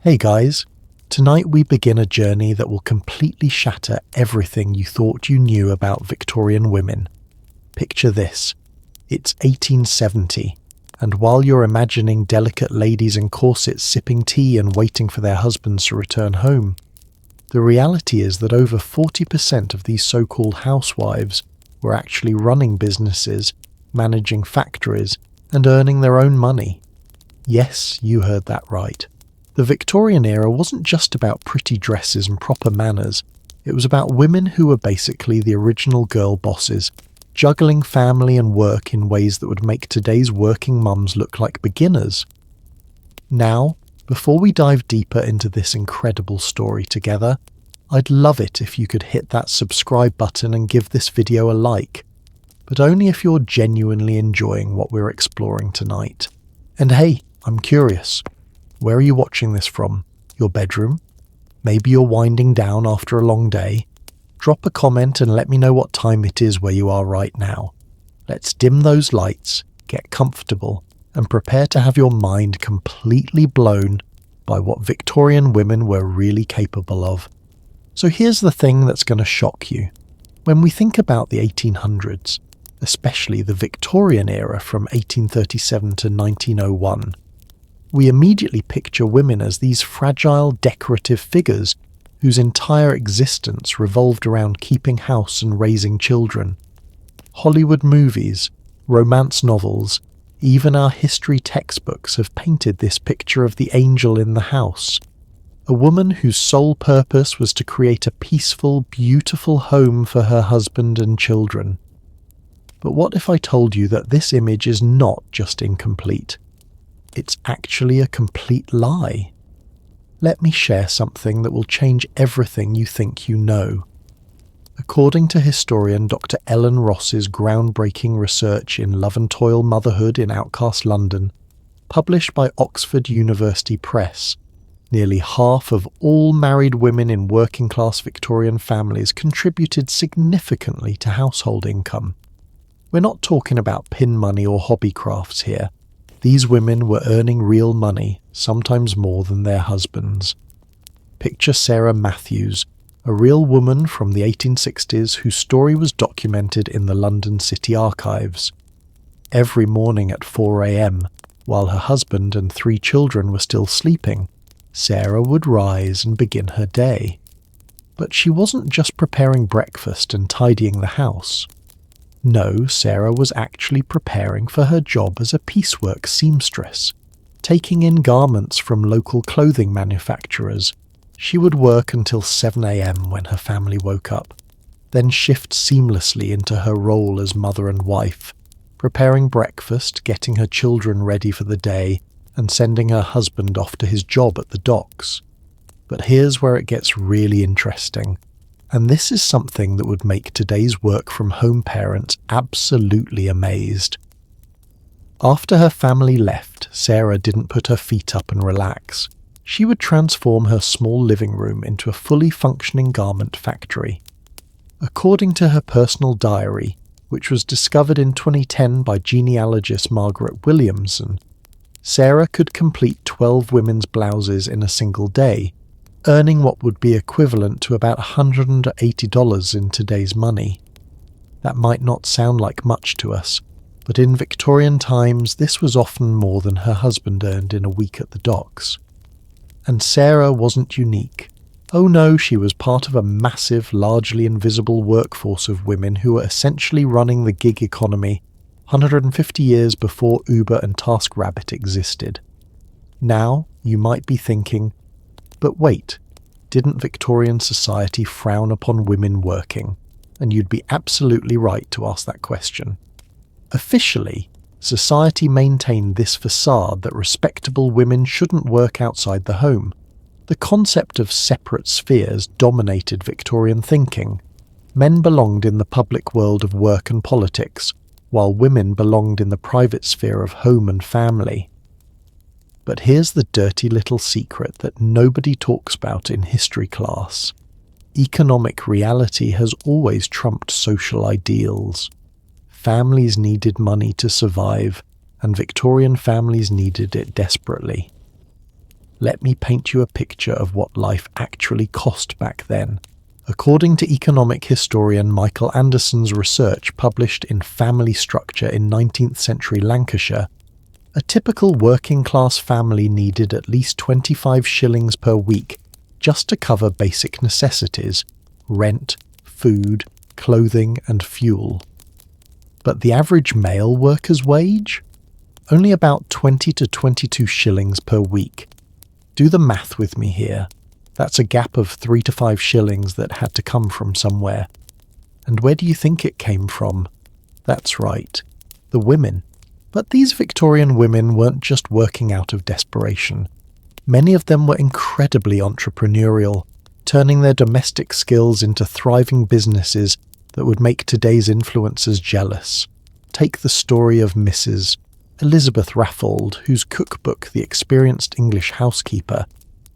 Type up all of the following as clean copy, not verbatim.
Hey guys, tonight we begin a journey that will completely shatter everything you thought you knew about Victorian women. Picture this, it's 1870, and while you're imagining delicate ladies in corsets sipping tea and waiting for their husbands to return home, the reality is that over 40% of these so-called housewives were actually running businesses, managing factories, and earning their own money. Yes, you heard that right. The Victorian era wasn't just about pretty dresses and proper manners, it was about women who were basically the original girl bosses, juggling family and work in ways that would make today's working mums look like beginners. Now, before we dive deeper into this incredible story together, I'd love it if you could hit that subscribe button and give this video a like, but only if you're genuinely enjoying what we're exploring tonight. And hey, I'm curious. Where are you watching this from? Your bedroom? Maybe you're winding down after a long day? Drop a comment and let me know what time it is where you are right now. Let's dim those lights, get comfortable, and prepare to have your mind completely blown by what Victorian women were really capable of. So here's the thing that's going to shock you. When we think about the 1800s, especially the Victorian era from 1837 to 1901, we immediately picture women as these fragile, decorative figures whose entire existence revolved around keeping house and raising children. Hollywood movies, romance novels, even our history textbooks have painted this picture of the angel in the house, a woman whose sole purpose was to create a peaceful, beautiful home for her husband and children. But what if I told you that this image is not just incomplete? It's actually a complete lie. Let me share something that will change everything you think you know. According to historian Dr. Ellen Ross's groundbreaking research in Love and Toil Motherhood in Outcast London, published by Oxford University Press, nearly half of all married women in working-class Victorian families contributed significantly to household income. We're not talking about pin money or hobby crafts here. These women were earning real money, sometimes more than their husbands. Picture Sarah Matthews, a real woman from the 1860s whose story was documented in the London City Archives. Every morning at 4 a.m., while her husband and 3 children were still sleeping, Sarah would rise and begin her day. But she wasn't just preparing breakfast and tidying the house. No, Sarah was actually preparing for her job as a piecework seamstress. Taking in garments from local clothing manufacturers, she would work until 7 a.m. when her family woke up, then shift seamlessly into her role as mother and wife, preparing breakfast, getting her children ready for the day, and sending her husband off to his job at the docks. But here's where it gets really interesting. And this is something that would make today's work-from-home parents absolutely amazed. After her family left, Sarah didn't put her feet up and relax. She would transform her small living room into a fully functioning garment factory. According to her personal diary, which was discovered in 2010 by genealogist Margaret Williamson, Sarah could complete 12 women's blouses in a single day, earning what would be equivalent to about $180 in today's money. That might not sound like much to us, but in Victorian times this was often more than her husband earned in a week at the docks. And Sarah wasn't unique. Oh no, she was part of a massive, largely invisible workforce of women who were essentially running the gig economy 150 years before Uber and TaskRabbit existed. Now, you might be thinking, but wait, didn't Victorian society frown upon women working? And you'd be absolutely right to ask that question. Officially, society maintained this facade that respectable women shouldn't work outside the home. The concept of separate spheres dominated Victorian thinking. Men belonged in the public world of work and politics, while women belonged in the private sphere of home and family. But here's the dirty little secret that nobody talks about in history class. Economic reality has always trumped social ideals. Families needed money to survive, and Victorian families needed it desperately. let me paint you a picture of what life actually cost back then. According to economic historian Michael Anderson's research published in Family Structure in 19th century Lancashire, a typical working-class family needed at least 25 shillings per week just to cover basic necessities: rent, food, clothing and fuel. But the average male worker's wage? Only about 20 to 22 shillings per week. Do the math with me here. That's a gap of 3 to 5 shillings that had to come from somewhere. And where do you think it came from? That's right, the women. But these Victorian women weren't just working out of desperation. Many of them were incredibly entrepreneurial, turning their domestic skills into thriving businesses that would make today's influencers jealous. Take the story of Mrs. Elizabeth Raffold, whose cookbook, The Experienced English Housekeeper,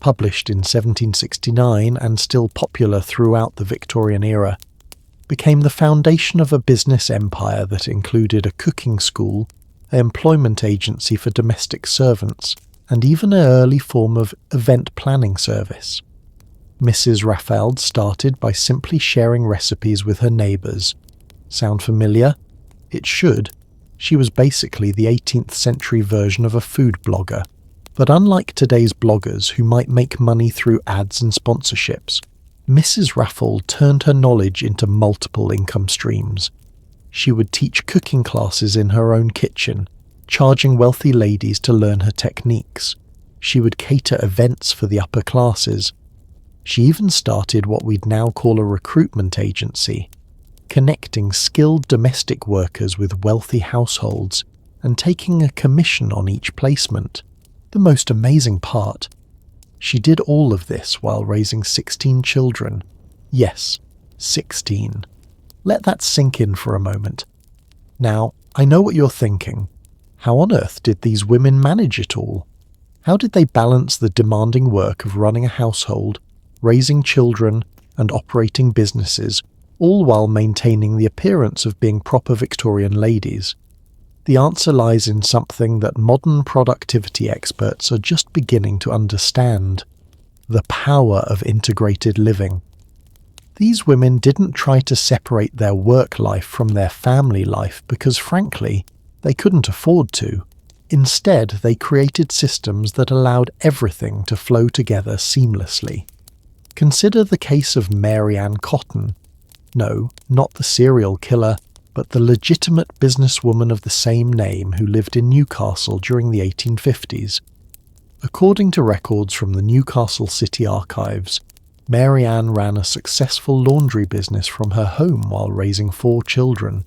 published in 1769 and still popular throughout the Victorian era, became the foundation of a business empire that included a cooking school, an employment agency for domestic servants, and even an early form of event planning service. Mrs. Raffold started by simply sharing recipes with her neighbours. Sound familiar? It should. She was basically the 18th century version of a food blogger. But unlike today's bloggers who might make money through ads and sponsorships, Mrs. Raffold turned her knowledge into multiple income streams. She would teach cooking classes in her own kitchen, charging wealthy ladies to learn her techniques. She would cater events for the upper classes. She even started what we'd now call a recruitment agency, connecting skilled domestic workers with wealthy households and taking a commission on each placement. The most amazing part, she did all of this while raising 16 children. Yes, 16. Let that sink in for a moment. Now, I know what you're thinking. How on earth did these women manage it all? How did they balance the demanding work of running a household, raising children, and operating businesses, all while maintaining the appearance of being proper Victorian ladies? The answer lies in something that modern productivity experts are just beginning to understand: the power of integrated living. These women didn't try to separate their work life from their family life because, frankly, they couldn't afford to. Instead, they created systems that allowed everything to flow together seamlessly. Consider the case of Mary Ann Cotton. No, not the serial killer, but the legitimate businesswoman of the same name who lived in Newcastle during the 1850s. According to records from the Newcastle City Archives, Mary Ann ran a successful laundry business from her home while raising 4 children.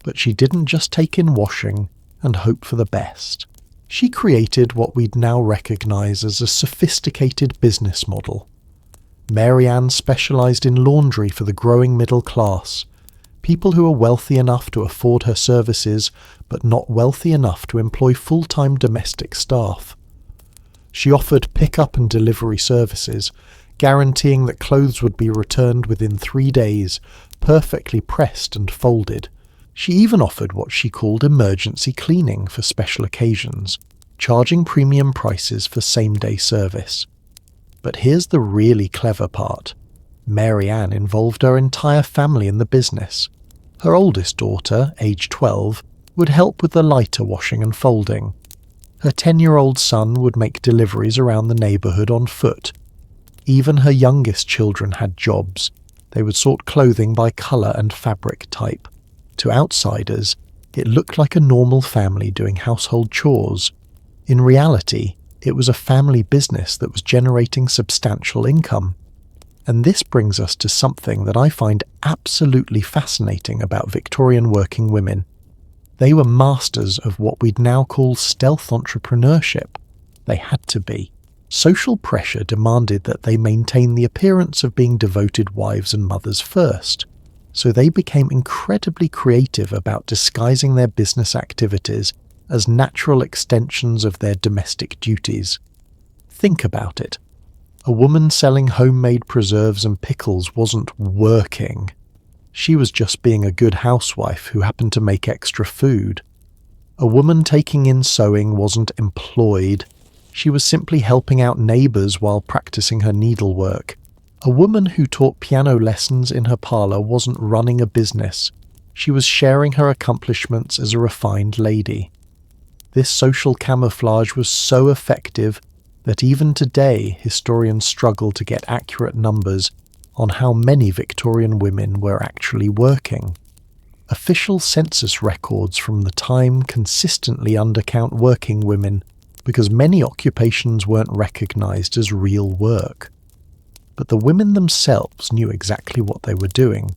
But she didn't just take in washing and hope for the best. She created what we'd now recognise as a sophisticated business model. Mary Ann specialised in laundry for the growing middle class, people who are wealthy enough to afford her services, but not wealthy enough to employ full-time domestic staff. She offered pick-up and delivery services, guaranteeing that clothes would be returned within 3 days, perfectly pressed and folded. She even offered what she called emergency cleaning for special occasions, charging premium prices for same-day service. But here's the really clever part. Mary Ann involved her entire family in the business. Her oldest daughter, aged 12, would help with the lighter washing and folding. Her 10-year-old son would make deliveries around the neighbourhood on foot. Even her youngest children had jobs. They would sort clothing by colour and fabric type. To outsiders, it looked like a normal family doing household chores. In reality, it was a family business that was generating substantial income. And this brings us to something that I find absolutely fascinating about Victorian working women. They were masters of what we'd now call stealth entrepreneurship. They had to be. Social pressure demanded that they maintain the appearance of being devoted wives and mothers first, so they became incredibly creative about disguising their business activities as natural extensions of their domestic duties. Think about it. A woman selling homemade preserves and pickles wasn't working. She was just being a good housewife who happened to make extra food. A woman taking in sewing wasn't employed. She was simply helping out neighbours while practicing her needlework. A woman who taught piano lessons in her parlour wasn't running a business. She was sharing her accomplishments as a refined lady. This social camouflage was so effective that even today historians struggle to get accurate numbers on how many Victorian women were actually working. Official census records from the time consistently undercount working women because many occupations weren't recognised as real work. But the women themselves knew exactly what they were doing.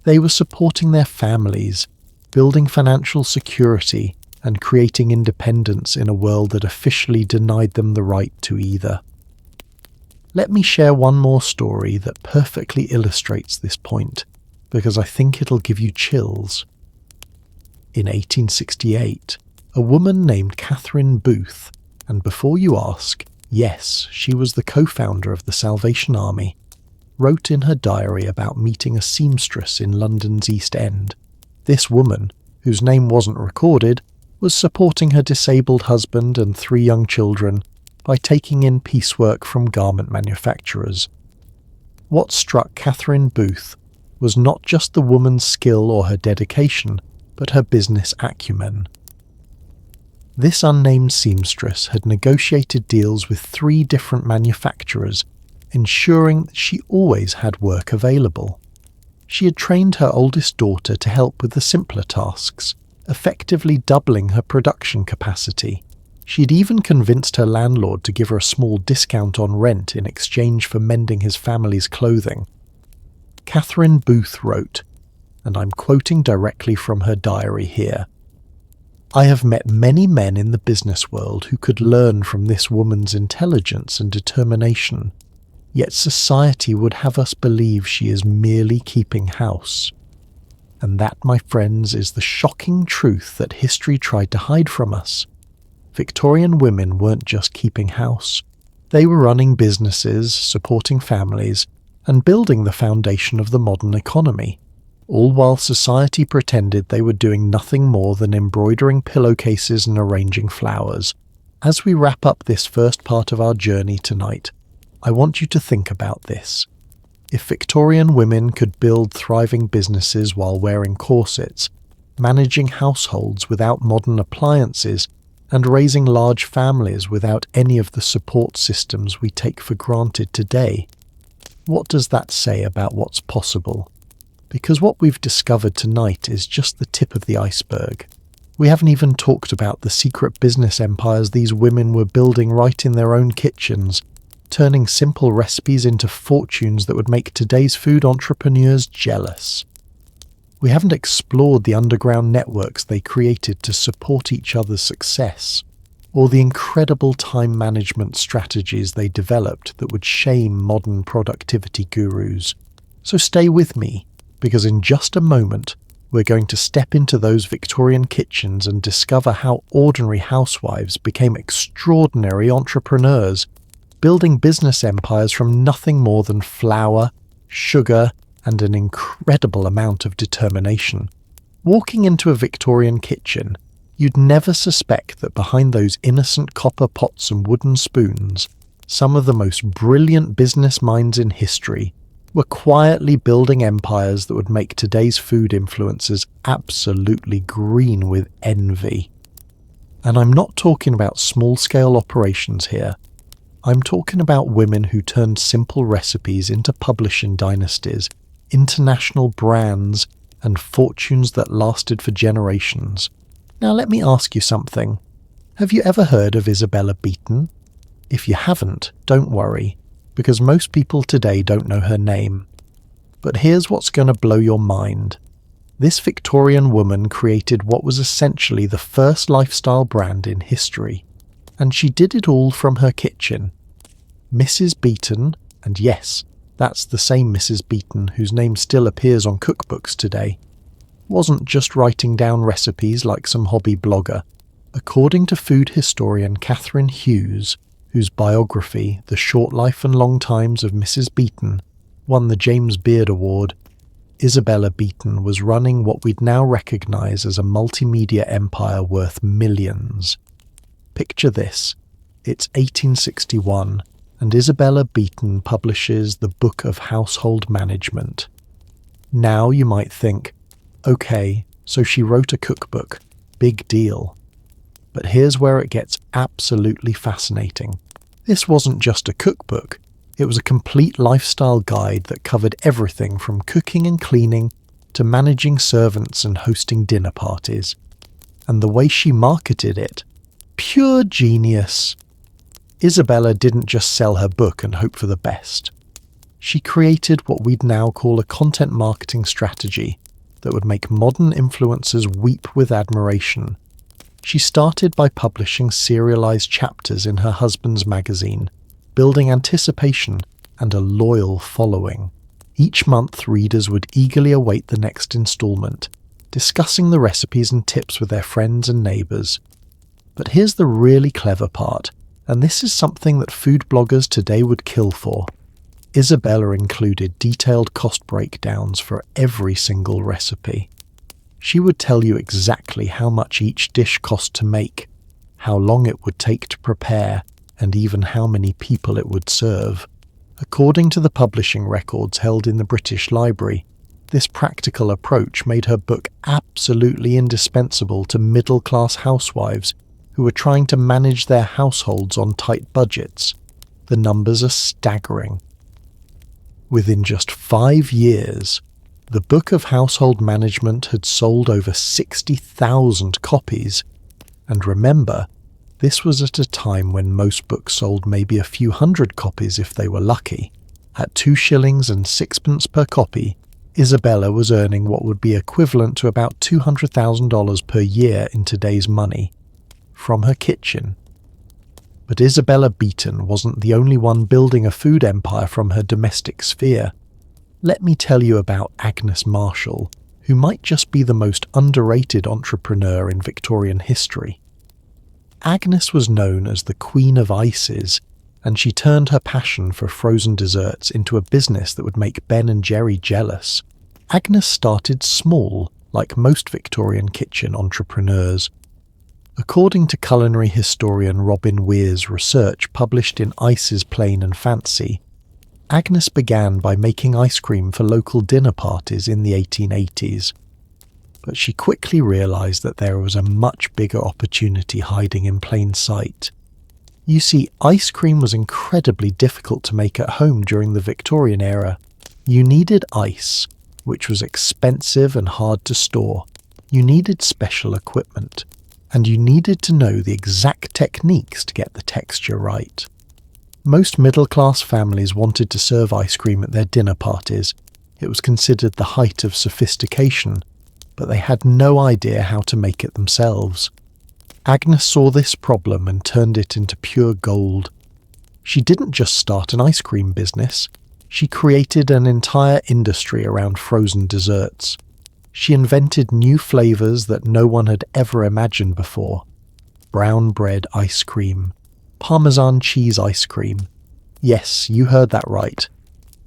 They were supporting their families, building financial security, and creating independence in a world that officially denied them the right to either. Let me share one more story that perfectly illustrates this point, because I think it'll give you chills. In 1868, a woman named Catherine Booth, and before you ask, yes, she was the co-founder of the Salvation Army, wrote in her diary about meeting a seamstress in London's East End. This woman, whose name wasn't recorded, was supporting her disabled husband and 3 young children by taking in piecework from garment manufacturers. What struck Catherine Booth was not just the woman's skill or her dedication, but her business acumen. This unnamed seamstress had negotiated deals with 3 different manufacturers, ensuring that she always had work available. She had trained her oldest daughter to help with the simpler tasks, effectively doubling her production capacity. She'd even convinced her landlord to give her a small discount on rent in exchange for mending his family's clothing. Catherine Booth wrote, and I'm quoting directly from her diary here, "I have met many men in the business world who could learn from this woman's intelligence and determination, yet society would have us believe she is merely keeping house. And that, my friends, is the shocking truth that history tried to hide from us. Victorian women weren't just keeping house. They were running businesses, supporting families, and building the foundation of the modern economy, all while society pretended they were doing nothing more than embroidering pillowcases and arranging flowers." As we wrap up this first part of our journey tonight, I want you to think about this. If Victorian women could build thriving businesses while wearing corsets, managing households without modern appliances, and raising large families without any of the support systems we take for granted today, what does that say about what's possible? Because what we've discovered tonight is just the tip of the iceberg. We haven't even talked about the secret business empires these women were building right in their own kitchens, turning simple recipes into fortunes that would make today's food entrepreneurs jealous. We haven't explored the underground networks they created to support each other's success, or the incredible time management strategies they developed that would shame modern productivity gurus. So stay with me, because in just a moment, we're going to step into those Victorian kitchens and discover how ordinary housewives became extraordinary entrepreneurs, building business empires from nothing more than flour, sugar, and an incredible amount of determination. Walking into a Victorian kitchen, you'd never suspect that behind those innocent copper pots and wooden spoons, some of the most brilliant business minds in history were quietly building empires that would make today's food influencers absolutely green with envy. And I'm not talking about small-scale operations here. I'm talking about women who turned simple recipes into publishing dynasties, international brands, and fortunes that lasted for generations. Now let me ask you something. Have you ever heard of Isabella Beeton? If you haven't, don't worry, because most people today don't know her name. But here's what's going to blow your mind. This Victorian woman created what was essentially the first lifestyle brand in history, and she did it all from her kitchen. Mrs. Beeton, and yes, that's the same Mrs. Beeton whose name still appears on cookbooks today, wasn't just writing down recipes like some hobby blogger. According to food historian Catherine Hughes, whose biography, The Short Life and Long Times of Mrs. Beeton, won the James Beard Award, Isabella Beeton was running what we'd now recognise as a multimedia empire worth millions. Picture this. It's 1861, and Isabella Beeton publishes the Book of Household Management. Now you might think, okay, so she wrote a cookbook. Big deal. But here's where it gets absolutely fascinating. This wasn't just a cookbook. It was a complete lifestyle guide that covered everything from cooking and cleaning to managing servants and hosting dinner parties. And the way she marketed it, pure genius. Isabella didn't just sell her book and hope for the best. She created what we'd now call a content marketing strategy that would make modern influencers weep with admiration. She started by publishing serialized chapters in her husband's magazine, building anticipation and a loyal following. Each month, readers would eagerly await the next installment, discussing the recipes and tips with their friends and neighbors. But here's the really clever part, and this is something that food bloggers today would kill for. Isabella included detailed cost breakdowns for every single recipe. She would tell you exactly how much each dish cost to make, how long it would take to prepare, and even how many people it would serve. According to the publishing records held in the British Library, this practical approach made her book absolutely indispensable to middle-class housewives who were trying to manage their households on tight budgets. The numbers are staggering. Within just 5 years, the Book of Household Management had sold over 60,000 copies. And remember, this was at a time when most books sold maybe a few hundred copies if they were lucky. At 2 shillings and 6pence per copy, Isabella was earning what would be equivalent to about $200,000 per year in today's money, from her kitchen. But Isabella Beeton wasn't the only one building a food empire from her domestic sphere. Let me tell you about Agnes Marshall, who might just be the most underrated entrepreneur in Victorian history. Agnes was known as the Queen of Ices, and she turned her passion for frozen desserts into a business that would make Ben and Jerry jealous. Agnes started small, like most Victorian kitchen entrepreneurs. According to culinary historian Robin Weir's research published in Ices Plain and Fancy, Agnes began by making ice cream for local dinner parties in the 1880s. But she quickly realised that there was a much bigger opportunity hiding in plain sight. You see, ice cream was incredibly difficult to make at home during the Victorian era. You needed ice, which was expensive and hard to store. You needed special equipment. And you needed to know the exact techniques to get the texture right. Most middle-class families wanted to serve ice cream at their dinner parties. It was considered the height of sophistication, but they had no idea how to make it themselves. Agnes saw this problem and turned it into pure gold. She didn't just start an ice cream business, she created an entire industry around frozen desserts. She invented new flavours that no one had ever imagined before. Brown bread ice cream, Parmesan cheese ice cream. Yes, you heard that right.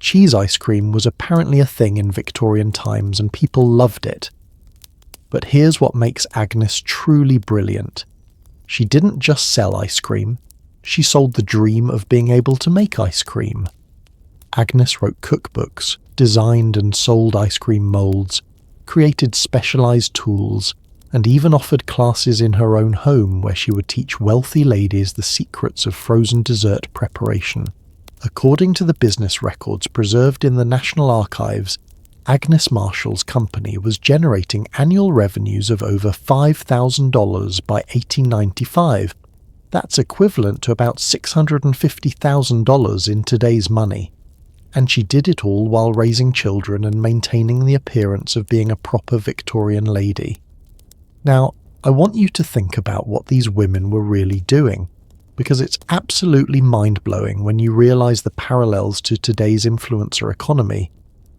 Cheese ice cream was apparently a thing in Victorian times and people loved it. But here's what makes Agnes truly brilliant. She didn't just sell ice cream, she sold the dream of being able to make ice cream. Agnes wrote cookbooks, designed and sold ice cream moulds, created specialised tools, and even offered classes in her own home where she would teach wealthy ladies the secrets of frozen dessert preparation. According to the business records preserved in the National Archives, Agnes Marshall's company was generating annual revenues of over $5,000 by 1895. That's equivalent to about $650,000 in today's money. And she did it all while raising children and maintaining the appearance of being a proper Victorian lady. Now, I want you to think about what these women were really doing, because it's absolutely mind-blowing when you realise the parallels to today's influencer economy.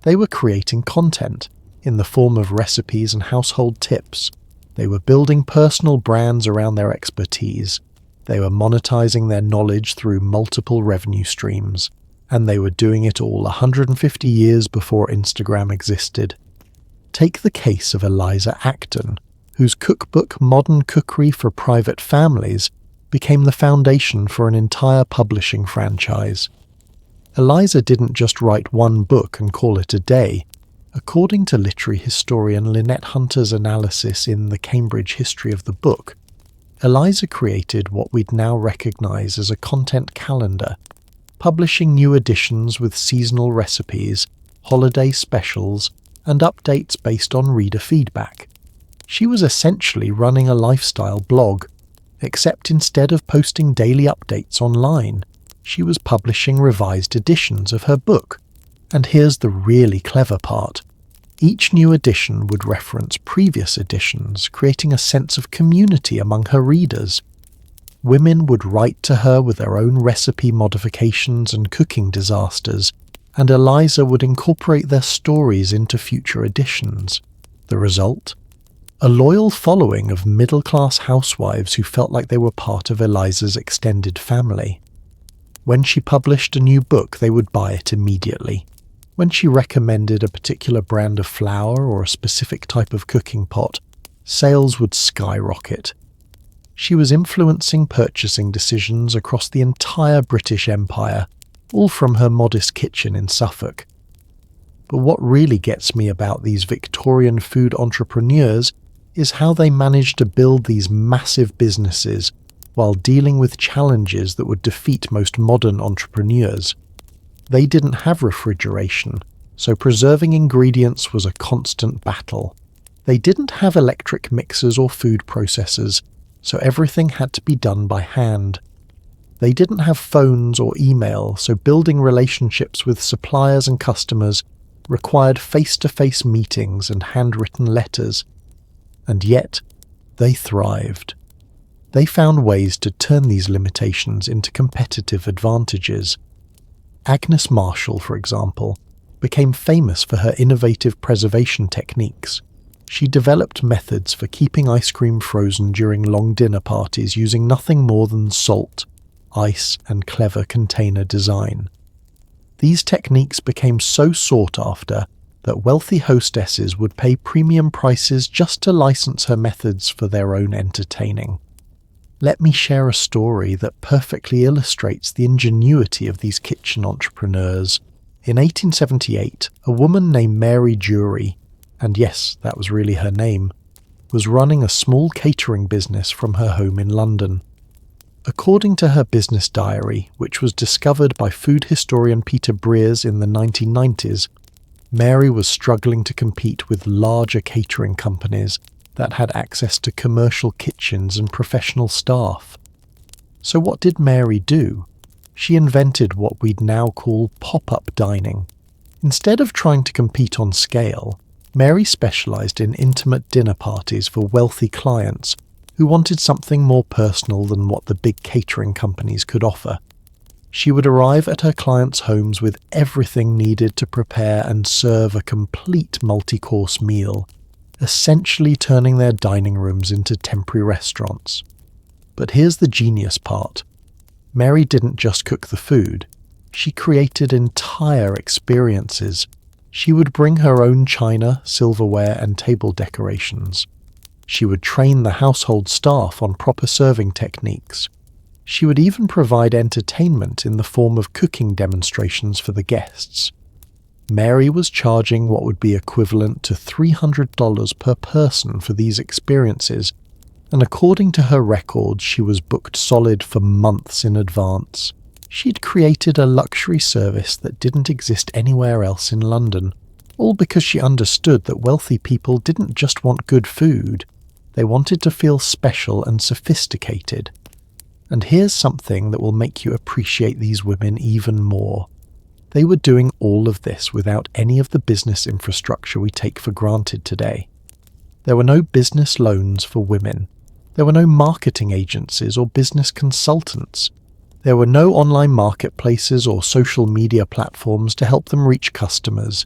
They were creating content in the form of recipes and household tips. They were building personal brands around their expertise. They were monetizing their knowledge through multiple revenue streams. And they were doing it all 150 years before Instagram existed. Take the case of Eliza Acton, whose cookbook Modern Cookery for Private Families became the foundation for an entire publishing franchise. Eliza didn't just write one book and call it a day. According to literary historian Lynette Hunter's analysis in The Cambridge History of the Book, Eliza created what we'd now recognise as a content calendar, publishing new editions with seasonal recipes, holiday specials, and updates based on reader feedback. She was essentially running a lifestyle blog, except instead of posting daily updates online, she was publishing revised editions of her book. And here's the really clever part. Each new edition would reference previous editions, creating a sense of community among her readers. Women would write to her with their own recipe modifications and cooking disasters, and Eliza would incorporate their stories into future editions. The result? A loyal following of middle-class housewives who felt like they were part of Eliza's extended family. When she published a new book, they would buy it immediately. When she recommended a particular brand of flour or a specific type of cooking pot, sales would skyrocket. She was influencing purchasing decisions across the entire British Empire, all from her modest kitchen in Suffolk. But what really gets me about these Victorian food entrepreneurs is how they managed to build these massive businesses while dealing with challenges that would defeat most modern entrepreneurs. They didn't have refrigeration, so preserving ingredients was a constant battle. They didn't have electric mixers or food processors, so everything had to be done by hand. They didn't have phones or email, so building relationships with suppliers and customers required face-to-face meetings and handwritten letters. And yet, they thrived. They found ways to turn these limitations into competitive advantages. Agnes Marshall, for example, became famous for her innovative preservation techniques. She developed methods for keeping ice cream frozen during long dinner parties using nothing more than salt, ice, and clever container design. These techniques became so sought after that wealthy hostesses would pay premium prices just to license her methods for their own entertaining. Let me share a story that perfectly illustrates the ingenuity of these kitchen entrepreneurs. In 1878, a woman named Mary Jury, and yes, that was really her name, was running a small catering business from her home in London. According to her business diary, which was discovered by food historian Peter Breers in the 1990s, Mary was struggling to compete with larger catering companies that had access to commercial kitchens and professional staff. So what did Mary do? She invented what we'd now call pop-up dining. Instead of trying to compete on scale, Mary specialised in intimate dinner parties for wealthy clients who wanted something more personal than what the big catering companies could offer. She would arrive at her clients' homes with everything needed to prepare and serve a complete multi-course meal, essentially turning their dining rooms into temporary restaurants. But here's the genius part. Mary didn't just cook the food, she created entire experiences. She would bring her own china, silverware, and table decorations. She would train the household staff on proper serving techniques. She would even provide entertainment in the form of cooking demonstrations for the guests. Mary was charging what would be equivalent to $300 per person for these experiences, and according to her records, she was booked solid for months in advance. She'd created a luxury service that didn't exist anywhere else in London, all because she understood that wealthy people didn't just want good food, they wanted to feel special and sophisticated. And here's something that will make you appreciate these women even more. They were doing all of this without any of the business infrastructure we take for granted today. There were no business loans for women. There were no marketing agencies or business consultants. There were no online marketplaces or social media platforms to help them reach customers.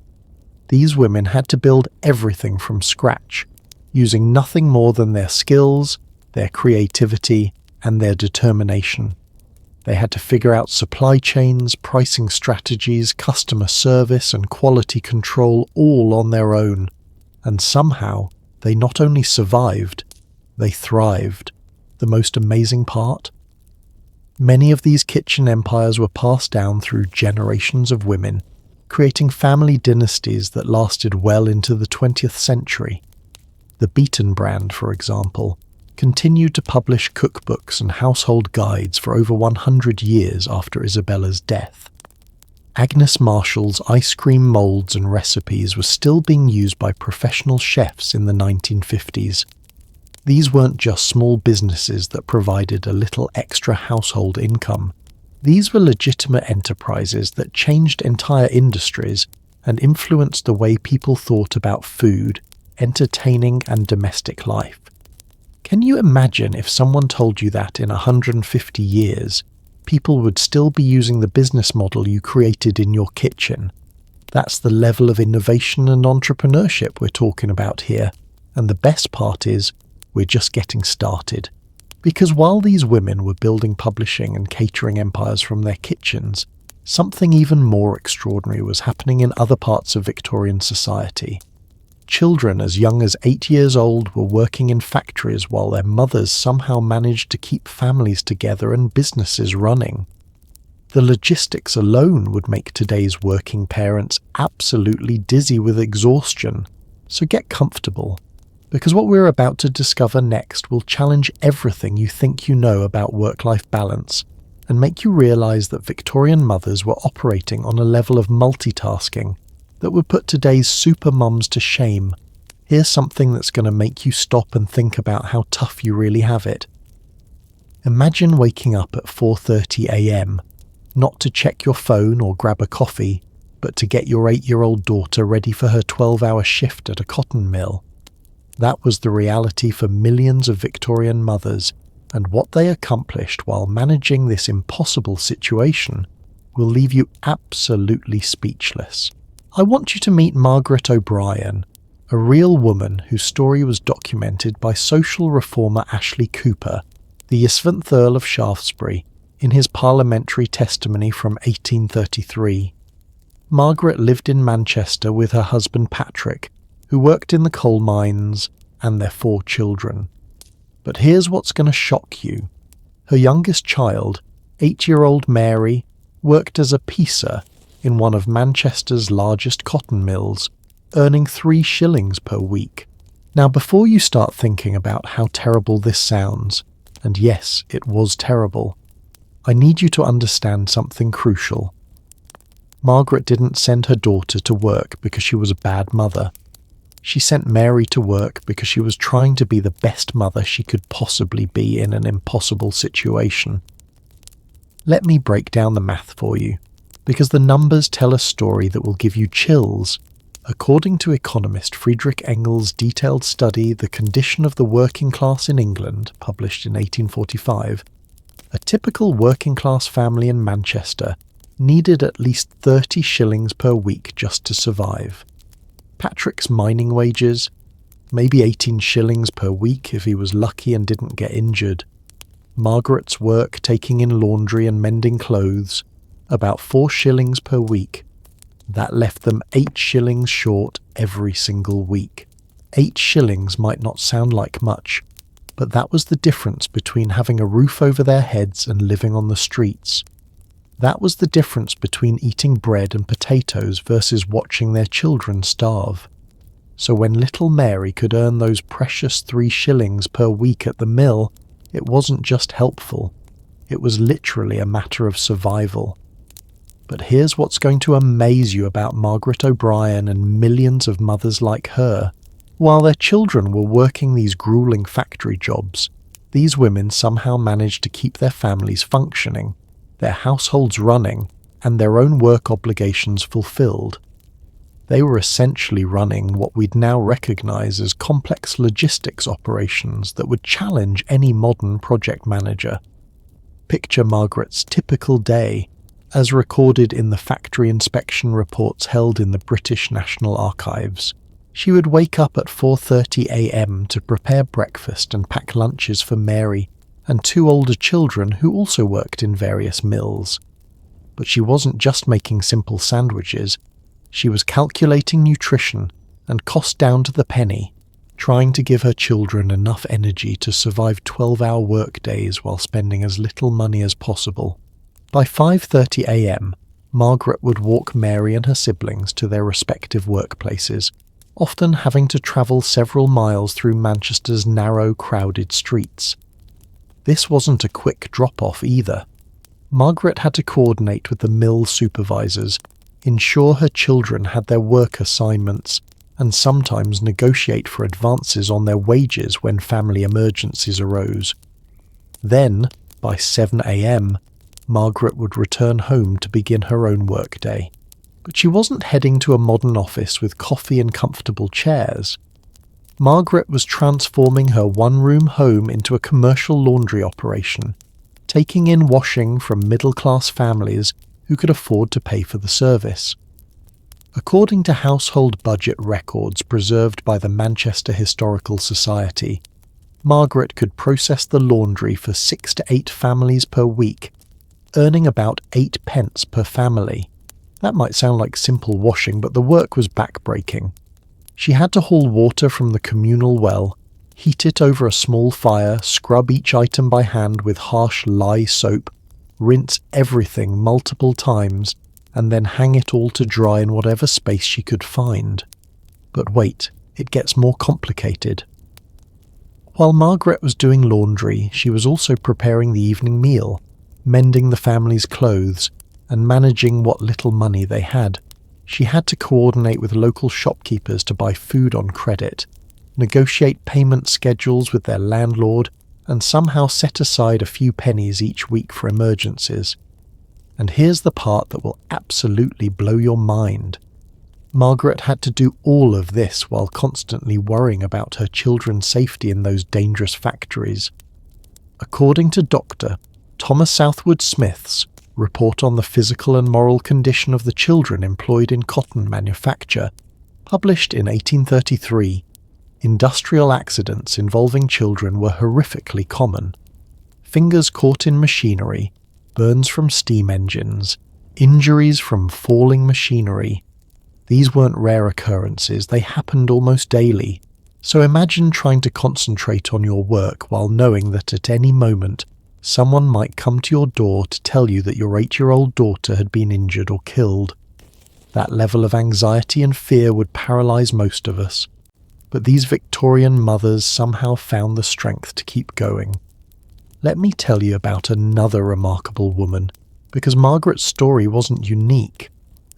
These women had to build everything from scratch, using nothing more than their skills, their creativity, and their determination. They had to figure out supply chains, pricing strategies, customer service, and quality control all on their own. And somehow, they not only survived, they thrived. The most amazing part? Many of these kitchen empires were passed down through generations of women, creating family dynasties that lasted well into the 20th century. The Beaton brand, for example, continued to publish cookbooks and household guides for over 100 years after Isabella's death. Agnes Marshall's ice cream molds and recipes were still being used by professional chefs in the 1950s. These weren't just small businesses that provided a little extra household income. These were legitimate enterprises that changed entire industries and influenced the way people thought about food, entertaining, and domestic life. Can you imagine if someone told you that in 150 years, people would still be using the business model you created in your kitchen? That's the level of innovation and entrepreneurship we're talking about here. And the best part is, we're just getting started. Because while these women were building publishing and catering empires from their kitchens, something even more extraordinary was happening in other parts of Victorian society. Children as young as 8 years old were working in factories while their mothers somehow managed to keep families together and businesses running. The logistics alone would make today's working parents absolutely dizzy with exhaustion, so get comfortable, because what we're about to discover next will challenge everything you think you know about work-life balance and make you realize that Victorian mothers were operating on a level of multitasking that would put today's super mums to shame. Here's something that's going to make you stop and think about how tough you really have it. Imagine waking up at 4:30 a.m, not to check your phone or grab a coffee, but to get your 8-year-old daughter ready for her 12-hour shift at a cotton mill. That was the reality for millions of Victorian mothers, and what they accomplished while managing this impossible situation will leave you absolutely speechless. I want you to meet Margaret O'Brien, a real woman whose story was documented by social reformer Ashley Cooper, the 11th Earl of Shaftesbury, in his parliamentary testimony from 1833. Margaret lived in Manchester with her husband Patrick, who worked in the coal mines, and their 4 children. But here's what's going to shock you. Her youngest child, 8-year-old Mary, worked as a piecer in one of Manchester's largest cotton mills, earning 3 shillings per week. Now, before you start thinking about how terrible this sounds, and yes, it was terrible, I need you to understand something crucial. Margaret didn't send her daughter to work because she was a bad mother. She sent Mary to work because she was trying to be the best mother she could possibly be in an impossible situation. Let me break down the math for you, because the numbers tell a story that will give you chills. According to economist Friedrich Engels' detailed study, The Condition of the Working Class in England, published in 1845, a typical working-class family in Manchester needed at least 30 shillings per week just to survive. Patrick's mining wages, maybe 18 shillings per week if he was lucky and didn't get injured. Margaret's work taking in laundry and mending clothes, about 4 shillings per week. That left them 8 shillings short every single week. 8 shillings might not sound like much, but that was the difference between having a roof over their heads and living on the streets. That was the difference between eating bread and potatoes versus watching their children starve. So when little Mary could earn those precious 3 shillings per week at the mill, it wasn't just helpful, it was literally a matter of survival. But here's what's going to amaze you about Margaret O'Brien and millions of mothers like her. While their children were working these grueling factory jobs, these women somehow managed to keep their families functioning, their households running, and their own work obligations fulfilled. They were essentially running what we'd now recognize as complex logistics operations that would challenge any modern project manager. Picture Margaret's typical day, as recorded in the factory inspection reports held in the British National Archives. She would wake up at 4:30 a.m. to prepare breakfast and pack lunches for Mary and 2 older children who also worked in various mills. But she wasn't just making simple sandwiches, she was calculating nutrition and cost down to the penny, trying to give her children enough energy to survive 12-hour workdays while spending as little money as possible. By 5:30 a.m, Margaret would walk Mary and her siblings to their respective workplaces, often having to travel several miles through Manchester's narrow, crowded streets. This wasn't a quick drop-off either. Margaret had to coordinate with the mill supervisors, ensure her children had their work assignments, and sometimes negotiate for advances on their wages when family emergencies arose. Then, by 7 a.m, Margaret would return home to begin her own workday. But she wasn't heading to a modern office with coffee and comfortable chairs. Margaret was transforming her one-room home into a commercial laundry operation, taking in washing from middle-class families who could afford to pay for the service. According to household budget records preserved by the Manchester Historical Society, Margaret could process the laundry for 6 to 8 families per week, earning about 8 pence per family. That might sound like simple washing, but the work was back-breaking. She had to haul water from the communal well, heat it over a small fire, scrub each item by hand with harsh lye soap, rinse everything multiple times, and then hang it all to dry in whatever space she could find. But wait, it gets more complicated. While Margaret was doing laundry, she was also preparing the evening meal, mending the family's clothes, and managing what little money they had. She had to coordinate with local shopkeepers to buy food on credit, negotiate payment schedules with their landlord, and somehow set aside a few pennies each week for emergencies. And here's the part that will absolutely blow your mind. Margaret had to do all of this while constantly worrying about her children's safety in those dangerous factories. According to Dr. Thomas Southwood Smith's Report on the Physical and Moral Condition of the Children Employed in Cotton Manufacture, published in 1833, industrial accidents involving children were horrifically common. Fingers caught in machinery, burns from steam engines, injuries from falling machinery. These weren't rare occurrences, they happened almost daily. So imagine trying to concentrate on your work while knowing that at any moment someone might come to your door to tell you that your 8-year-old daughter had been injured or killed. That level of anxiety and fear would paralyze most of us. But these Victorian mothers somehow found the strength to keep going. Let me tell you about another remarkable woman, because Margaret's story wasn't unique.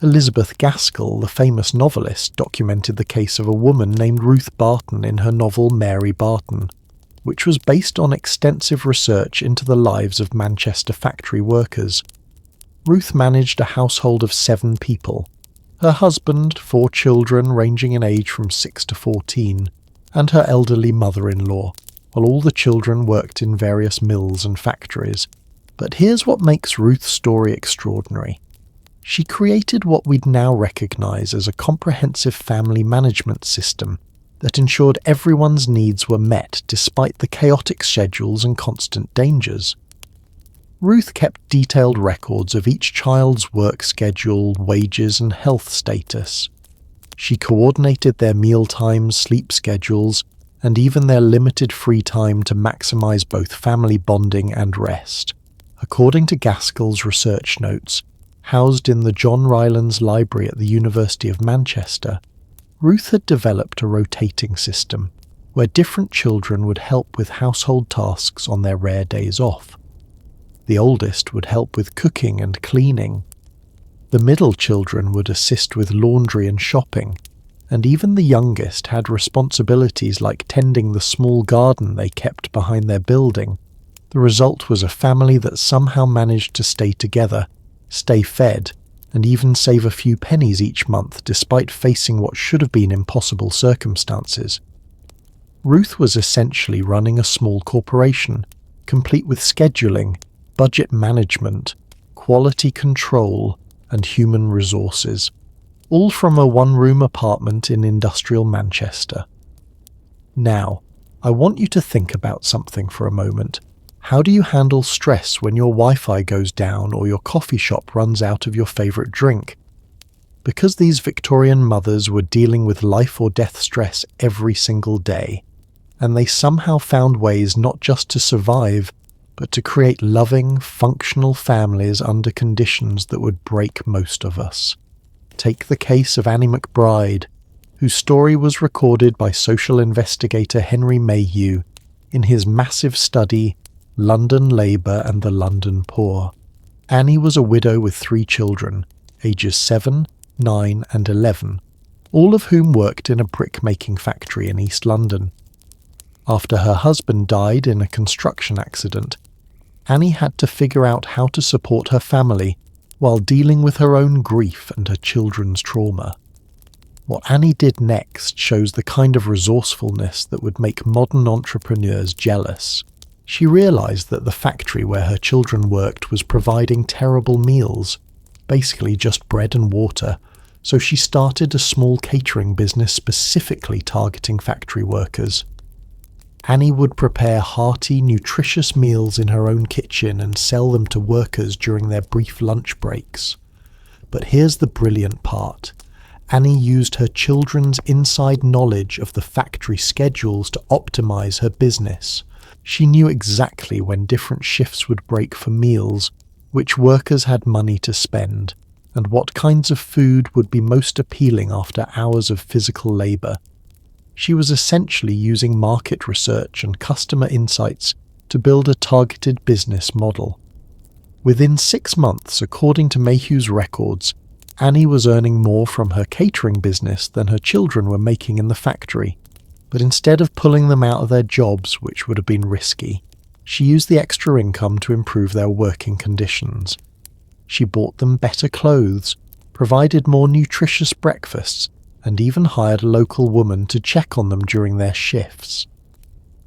Elizabeth Gaskell, the famous novelist, documented the case of a woman named Ruth Barton in her novel Mary Barton, which was based on extensive research into the lives of Manchester factory workers. Ruth managed a household of 7 people, her husband, 4 children ranging in age from 6 to 14, and her elderly mother-in-law, while all the children worked in various mills and factories. But here's what makes Ruth's story extraordinary. She created what we'd now recognise as a comprehensive family management system that ensured everyone's needs were met despite the chaotic schedules and constant dangers. Ruth kept detailed records of each child's work schedule, wages, and health status. She coordinated their meal times, sleep schedules, and even their limited free time to maximise both family bonding and rest. According to Gaskell's research notes, housed in the John Rylands Library at the University of Manchester, Ruth had developed a rotating system where different children would help with household tasks on their rare days off. The oldest would help with cooking and cleaning. The middle children would assist with laundry and shopping, and even the youngest had responsibilities like tending the small garden they kept behind their building. The result was a family that somehow managed to stay together, stay fed, and even save a few pennies each month despite facing what should have been impossible circumstances. Ruth was essentially running a small corporation, complete with scheduling, budget management, quality control, and human resources, all from a one-room apartment in industrial Manchester. Now, I want you to think about something for a moment. How do you handle stress when your Wi-Fi goes down or your coffee shop runs out of your favourite drink? Because these Victorian mothers were dealing with life or death stress every single day, and they somehow found ways not just to survive, but to create loving, functional families under conditions that would break most of us. Take the case of Annie McBride, whose story was recorded by social investigator Henry Mayhew in his massive study, London Labour and the London Poor. Annie was a widow with 3 children, ages 7, 9 and 11, all of whom worked in a brick-making factory in East London. After her husband died in a construction accident, Annie had to figure out how to support her family while dealing with her own grief and her children's trauma. What Annie did next shows the kind of resourcefulness that would make modern entrepreneurs jealous. She realised that the factory where her children worked was providing terrible meals, basically just bread and water, so she started a small catering business specifically targeting factory workers. Annie would prepare hearty, nutritious meals in her own kitchen and sell them to workers during their brief lunch breaks. But here's the brilliant part. Annie used her children's inside knowledge of the factory schedules to optimize her business. She knew exactly when different shifts would break for meals, which workers had money to spend, and what kinds of food would be most appealing after hours of physical labor. She was essentially using market research and customer insights to build a targeted business model. Within 6 months, according to Mayhew's records, Annie was earning more from her catering business than her children were making in the factory. But instead of pulling them out of their jobs, which would have been risky, she used the extra income to improve their working conditions. She bought them better clothes, provided more nutritious breakfasts, and even hired a local woman to check on them during their shifts.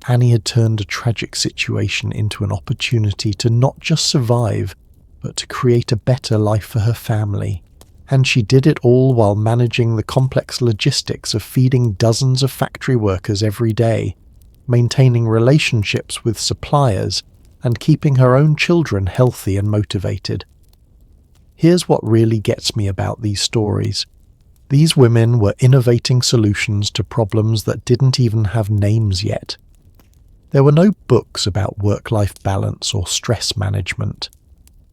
Annie had turned a tragic situation into an opportunity to not just survive, but to create a better life for her family. And she did it all while managing the complex logistics of feeding dozens of factory workers every day, maintaining relationships with suppliers, and keeping her own children healthy and motivated. Here's what really gets me about these stories. These women were innovating solutions to problems that didn't even have names yet. There were no books about work-life balance or stress management.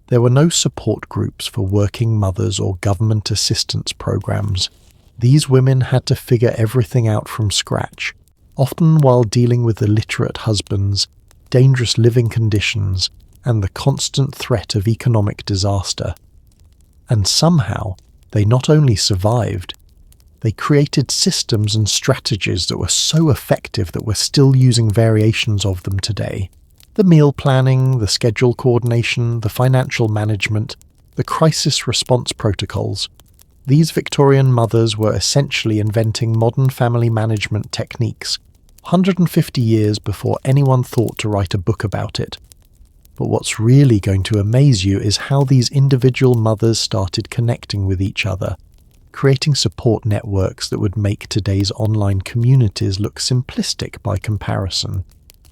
There were no support groups for working mothers or government assistance programs. These women had to figure everything out from scratch, often while dealing with illiterate husbands, dangerous living conditions, and the constant threat of economic disaster. And somehow, they not only survived, they created systems and strategies that were so effective that we're still using variations of them today. The meal planning, the schedule coordination, the financial management, the crisis response protocols. These Victorian mothers were essentially inventing modern family management techniques 150 years before anyone thought to write a book about it. But what's really going to amaze you is how these individual mothers started connecting with each other, creating support networks that would make today's online communities look simplistic by comparison.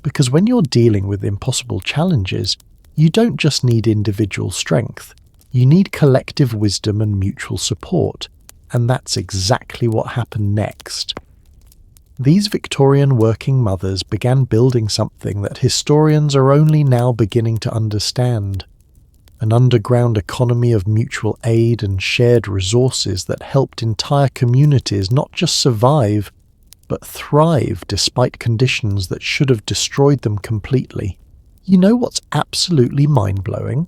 Because when you're dealing with impossible challenges, you don't just need individual strength, you need collective wisdom and mutual support, and that's exactly what happened next. These Victorian working mothers began building something that historians are only now beginning to understand. An underground economy of mutual aid and shared resources that helped entire communities not just survive, but thrive despite conditions that should have destroyed them completely. You know what's absolutely mind-blowing?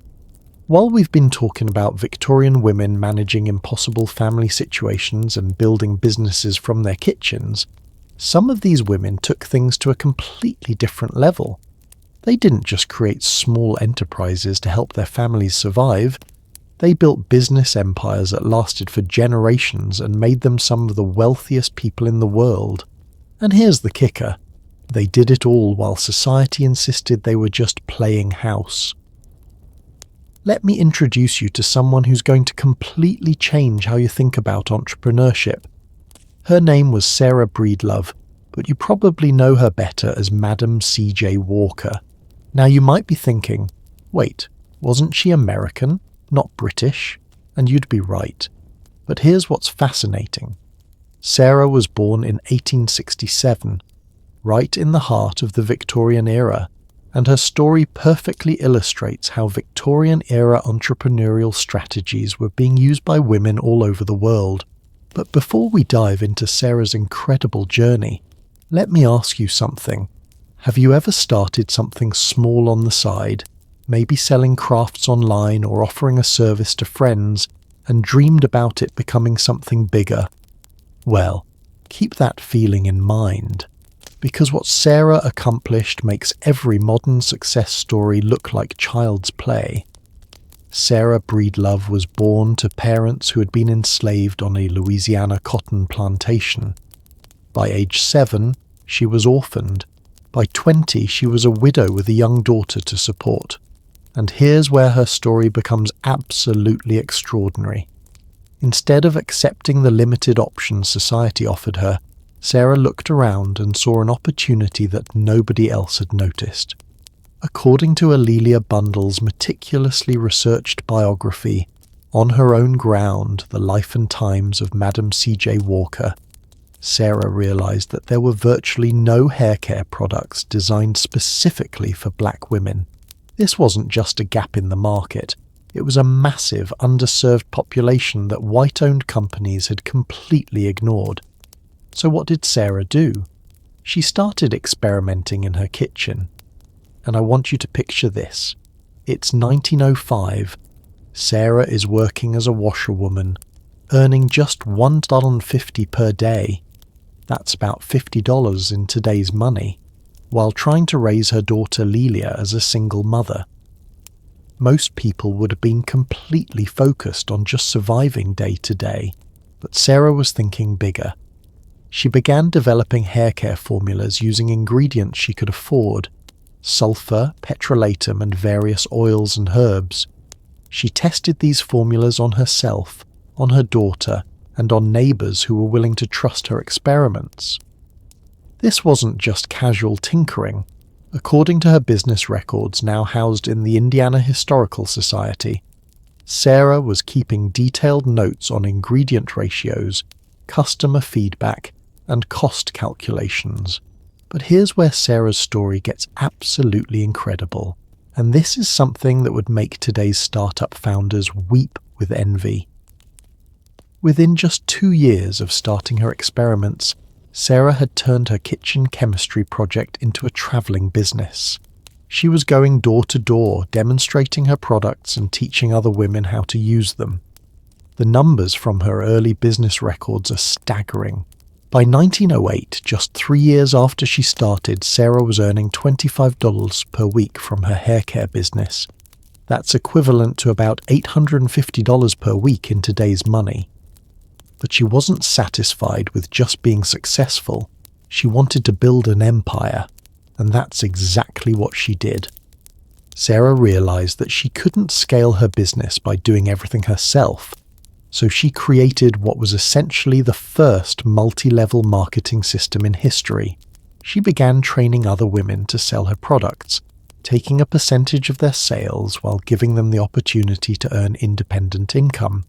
While we've been talking about Victorian women managing impossible family situations and building businesses from their kitchens, some of these women took things to a completely different level. They didn't just create small enterprises to help their families survive. They built business empires that lasted for generations and made them some of the wealthiest people in the world. And here's the kicker. They did it all while society insisted they were just playing house. Let me introduce you to someone who's going to completely change how you think about entrepreneurship. Her name was Sarah Breedlove, but you probably know her better as Madam C.J. Walker. Now you might be thinking, wait, wasn't she American, not British? And you'd be right. But here's what's fascinating. Sarah was born in 1867, right in the heart of the Victorian era, and her story perfectly illustrates how Victorian-era entrepreneurial strategies were being used by women all over the world. But before we dive into Sarah's incredible journey, let me ask you something. Have you ever started something small on the side, maybe selling crafts online or offering a service to friends, and dreamed about it becoming something bigger? Well, keep that feeling in mind, because what Sarah accomplished makes every modern success story look like child's play. Sarah Breedlove was born to parents who had been enslaved on a Louisiana cotton plantation. By age 7, she was orphaned. By 20, she was a widow with a young daughter to support. And here's where her story becomes absolutely extraordinary. Instead of accepting the limited options society offered her, Sarah looked around and saw an opportunity that nobody else had noticed. According to Alelia Bundle's meticulously researched biography, On Her Own Ground, The Life and Times of Madam C.J. Walker, Sarah realized that there were virtually no hair care products designed specifically for black women. This wasn't just a gap in the market. It was a massive, underserved population that white-owned companies had completely ignored. So what did Sarah do? She started experimenting in her kitchen. And I want you to picture this. It's 1905. Sarah is working as a washerwoman, earning just $1.50 per day. That's about $50 in today's money, while trying to raise her daughter Lelia as a single mother. Most people would have been completely focused on just surviving day to day, but Sarah was thinking bigger. She began developing hair care formulas using ingredients she could afford: sulfur, petrolatum, and various oils and herbs. She tested these formulas on herself, on her daughter, and on neighbors who were willing to trust her experiments. This wasn't just casual tinkering. According to her business records now housed in the Indiana Historical Society, Sarah was keeping detailed notes on ingredient ratios, customer feedback, and cost calculations. But here's where Sarah's story gets absolutely incredible, and this is something that would make today's startup founders weep with envy. Within just 2 years of starting her experiments, Sarah had turned her kitchen chemistry project into a traveling business. She was going door to door, demonstrating her products and teaching other women how to use them. The numbers from her early business records are staggering. By 1908, just 3 years after she started, Sarah was earning $25 per week from her hair care business. That's equivalent to about $850 per week in today's money. But she wasn't satisfied with just being successful. She wanted to build an empire, and that's exactly what she did. Sarah realized that she couldn't scale her business by doing everything herself, so she created what was essentially the first multi-level marketing system in history. She began training other women to sell her products, taking a percentage of their sales while giving them the opportunity to earn independent income.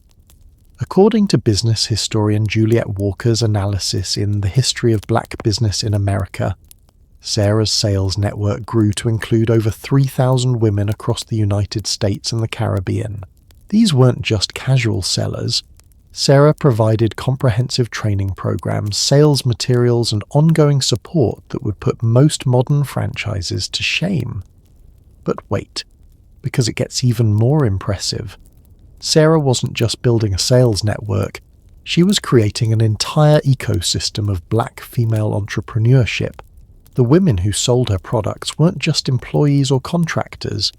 According to business historian Juliet Walker's analysis in The History of Black Business in America, Sarah's sales network grew to include over 3,000 women across the United States and the Caribbean. These weren't just casual sellers. Sarah provided comprehensive training programs, sales materials, and ongoing support that would put most modern franchises to shame. But wait, because it gets even more impressive. Sarah wasn't just building a sales network, she was creating an entire ecosystem of black female entrepreneurship. The women who sold her products weren't just employees or contractors.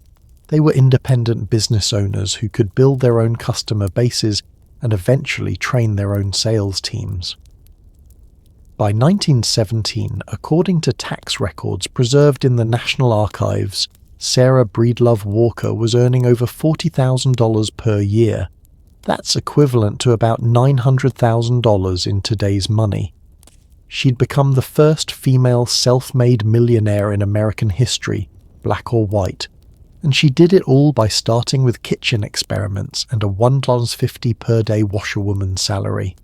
They were independent business owners who could build their own customer bases and eventually train their own sales teams. By 1917, according to tax records preserved in the National Archives, Sarah Breedlove Walker was earning over $40,000 per year. That's equivalent to about $900,000 in today's money. She'd become the first female self-made millionaire in American history, black or white, And she did it all by starting with kitchen experiments and a $1.50 per day washerwoman's salary.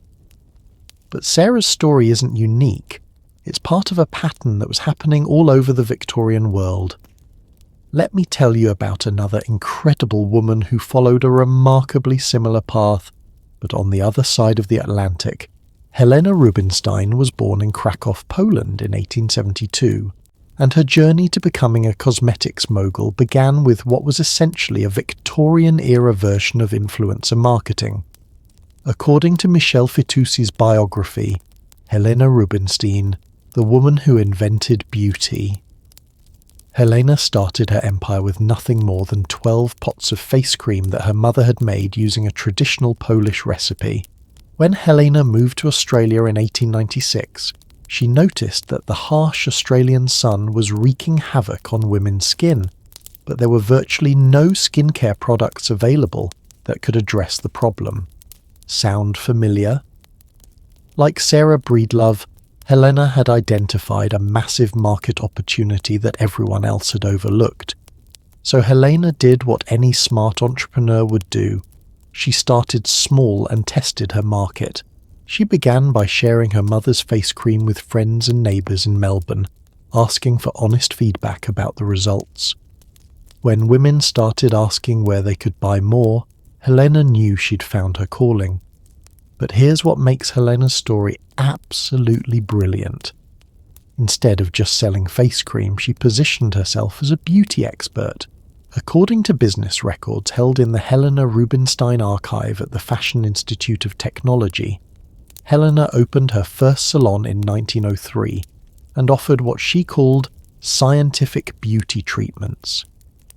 But Sarah's story isn't unique. It's part of a pattern that was happening all over the Victorian world. Let me tell you about another incredible woman who followed a remarkably similar path, but on the other side of the Atlantic. Helena Rubinstein was born in Krakow, Poland in 1872, and her journey to becoming a cosmetics mogul began with what was essentially a Victorian-era version of influencer marketing. According to Michel Fitoussy's biography, Helena Rubinstein, the woman who invented beauty. Helena started her empire with nothing more than 12 pots of face cream that her mother had made using a traditional Polish recipe. When Helena moved to Australia in 1896, she noticed that the harsh Australian sun was wreaking havoc on women's skin, but there were virtually no skincare products available that could address the problem. Sound familiar? Like Sarah Breedlove, Helena had identified a massive market opportunity that everyone else had overlooked. So Helena did what any smart entrepreneur would do. She started small and tested her market. She began by sharing her mother's face cream with friends and neighbours in Melbourne, asking for honest feedback about the results. When women started asking where they could buy more, Helena knew she'd found her calling. But here's what makes Helena's story absolutely brilliant. Instead of just selling face cream, she positioned herself as a beauty expert. According to business records held in the Helena Rubinstein archive at the Fashion Institute of Technology, Helena opened her first salon in 1903 and offered what she called scientific beauty treatments.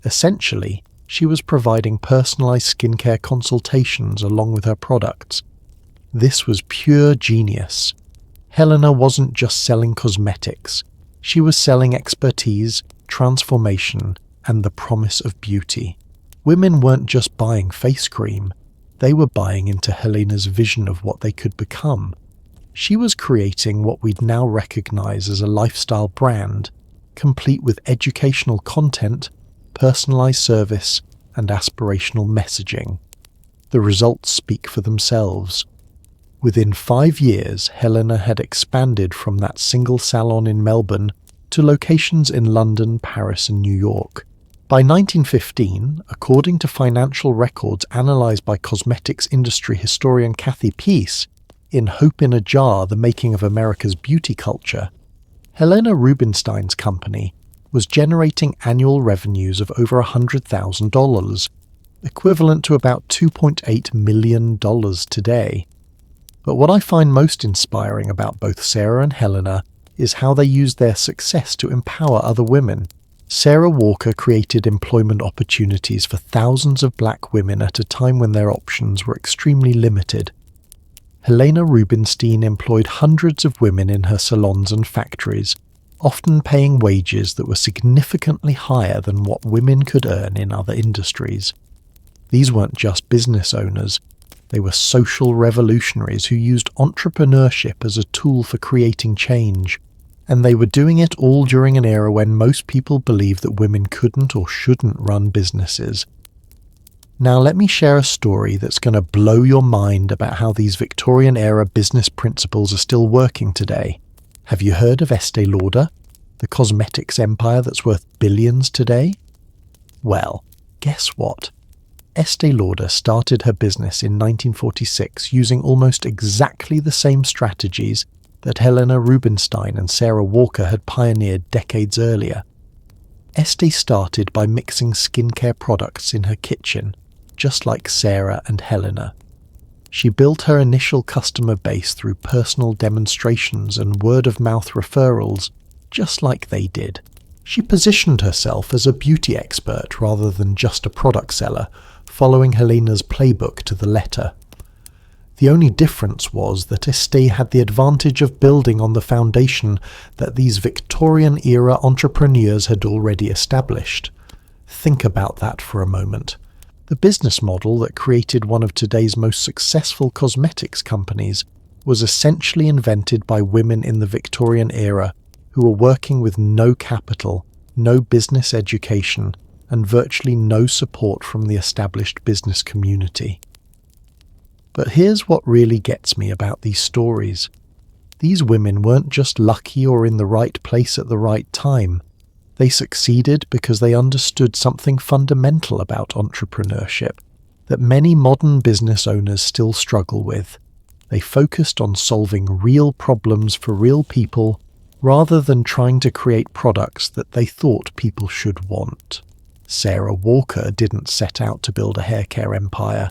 Essentially, she was providing personalized skincare consultations along with her products. This was pure genius. Helena wasn't just selling cosmetics. She was selling expertise, transformation, and the promise of beauty. Women weren't just buying face cream. They were buying into Helena's vision of what they could become. She was creating what we'd now recognize as a lifestyle brand, complete with educational content, personalized service, and aspirational messaging. The results speak for themselves. Within 5 years, Helena had expanded from that single salon in Melbourne to locations in London, Paris, and New York. By 1915, according to financial records analysed by cosmetics industry historian Kathy Peace, in Hope in a Jar, The Making of America's Beauty Culture, Helena Rubinstein's company was generating annual revenues of over $100,000, equivalent to about $2.8 million today. But what I find most inspiring about both Sarah and Helena is how they used their success to empower other women. Sarah Walker created employment opportunities for thousands of black women at a time when their options were extremely limited. Helena Rubinstein employed hundreds of women in her salons and factories, often paying wages that were significantly higher than what women could earn in other industries. These weren't just business owners. They were social revolutionaries who used entrepreneurship as a tool for creating change, and they were doing it all during an era when most people believed that women couldn't or shouldn't run businesses. Now let me share a story that's going to blow your mind about how these Victorian-era business principles are still working today. Have you heard of Estee Lauder, the cosmetics empire that's worth billions today? Well, guess what? Estee Lauder started her business in 1946 using almost exactly the same strategies that Helena Rubinstein and Sarah Walker had pioneered decades earlier. Estee started by mixing skincare products in her kitchen, just like Sarah and Helena. She built her initial customer base through personal demonstrations and word-of-mouth referrals, just like they did. She positioned herself as a beauty expert rather than just a product seller, following Helena's playbook to the letter. The only difference was that Estee had the advantage of building on the foundation that these Victorian-era entrepreneurs had already established. Think about that for a moment. The business model that created one of today's most successful cosmetics companies was essentially invented by women in the Victorian era who were working with no capital, no business education, and virtually no support from the established business community. But here's what really gets me about these stories. These women weren't just lucky or in the right place at the right time. They succeeded because they understood something fundamental about entrepreneurship that many modern business owners still struggle with. They focused on solving real problems for real people rather than trying to create products that they thought people should want. Sarah Walker didn't set out to build a hair care empire.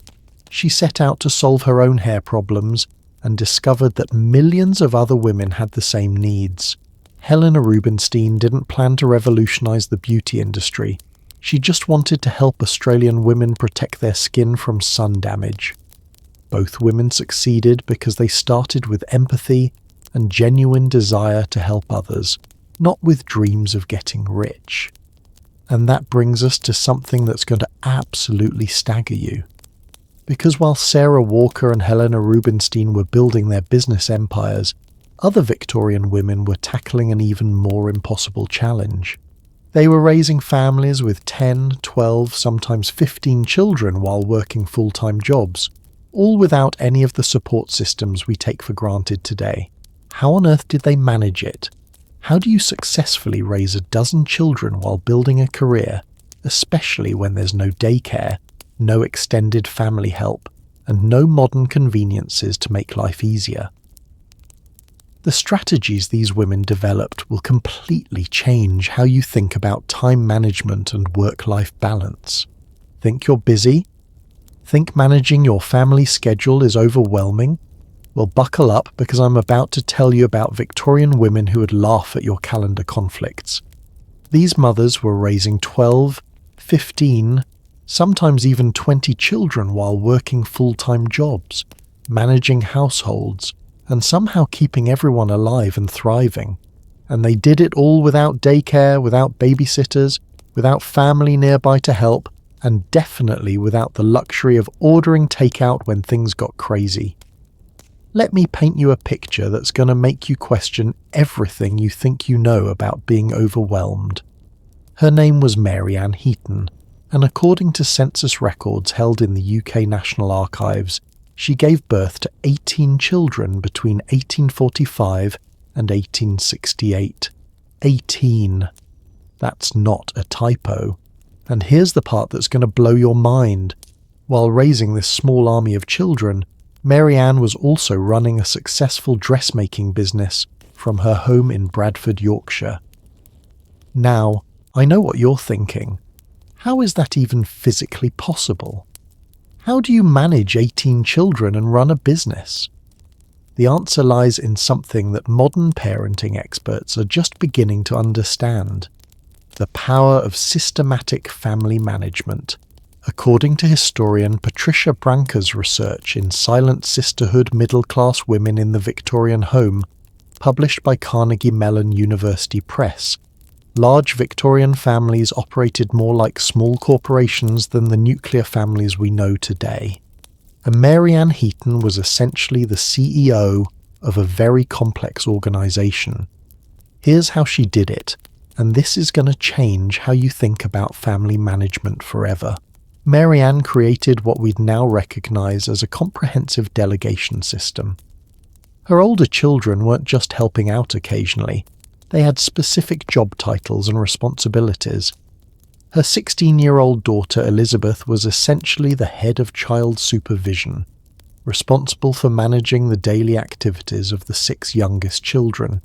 She set out to solve her own hair problems and discovered that millions of other women had the same needs. Helena Rubinstein didn't plan to revolutionize the beauty industry. She just wanted to help Australian women protect their skin from sun damage. Both women succeeded because they started with empathy and genuine desire to help others, not with dreams of getting rich. And that brings us to something that's going to absolutely stagger you. Because while Sarah Walker and Helena Rubinstein were building their business empires, other Victorian women were tackling an even more impossible challenge. They were raising families with 10, 12, sometimes 15 children while working full-time jobs, all without any of the support systems we take for granted today. How on earth did they manage it? How do you successfully raise a dozen children while building a career, especially when there's no daycare, no extended family help, and no modern conveniences to make life easier? The strategies these women developed will completely change how you think about time management and work-life balance. Think you're busy? Think managing your family schedule is overwhelming? Well, buckle up, because I'm about to tell you about Victorian women who would laugh at your calendar conflicts. These mothers were raising 12, 15, sometimes even 20 children while working full-time jobs, managing households, and somehow keeping everyone alive and thriving. And they did it all without daycare, without babysitters, without family nearby to help, and definitely without the luxury of ordering takeout when things got crazy. Let me paint you a picture that's going to make you question everything you think you know about being overwhelmed. Her name was Mary Ann Heaton, and according to census records held in the UK National Archives, she gave birth to 18 children between 1845 and 1868. 18. That's not a typo. And here's the part that's going to blow your mind. While raising this small army of children, Mary Ann was also running a successful dressmaking business from her home in Bradford, Yorkshire. Now, I know what you're thinking. How is that even physically possible? How do you manage 18 children and run a business? The answer lies in something that modern parenting experts are just beginning to understand: the power of systematic family management. According to historian Patricia Branca's research in Silent Sisterhood Middle-Class Women in the Victorian Home, published by Carnegie Mellon University Press, large Victorian families operated more like small corporations than the nuclear families we know today. And Mary Ann Heaton was essentially the CEO of a very complex organisation. Here's how she did it, and this is going to change how you think about family management forever. Mary Ann created what we'd now recognise as a comprehensive delegation system. Her older children weren't just helping out occasionally. They had specific job titles and responsibilities. Her 16-year-old daughter Elizabeth was essentially the head of child supervision, responsible for managing the daily activities of the 6 youngest children.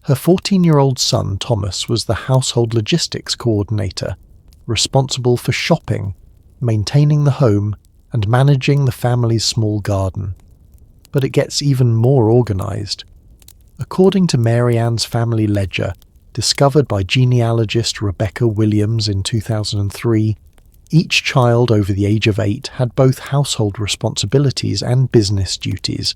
Her 14-year-old son Thomas was the household logistics coordinator, responsible for shopping, maintaining the home, and managing the family's small garden. But it gets even more organised. According to Mary Ann's family ledger, discovered by genealogist Rebecca Williams in 2003, each child over the age of 8 had both household responsibilities and business duties.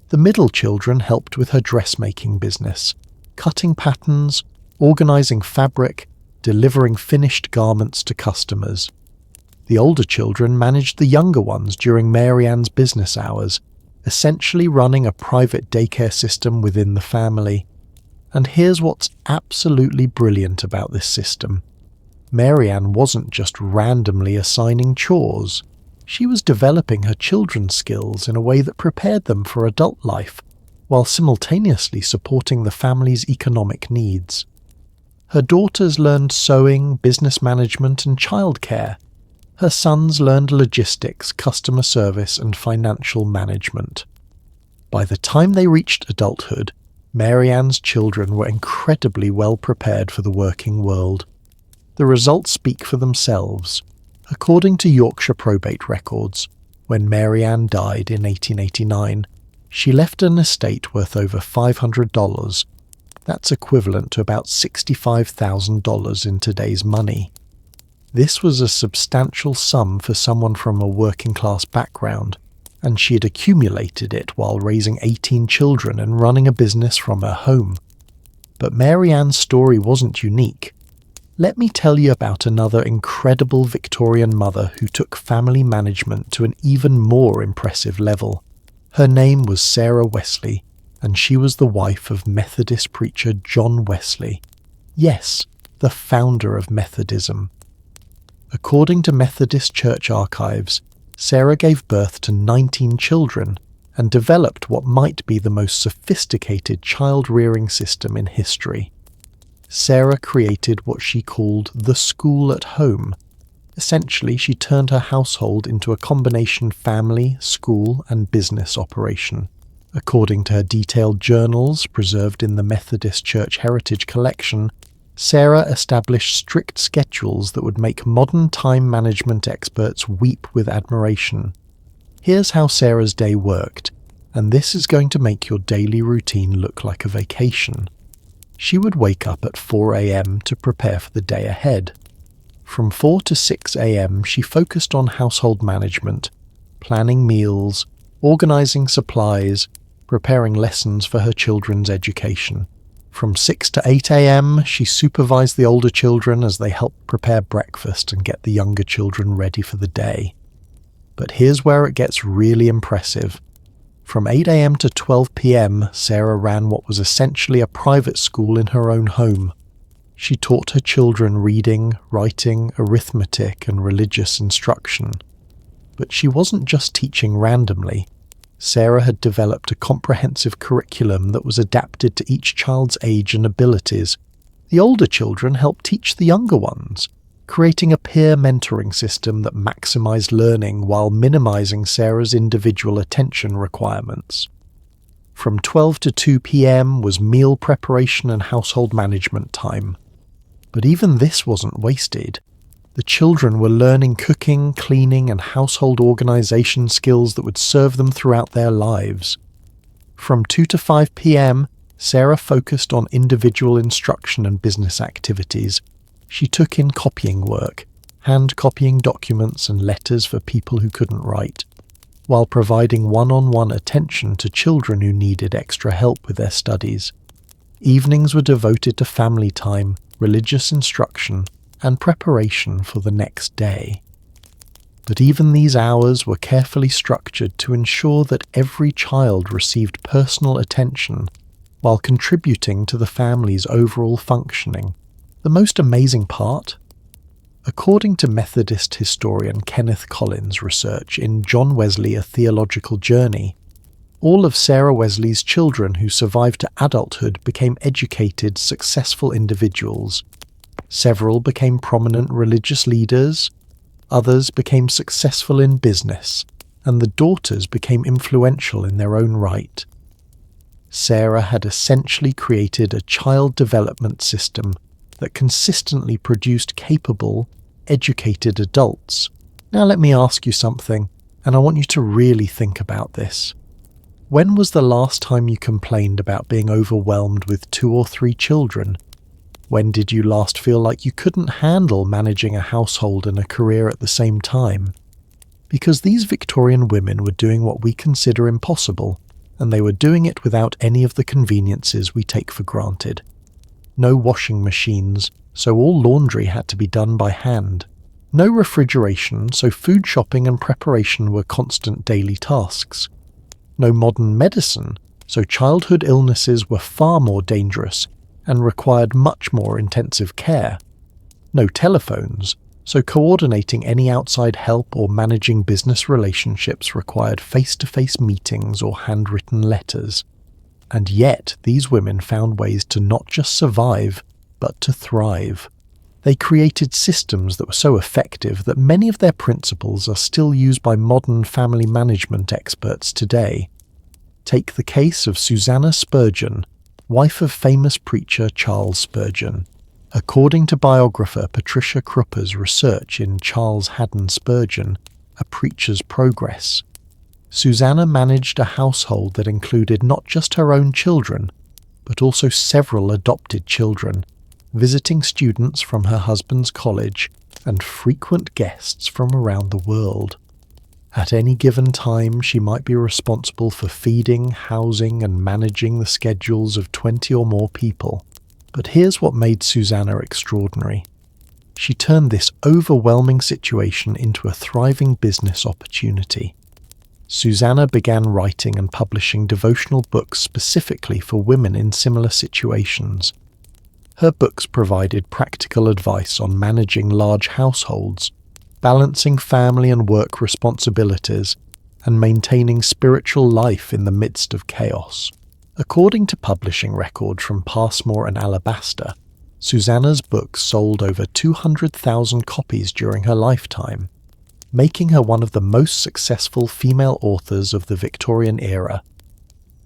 The middle children helped with her dressmaking business, cutting patterns, organising fabric, delivering finished garments to customers. The older children managed the younger ones during Mary Ann's business hours, essentially running a private daycare system within the family. And here's what's absolutely brilliant about this system. Marianne wasn't just randomly assigning chores. She was developing her children's skills in a way that prepared them for adult life, while simultaneously supporting the family's economic needs. Her daughters learned sewing, business management, and childcare. Her sons learned logistics, customer service, and financial management. By the time they reached adulthood, Marianne's children were incredibly well prepared for the working world. The results speak for themselves. According to Yorkshire probate records, when Marianne died in 1889, she left an estate worth over $500. That's equivalent to about $65,000 in today's money. This was a substantial sum for someone from a working-class background, and she had accumulated it while raising 18 children and running a business from her home. But Marianne's story wasn't unique. Let me tell you about another incredible Victorian mother who took family management to an even more impressive level. Her name was Sarah Wesley, and she was the wife of Methodist preacher John Wesley. Yes, the founder of Methodism. According to Methodist Church archives, Sarah gave birth to 19 children and developed what might be the most sophisticated child-rearing system in history. Sarah created what she called the school at home. Essentially, she turned her household into a combination family, school, and business operation. According to her detailed journals preserved in the Methodist Church Heritage Collection, Sarah established strict schedules that would make modern time management experts weep with admiration. Here's how Sarah's day worked, and this is going to make your daily routine look like a vacation. She would wake up at 4 a.m. to prepare for the day ahead. From 4 to 6 a.m. she focused on household management, planning meals, organizing supplies, preparing lessons for her children's education. From 6 to 8 a.m. she supervised the older children as they helped prepare breakfast and get the younger children ready for the day. But here's where it gets really impressive. From 8 a.m. to 12 p.m. Sarah ran what was essentially a private school in her own home. She taught her children reading, writing, arithmetic, and religious instruction. But she wasn't just teaching randomly. Sarah had developed a comprehensive curriculum that was adapted to each child's age and abilities. The older children helped teach the younger ones, creating a peer mentoring system that maximized learning while minimizing Sarah's individual attention requirements. From 12 to 2 p.m. was meal preparation and household management time. But even this wasn't wasted. The children were learning cooking, cleaning, and household organization skills that would serve them throughout their lives. From 2 to 5 p.m., Sarah focused on individual instruction and business activities. She took in copying work, hand copying documents and letters for people who couldn't write, while providing one-on-one attention to children who needed extra help with their studies. Evenings were devoted to family time, religious instruction, and preparation for the next day. But even these hours were carefully structured to ensure that every child received personal attention while contributing to the family's overall functioning. The most amazing part? According to Methodist historian Kenneth Collins' research in John Wesley: A Theological Journey, all of Sarah Wesley's children who survived to adulthood became educated, successful individuals. Several became prominent religious leaders, others became successful in business, and the daughters became influential in their own right. Sarah had essentially created a child development system that consistently produced capable, educated adults. Now let me ask you something, and I want you to really think about this. When was the last time you complained about being overwhelmed with 2 or 3 children? When did you last feel like you couldn't handle managing a household and a career at the same time? Because these Victorian women were doing what we consider impossible, and they were doing it without any of the conveniences we take for granted. No washing machines, so all laundry had to be done by hand. No refrigeration, so food shopping and preparation were constant daily tasks. No modern medicine, so childhood illnesses were far more dangerous and required much more intensive care. No telephones, so coordinating any outside help or managing business relationships required face-to-face meetings or handwritten letters. And yet, these women found ways to not just survive, but to thrive. They created systems that were so effective that many of their principles are still used by modern family management experts today. Take the case of Susanna Spurgeon, wife of famous preacher Charles Spurgeon. According to biographer Patricia Crupper's research in Charles Haddon Spurgeon, A Preacher's Progress, Susanna managed a household that included not just her own children, but also several adopted children, visiting students from her husband's college, and frequent guests from around the world. At any given time, she might be responsible for feeding, housing, and managing the schedules of 20 or more people. But here's what made Susanna extraordinary. She turned this overwhelming situation into a thriving business opportunity. Susanna began writing and publishing devotional books specifically for women in similar situations. Her books provided practical advice on managing large households, balancing family and work responsibilities, and maintaining spiritual life in the midst of chaos. According to publishing records from Passmore and Alabaster, Susanna's books sold over 200,000 copies during her lifetime, making her one of the most successful female authors of the Victorian era.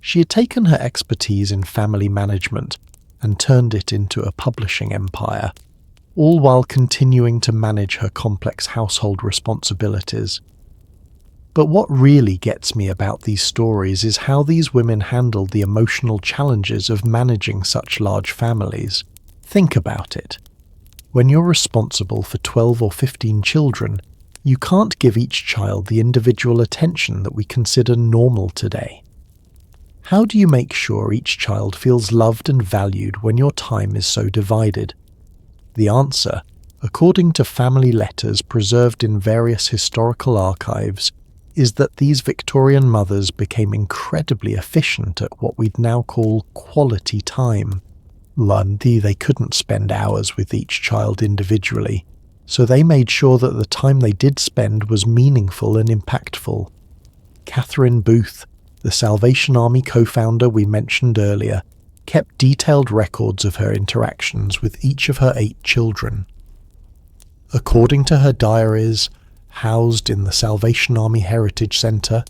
She had taken her expertise in family management and turned it into a publishing empire, all while continuing to manage her complex household responsibilities. But what really gets me about these stories is how these women handled the emotional challenges of managing such large families. Think about it. When you're responsible for 12 or 15 children, you can't give each child the individual attention that we consider normal today. How do you make sure each child feels loved and valued when your time is so divided? The answer, according to family letters preserved in various historical archives, is that these Victorian mothers became incredibly efficient at what we'd now call quality time. Lundi, they couldn't spend hours with each child individually, so they made sure that the time they did spend was meaningful and impactful. Catherine Booth, the Salvation Army co-founder we mentioned earlier, kept detailed records of her interactions with each of her 8 children. According to her diaries, housed in the Salvation Army Heritage Centre,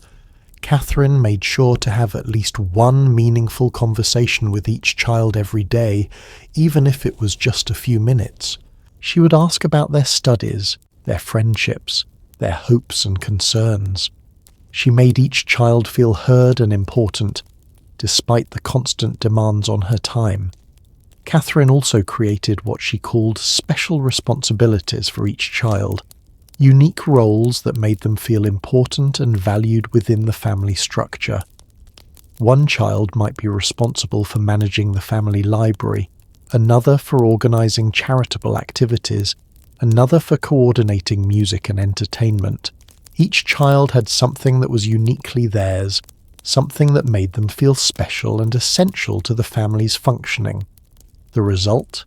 Catherine made sure to have at least one meaningful conversation with each child every day, even if it was just a few minutes. She would ask about their studies, their friendships, their hopes and concerns. She made each child feel heard and important, despite the constant demands on her time. Catherine also created what she called special responsibilities for each child, unique roles that made them feel important and valued within the family structure. One child might be responsible for managing the family library, another for organising charitable activities, another for coordinating music and entertainment. Each child had something that was uniquely theirs, something that made them feel special and essential to the family's functioning. The result?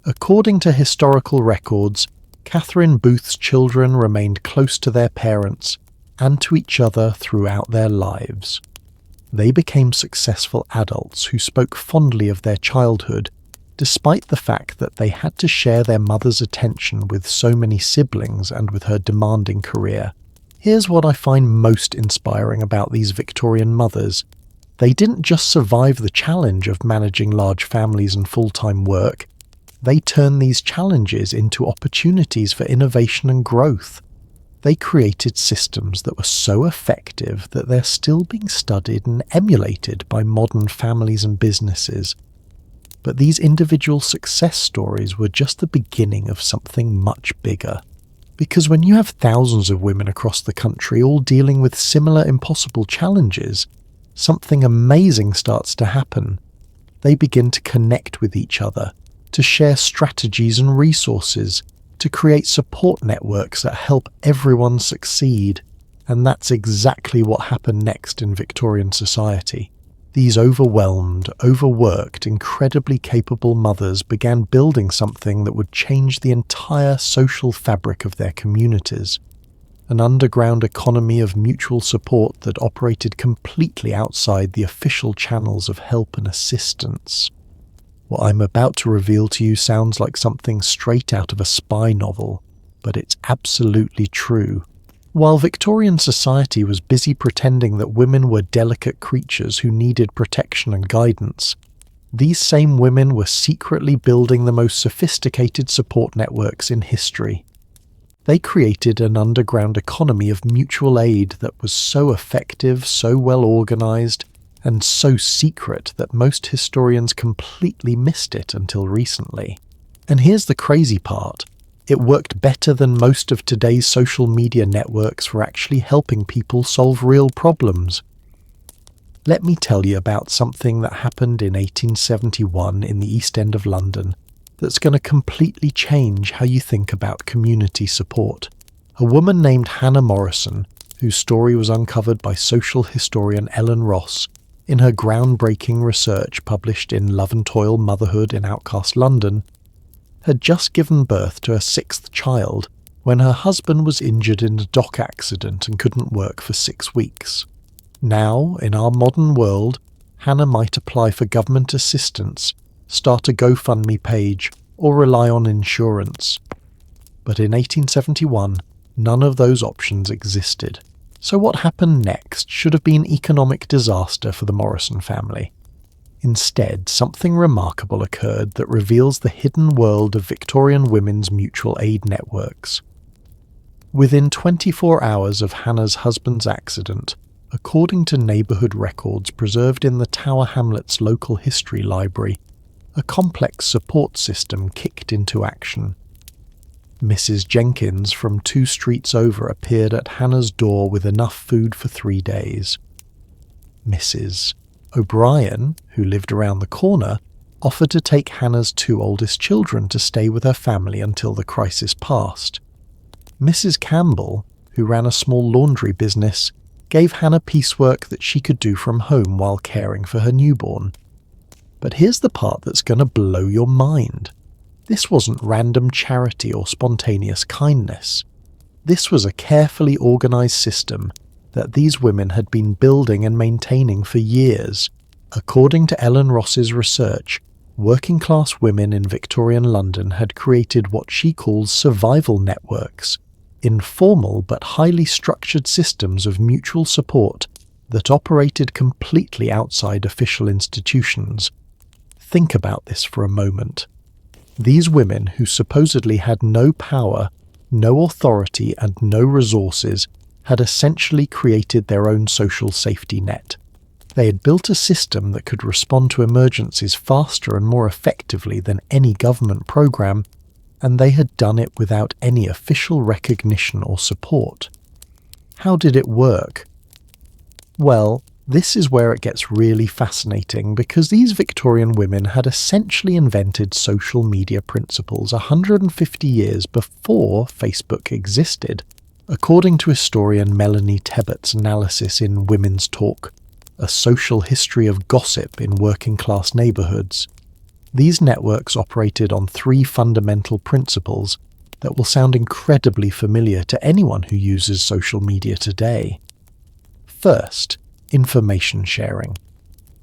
According to historical records, Catherine Booth's children remained close to their parents and to each other throughout their lives. They became successful adults who spoke fondly of their childhood, despite the fact that they had to share their mother's attention with so many siblings and with her demanding career. Here's what I find most inspiring about these Victorian mothers. They didn't just survive the challenge of managing large families and full-time work. They turned these challenges into opportunities for innovation and growth. They created systems that were so effective that they're still being studied and emulated by modern families and businesses. But these individual success stories were just the beginning of something much bigger. Because when you have thousands of women across the country all dealing with similar impossible challenges, something amazing starts to happen. They begin to connect with each other, to share strategies and resources, to create support networks that help everyone succeed. And that's exactly what happened next in Victorian society. These overwhelmed, overworked, incredibly capable mothers began building something that would change the entire social fabric of their communities. An underground economy of mutual support that operated completely outside the official channels of help and assistance. What I'm about to reveal to you sounds like something straight out of a spy novel, but it's absolutely true. While Victorian society was busy pretending that women were delicate creatures who needed protection and guidance, these same women were secretly building the most sophisticated support networks in history. They created an underground economy of mutual aid that was so effective, so well organized, and so secret that most historians completely missed it until recently. And here's the crazy part. It worked better than most of today's social media networks for actually helping people solve real problems. Let me tell you about something that happened in 1871 in the East End of London that's going to completely change how you think about community support. A woman named Hannah Morrison, whose story was uncovered by social historian Ellen Ross in her groundbreaking research published in Love and Toil: Motherhood in Outcast London, had just given birth to her sixth child when her husband was injured in a dock accident and couldn't work for 6 weeks. Now, in our modern world, Hannah might apply for government assistance, start a GoFundMe page, or rely on insurance. But in 1871, none of those options existed. So what happened next should have been economic disaster for the Morrison family. Instead, something remarkable occurred that reveals the hidden world of Victorian women's mutual aid networks. Within 24 hours of Hannah's husband's accident, according to neighbourhood records preserved in the Tower Hamlets Local History Library, a complex support system kicked into action. Mrs. Jenkins from 2 streets over appeared at Hannah's door with enough food for 3 days. Mrs. O'Brien, who lived around the corner, offered to take Hannah's 2 oldest children to stay with her family until the crisis passed. Mrs. Campbell, who ran a small laundry business, gave Hannah piecework that she could do from home while caring for her newborn. But here's the part that's going to blow your mind. This wasn't random charity or spontaneous kindness. This was a carefully organised system that these women had been building and maintaining for years. According to Ellen Ross's research, working-class women in Victorian London had created what she calls survival networks, informal but highly structured systems of mutual support that operated completely outside official institutions. Think about this for a moment. These women, who supposedly had no power, no authority, and no resources, had essentially created their own social safety net. They had built a system that could respond to emergencies faster and more effectively than any government program, and they had done it without any official recognition or support. How did it work? Well, this is where it gets really fascinating, because these Victorian women had essentially invented social media principles 150 years before Facebook existed, according to historian Melanie Tebbutt's analysis in Women's Talk, A Social History of Gossip in Working-Class Neighbourhoods. These networks operated on 3 fundamental principles that will sound incredibly familiar to anyone who uses social media today. First, information sharing.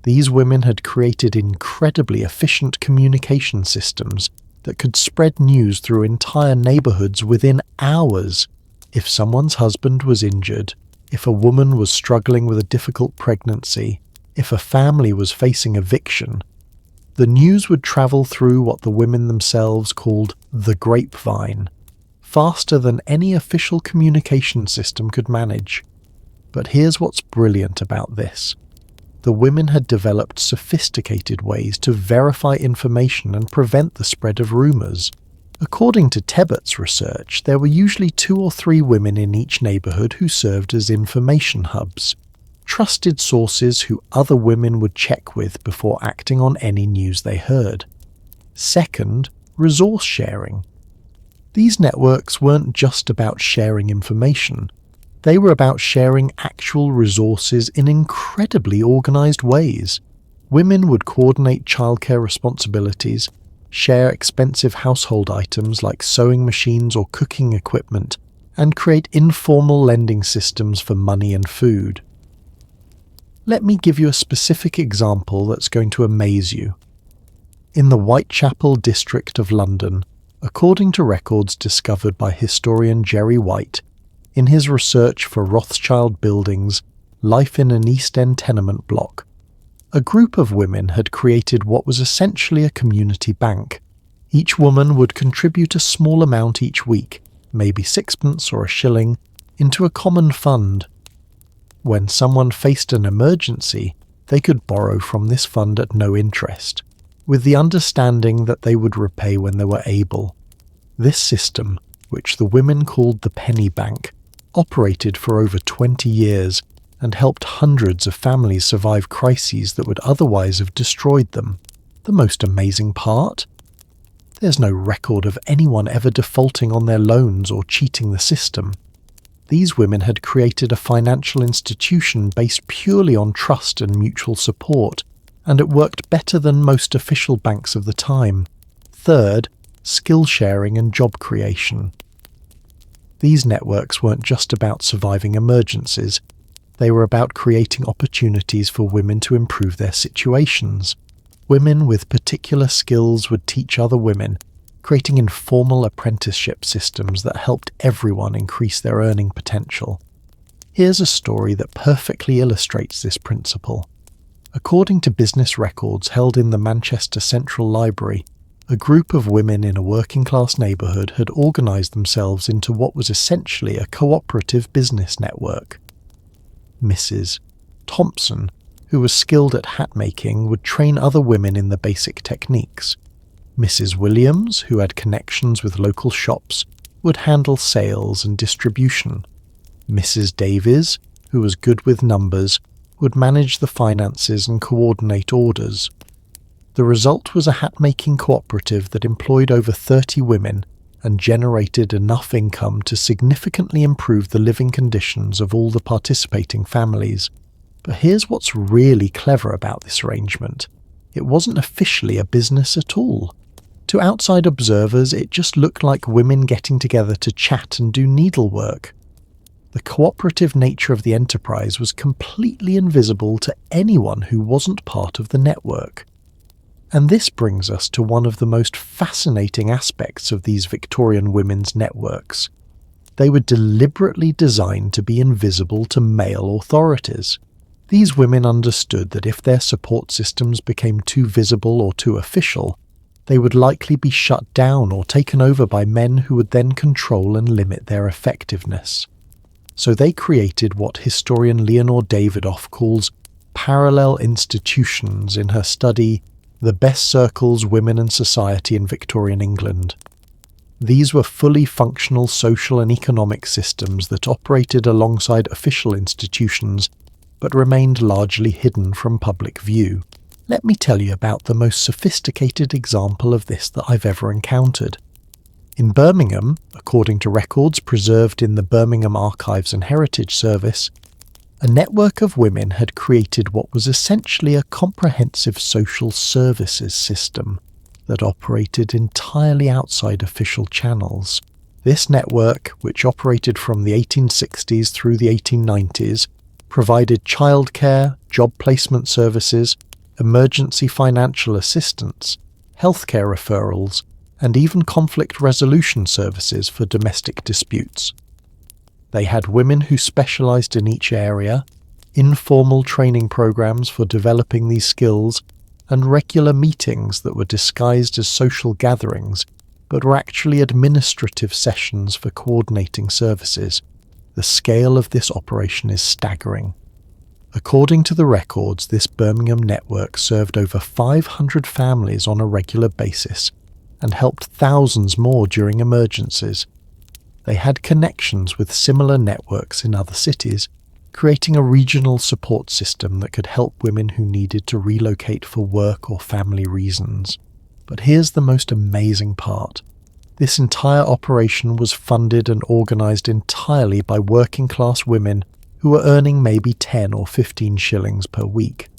These women had created incredibly efficient communication systems that could spread news through entire neighbourhoods within hours. If someone's husband was injured, if a woman was struggling with a difficult pregnancy, if a family was facing eviction, the news would travel through what the women themselves called the grapevine, faster than any official communication system could manage. But here's what's brilliant about this. The women had developed sophisticated ways to verify information and prevent the spread of rumours. According to Tebbutt's research, there were usually 2 or 3 women in each neighbourhood who served as information hubs, trusted sources who other women would check with before acting on any news they heard. Second, resource sharing. These networks weren't just about sharing information. They were about sharing actual resources in incredibly organised ways. Women would coordinate childcare responsibilities, share expensive household items like sewing machines or cooking equipment, and create informal lending systems for money and food. Let me give you a specific example that's going to amaze you. In the Whitechapel district of London, according to records discovered by historian Jerry White, in his research for Rothschild Buildings, Life in an East End Tenement Block, a group of women had created what was essentially a community bank. Each woman would contribute a small amount each week, maybe sixpence or a shilling, into a common fund. When someone faced an emergency, they could borrow from this fund at no interest, with the understanding that they would repay when they were able. This system, which the women called the penny bank, operated for over 20 years and helped hundreds of families survive crises that would otherwise have destroyed them. The most amazing part? There's no record of anyone ever defaulting on their loans or cheating the system. These women had created a financial institution based purely on trust and mutual support, and it worked better than most official banks of the time. Third, skill sharing and job creation. These networks weren't just about surviving emergencies. They were about creating opportunities for women to improve their situations. Women with particular skills would teach other women, creating informal apprenticeship systems that helped everyone increase their earning potential. Here's a story that perfectly illustrates this principle. According to business records held in the Manchester Central Library, a group of women in a working-class neighbourhood had organised themselves into what was essentially a cooperative business network. Mrs. Thompson, who was skilled at hat making, would train other women in the basic techniques. Mrs. Williams, who had connections with local shops, would handle sales and distribution. Mrs. Davies, who was good with numbers, would manage the finances and coordinate orders. The result was a hat-making cooperative that employed over 30 women and generated enough income to significantly improve the living conditions of all the participating families. But here's what's really clever about this arrangement. It wasn't officially a business at all. To outside observers, it just looked like women getting together to chat and do needlework. The cooperative nature of the enterprise was completely invisible to anyone who wasn't part of the network. And this brings us to one of the most fascinating aspects of these Victorian women's networks. They were deliberately designed to be invisible to male authorities. These women understood that if their support systems became too visible or too official, they would likely be shut down or taken over by men who would then control and limit their effectiveness. So they created what historian Leonore Davidoff calls parallel institutions in her study The Best Circles, Women and Society in Victorian England. These were fully functional social and economic systems that operated alongside official institutions but remained largely hidden from public view. Let me tell you about the most sophisticated example of this that I've ever encountered. In Birmingham, according to records preserved in the Birmingham Archives and Heritage Service, a network of women had created what was essentially a comprehensive social services system that operated entirely outside official channels. This network, which operated from the 1860s through the 1890s, provided childcare, job placement services, emergency financial assistance, healthcare referrals, and even conflict resolution services for domestic disputes. They had women who specialised in each area, informal training programs for developing these skills, and regular meetings that were disguised as social gatherings but were actually administrative sessions for coordinating services. The scale of this operation is staggering. According to the records, this Birmingham network served over 500 families on a regular basis and helped thousands more during emergencies. They had connections with similar networks in other cities, creating a regional support system that could help women who needed to relocate for work or family reasons. But here's the most amazing part. This entire operation was funded and organised entirely by working-class women who were earning maybe 10 or 15 shillings per week.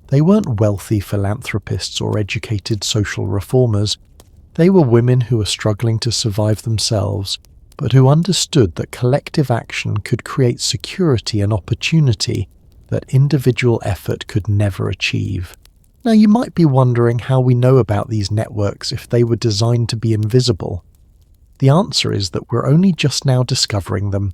They weren't wealthy philanthropists or educated social reformers. They were women who were struggling to survive themselves, but who understood that collective action could create security and opportunity that individual effort could never achieve. Now, you might be wondering how we know about these networks if they were designed to be invisible. The answer is that we're only just now discovering them,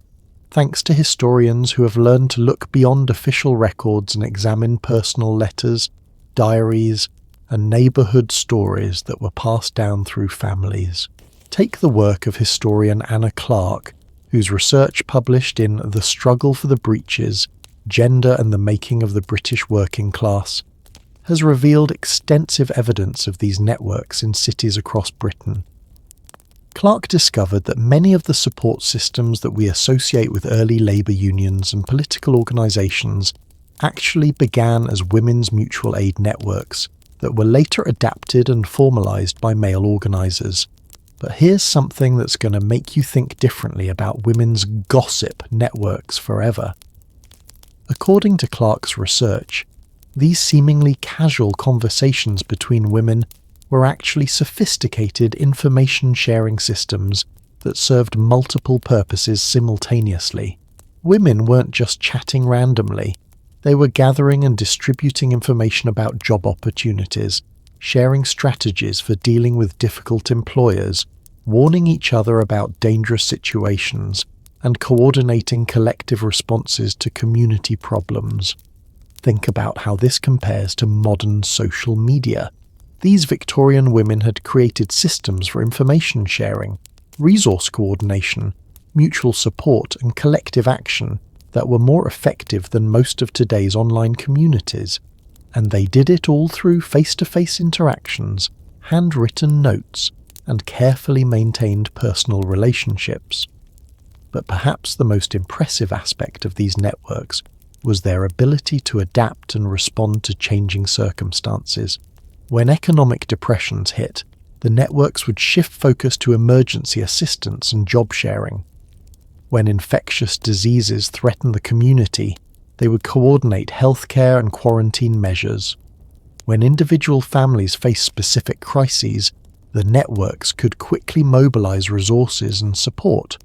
thanks to historians who have learned to look beyond official records and examine personal letters, diaries, and neighbourhood stories that were passed down through families. Take the work of historian Anna Clark, whose research published in The Struggle for the Breeches, Gender and the Making of the British Working Class, has revealed extensive evidence of these networks in cities across Britain. Clark discovered that many of the support systems that we associate with early labour unions and political organisations actually began as women's mutual aid networks that were later adapted and formalised by male organisers. But here's something that's going to make you think differently about women's gossip networks forever. According to Clark's research, these seemingly casual conversations between women were actually sophisticated information-sharing systems that served multiple purposes simultaneously. Women weren't just chatting randomly. They were gathering and distributing information about job opportunities, sharing strategies for dealing with difficult employers, warning each other about dangerous situations, and coordinating collective responses to community problems. Think about how this compares to modern social media. These Victorian women had created systems for information sharing, resource coordination, mutual support, and collective action that were more effective than most of today's online communities. And they did it all through face-to-face interactions, handwritten notes, and carefully maintained personal relationships. But perhaps the most impressive aspect of these networks was their ability to adapt and respond to changing circumstances. When economic depressions hit, the networks would shift focus to emergency assistance and job sharing. When infectious diseases threatened the community, they would coordinate healthcare and quarantine measures. When individual families faced specific crises, the networks could quickly mobilize resources and support.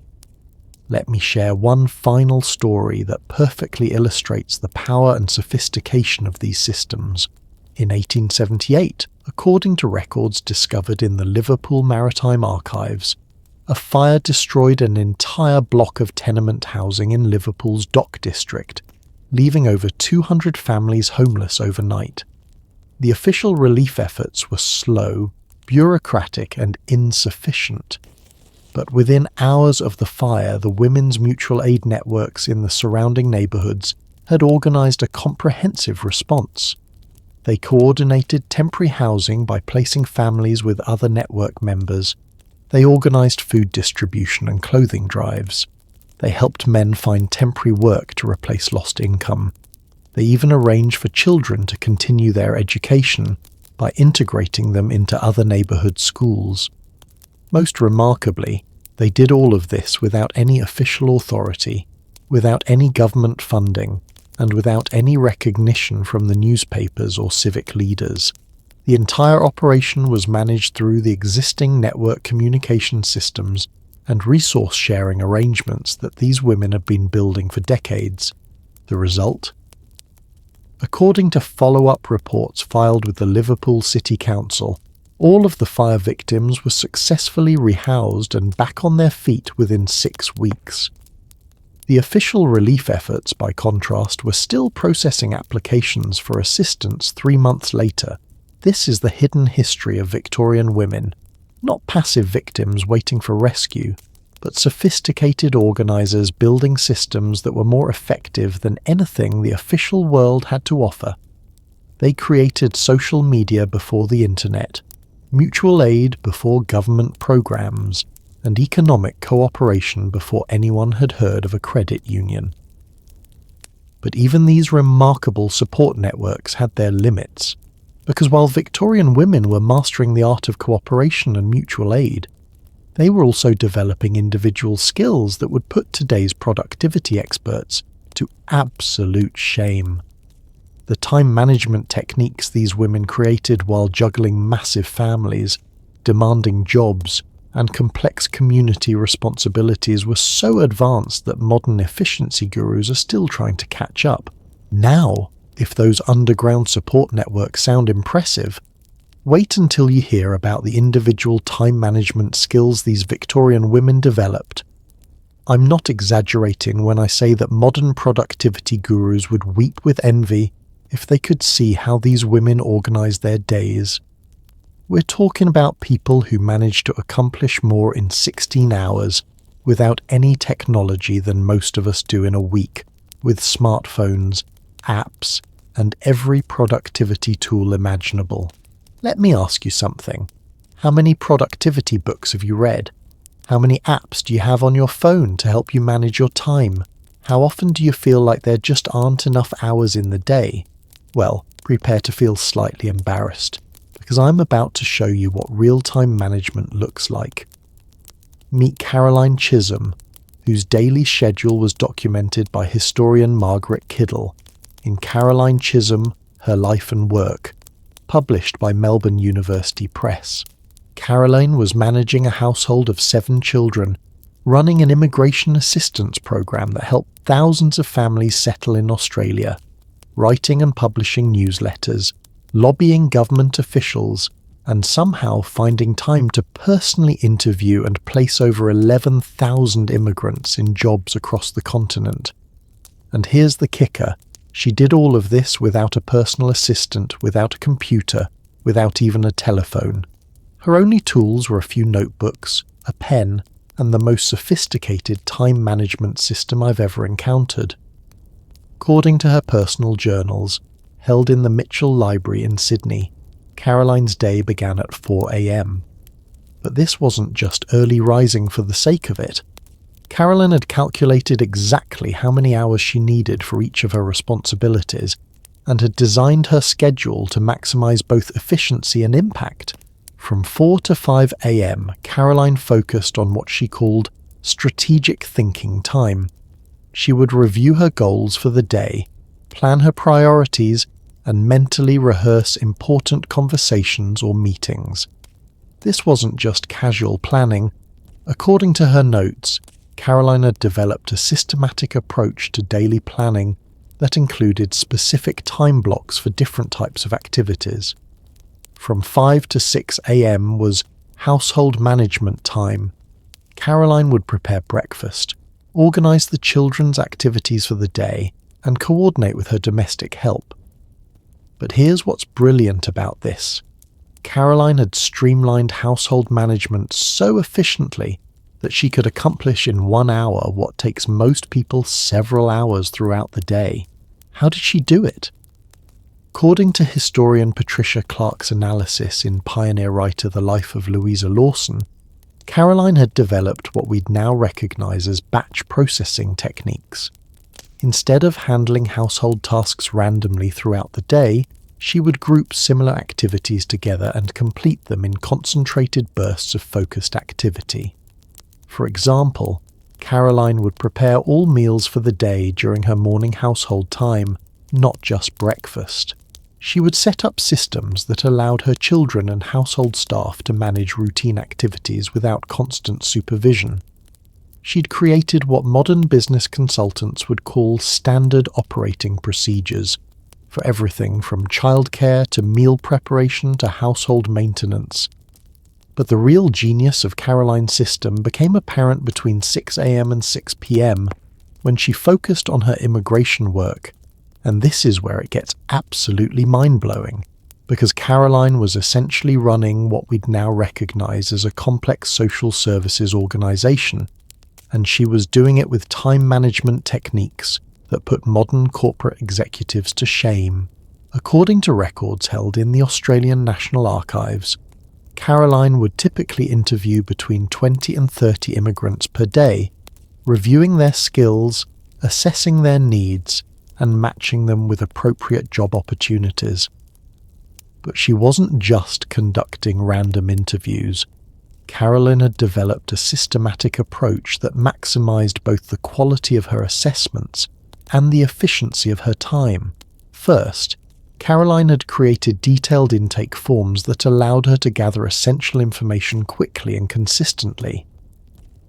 Let me share one final story that perfectly illustrates the power and sophistication of these systems. In 1878, according to records discovered in the Liverpool Maritime Archives, a fire destroyed an entire block of tenement housing in Liverpool's Dock District, leaving over 200 families homeless overnight. The official relief efforts were slow, bureaucratic, and insufficient. But within hours of the fire, the women's mutual aid networks in the surrounding neighbourhoods had organised a comprehensive response. They coordinated temporary housing by placing families with other network members. They organised food distribution and clothing drives. They helped men find temporary work to replace lost income. They even arranged for children to continue their education by integrating them into other neighbourhood schools. Most remarkably, they did all of this without any official authority, without any government funding, and without any recognition from the newspapers or civic leaders. The entire operation was managed through the existing network communication systems and resource-sharing arrangements that these women had been building for decades. The result? According to follow-up reports filed with the Liverpool City Council, all of the fire victims were successfully rehoused and back on their feet within 6 weeks. The official relief efforts, by contrast, were still processing applications for assistance 3 months later. This is the hidden history of Victorian women, not passive victims waiting for rescue, but sophisticated organisers building systems that were more effective than anything the official world had to offer. They created social media before the internet, mutual aid before government programs, and economic cooperation before anyone had heard of a credit union. But even these remarkable support networks had their limits, because while Victorian women were mastering the art of cooperation and mutual aid, They were also developing individual skills that would put today's productivity experts to absolute shame. The time management techniques these women created while juggling massive families, demanding jobs, and complex community responsibilities were so advanced that modern efficiency gurus are still trying to catch up. Now, if those underground support networks sound impressive, wait until you hear about the individual time management skills these Victorian women developed. I'm not exaggerating when I say that modern productivity gurus would weep with envy if they could see how these women organize their days. We're talking about people who manage to accomplish more in 16 hours without any technology than most of us do in a week, with smartphones, apps, and every productivity tool imaginable. Let me ask you something. How many productivity books have you read? How many apps do you have on your phone to help you manage your time? How often do you feel like there just aren't enough hours in the day? Well, prepare to feel slightly embarrassed, because I'm about to show you what real-time management looks like. Meet Caroline Chisholm, whose daily schedule was documented by historian Margaret Kiddle in Caroline Chisholm, Her Life and Work, published by Melbourne University Press. Caroline was managing a household of 7 children, running an immigration assistance program that helped thousands of families settle in Australia, writing and publishing newsletters, lobbying government officials, and somehow finding time to personally interview and place over 11,000 immigrants in jobs across the continent. And here's the kicker. She did all of this without a personal assistant, without a computer, without even a telephone. Her only tools were a few notebooks, a pen, and the most sophisticated time management system I've ever encountered. According to her personal journals, held in the Mitchell Library in Sydney, Caroline's day began at 4 a.m. But this wasn't just early rising for the sake of it. Caroline had calculated exactly how many hours she needed for each of her responsibilities and had designed her schedule to maximize both efficiency and impact. From 4 to 5 a.m., Caroline focused on what she called strategic thinking time. She would review her goals for the day, plan her priorities, and mentally rehearse important conversations or meetings. This wasn't just casual planning. According to her notes, Caroline had developed a systematic approach to daily planning that included specific time blocks for different types of activities. From 5 to 6 a.m. was household management time. Caroline would prepare breakfast, organize the children's activities for the day, and coordinate with her domestic help. But here's what's brilliant about this. Caroline had streamlined household management so efficiently that she could accomplish in 1 hour what takes most people several hours throughout the day. How did she do it? According to historian Patricia Clark's analysis in pioneer writer The Life of Louisa Lawson, Caroline had developed what we'd now recognize as batch processing techniques. Instead of handling household tasks randomly throughout the day, she would group similar activities together and complete them in concentrated bursts of focused activity. For example, Caroline would prepare all meals for the day during her morning household time, not just breakfast. She would set up systems that allowed her children and household staff to manage routine activities without constant supervision. She'd created what modern business consultants would call standard operating procedures, for everything from childcare to meal preparation to household maintenance. But the real genius of Caroline's system became apparent between 6 a.m. and 6 p.m. when she focused on her immigration work, and this is where it gets absolutely mind-blowing, because Caroline was essentially running what we'd now recognize as a complex social services organization, and she was doing it with time management techniques that put modern corporate executives to shame. According to records held in the Australian National Archives, Caroline would typically interview between 20 and 30 immigrants per day, reviewing their skills, assessing their needs, and matching them with appropriate job opportunities. But she wasn't just conducting random interviews. Carolyn had developed a systematic approach that maximized both the quality of her assessments and the efficiency of her time. First, Caroline had created detailed intake forms that allowed her to gather essential information quickly and consistently.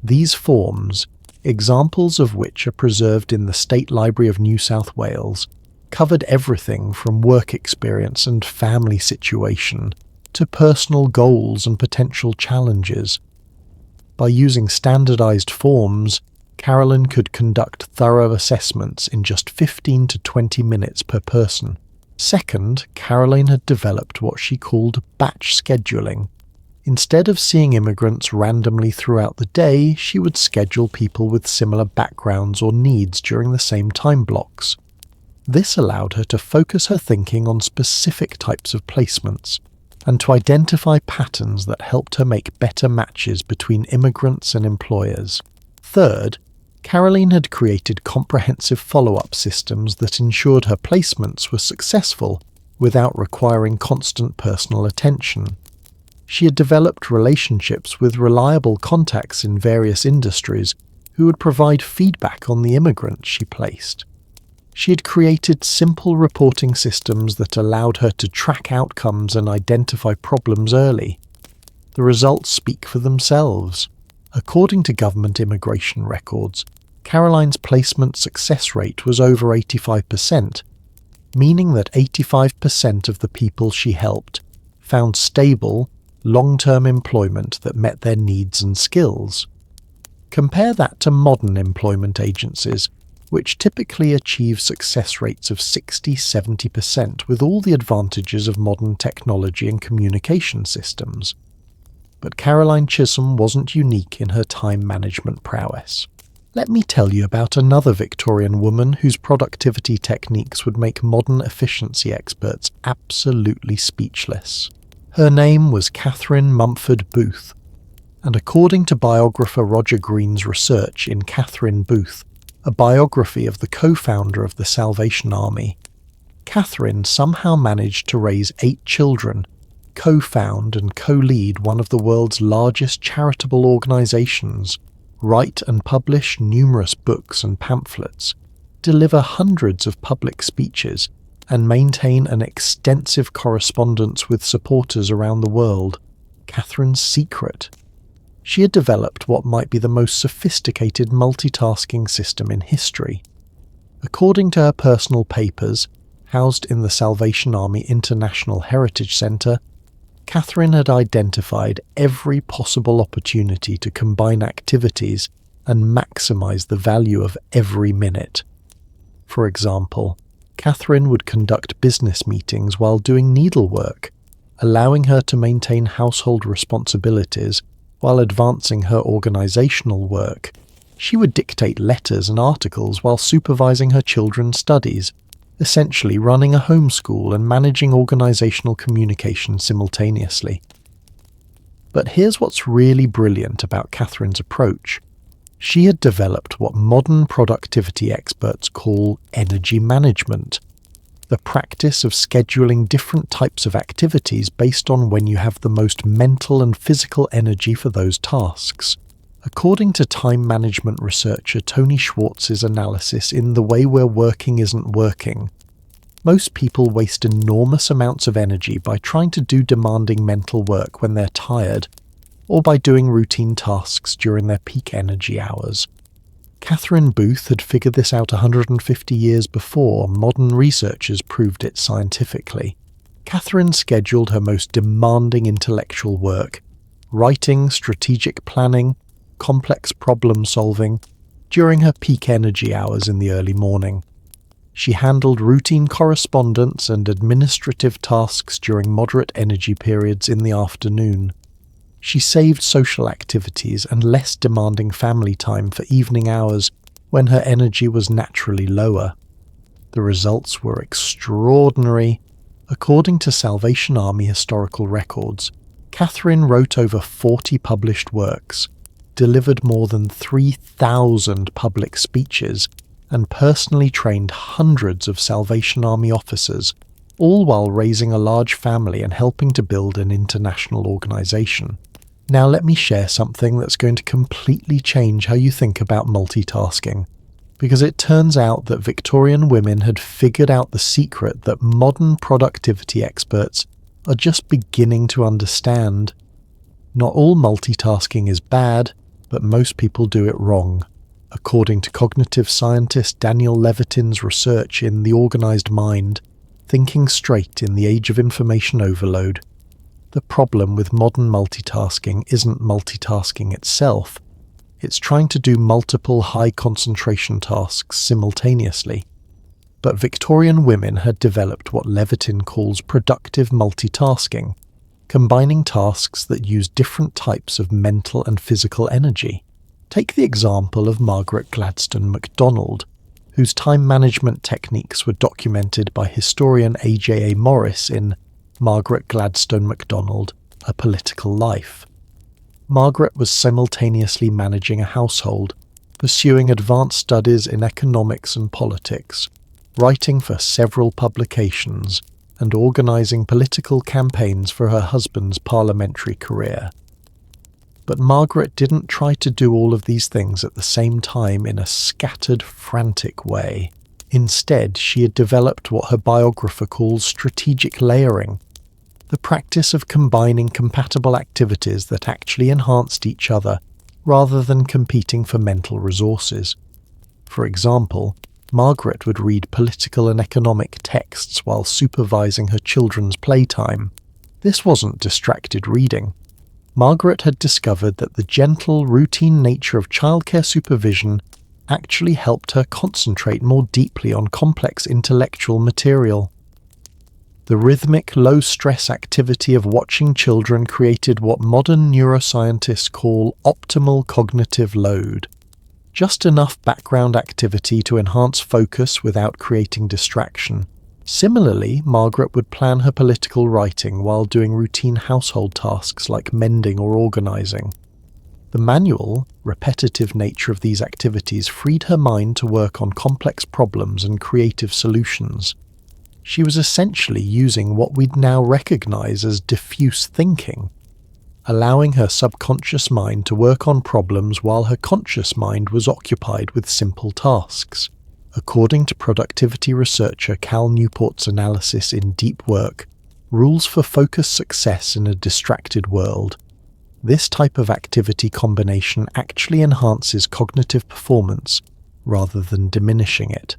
These forms, examples of which are preserved in the State Library of New South Wales, covered everything from work experience and family situation to personal goals and potential challenges. By using standardized forms, Carolyn could conduct thorough assessments in just 15 to 20 minutes per person. Second, Caroline had developed what she called batch scheduling. Instead of seeing immigrants randomly throughout the day, she would schedule people with similar backgrounds or needs during the same time blocks. This allowed her to focus her thinking on specific types of placements and to identify patterns that helped her make better matches between immigrants and employers. Third, Caroline had created comprehensive follow-up systems that ensured her placements were successful without requiring constant personal attention. She had developed relationships with reliable contacts in various industries who would provide feedback on the immigrants she placed. She had created simple reporting systems that allowed her to track outcomes and identify problems early. The results speak for themselves. According to government immigration records, Caroline's placement success rate was over 85%, meaning that 85% of the people she helped found stable, long-term employment that met their needs and skills. Compare that to modern employment agencies, which typically achieve success rates of 60–70% with all the advantages of modern technology and communication systems. But Caroline Chisholm wasn't unique in her time management prowess. Let me tell you about another Victorian woman whose productivity techniques would make modern efficiency experts absolutely speechless. Her name was Catherine Mumford Booth, and according to biographer Roger Green's research in Catherine Booth, a biography of the co-founder of the Salvation Army, Catherine somehow managed to raise 8 children, co-found and co-lead one of the world's largest charitable organizations, write and publish numerous books and pamphlets, deliver hundreds of public speeches, and maintain an extensive correspondence with supporters around the world. Catherine's secret: she had developed what might be the most sophisticated multitasking system in history. According to her personal papers, housed in the Salvation Army International Heritage Centre, Catherine had identified every possible opportunity to combine activities and maximise the value of every minute. For example, Catherine would conduct business meetings while doing needlework, allowing her to maintain household responsibilities while advancing her organisational work. She would dictate letters and articles while supervising her children's studies, essentially running a homeschool and managing organisational communication simultaneously. But here's what's really brilliant about Catherine's approach. She had developed what modern productivity experts call energy management, the practice of scheduling different types of activities based on when you have the most mental and physical energy for those tasks. According to time management researcher Tony Schwartz's analysis in The Way We're Working Isn't Working, most people waste enormous amounts of energy by trying to do demanding mental work when they're tired, or by doing routine tasks during their peak energy hours. Catherine Booth had figured this out 150 years before modern researchers proved it scientifically. Catherine scheduled her most demanding intellectual work, writing, strategic planning, complex problem-solving, during her peak energy hours in the early morning. She handled routine correspondence and administrative tasks during moderate energy periods in the afternoon. She saved social activities and less demanding family time for evening hours when her energy was naturally lower. The results were extraordinary. According to Salvation Army historical records, Catherine wrote over 40 published works, delivered more than 3,000 public speeches, and personally trained hundreds of Salvation Army officers, all while raising a large family and helping to build an international organisation. Now let me share something that's going to completely change how you think about multitasking, because it turns out that Victorian women had figured out the secret that modern productivity experts are just beginning to understand. Not all multitasking is bad, but most people do it wrong. According to cognitive scientist Daniel Levitin's research in The Organized Mind, Thinking Straight in the Age of Information Overload, the problem with modern multitasking isn't multitasking itself, it's trying to do multiple high-concentration tasks simultaneously. But Victorian women had developed what Levitin calls productive multitasking, combining tasks that use different types of mental and physical energy. Take the example of Margaret Gladstone MacDonald, whose time management techniques were documented by historian A.J.A. Morris in Margaret Gladstone MacDonald, A Political Life. Margaret was simultaneously managing a household, pursuing advanced studies in economics and politics, writing for several publications, and organising political campaigns for her husband's parliamentary career. But Margaret didn't try to do all of these things at the same time in a scattered, frantic way. Instead, she had developed what her biographer calls strategic layering, the practice of combining compatible activities that actually enhanced each other rather than competing for mental resources. For example, Margaret would read political and economic texts while supervising her children's playtime. This wasn't distracted reading. Margaret had discovered that the gentle, routine nature of childcare supervision actually helped her concentrate more deeply on complex intellectual material. The rhythmic, low-stress activity of watching children created what modern neuroscientists call optimal cognitive load. Just enough background activity to enhance focus without creating distraction. Similarly, Margaret would plan her political writing while doing routine household tasks like mending or organising. The manual, repetitive nature of these activities freed her mind to work on complex problems and creative solutions. She was essentially using what we'd now recognise as diffuse thinking, allowing her subconscious mind to work on problems while her conscious mind was occupied with simple tasks. According to productivity researcher Cal Newport's analysis in Deep Work, Rules for Focused Success in a Distracted World, this type of activity combination actually enhances cognitive performance rather than diminishing it.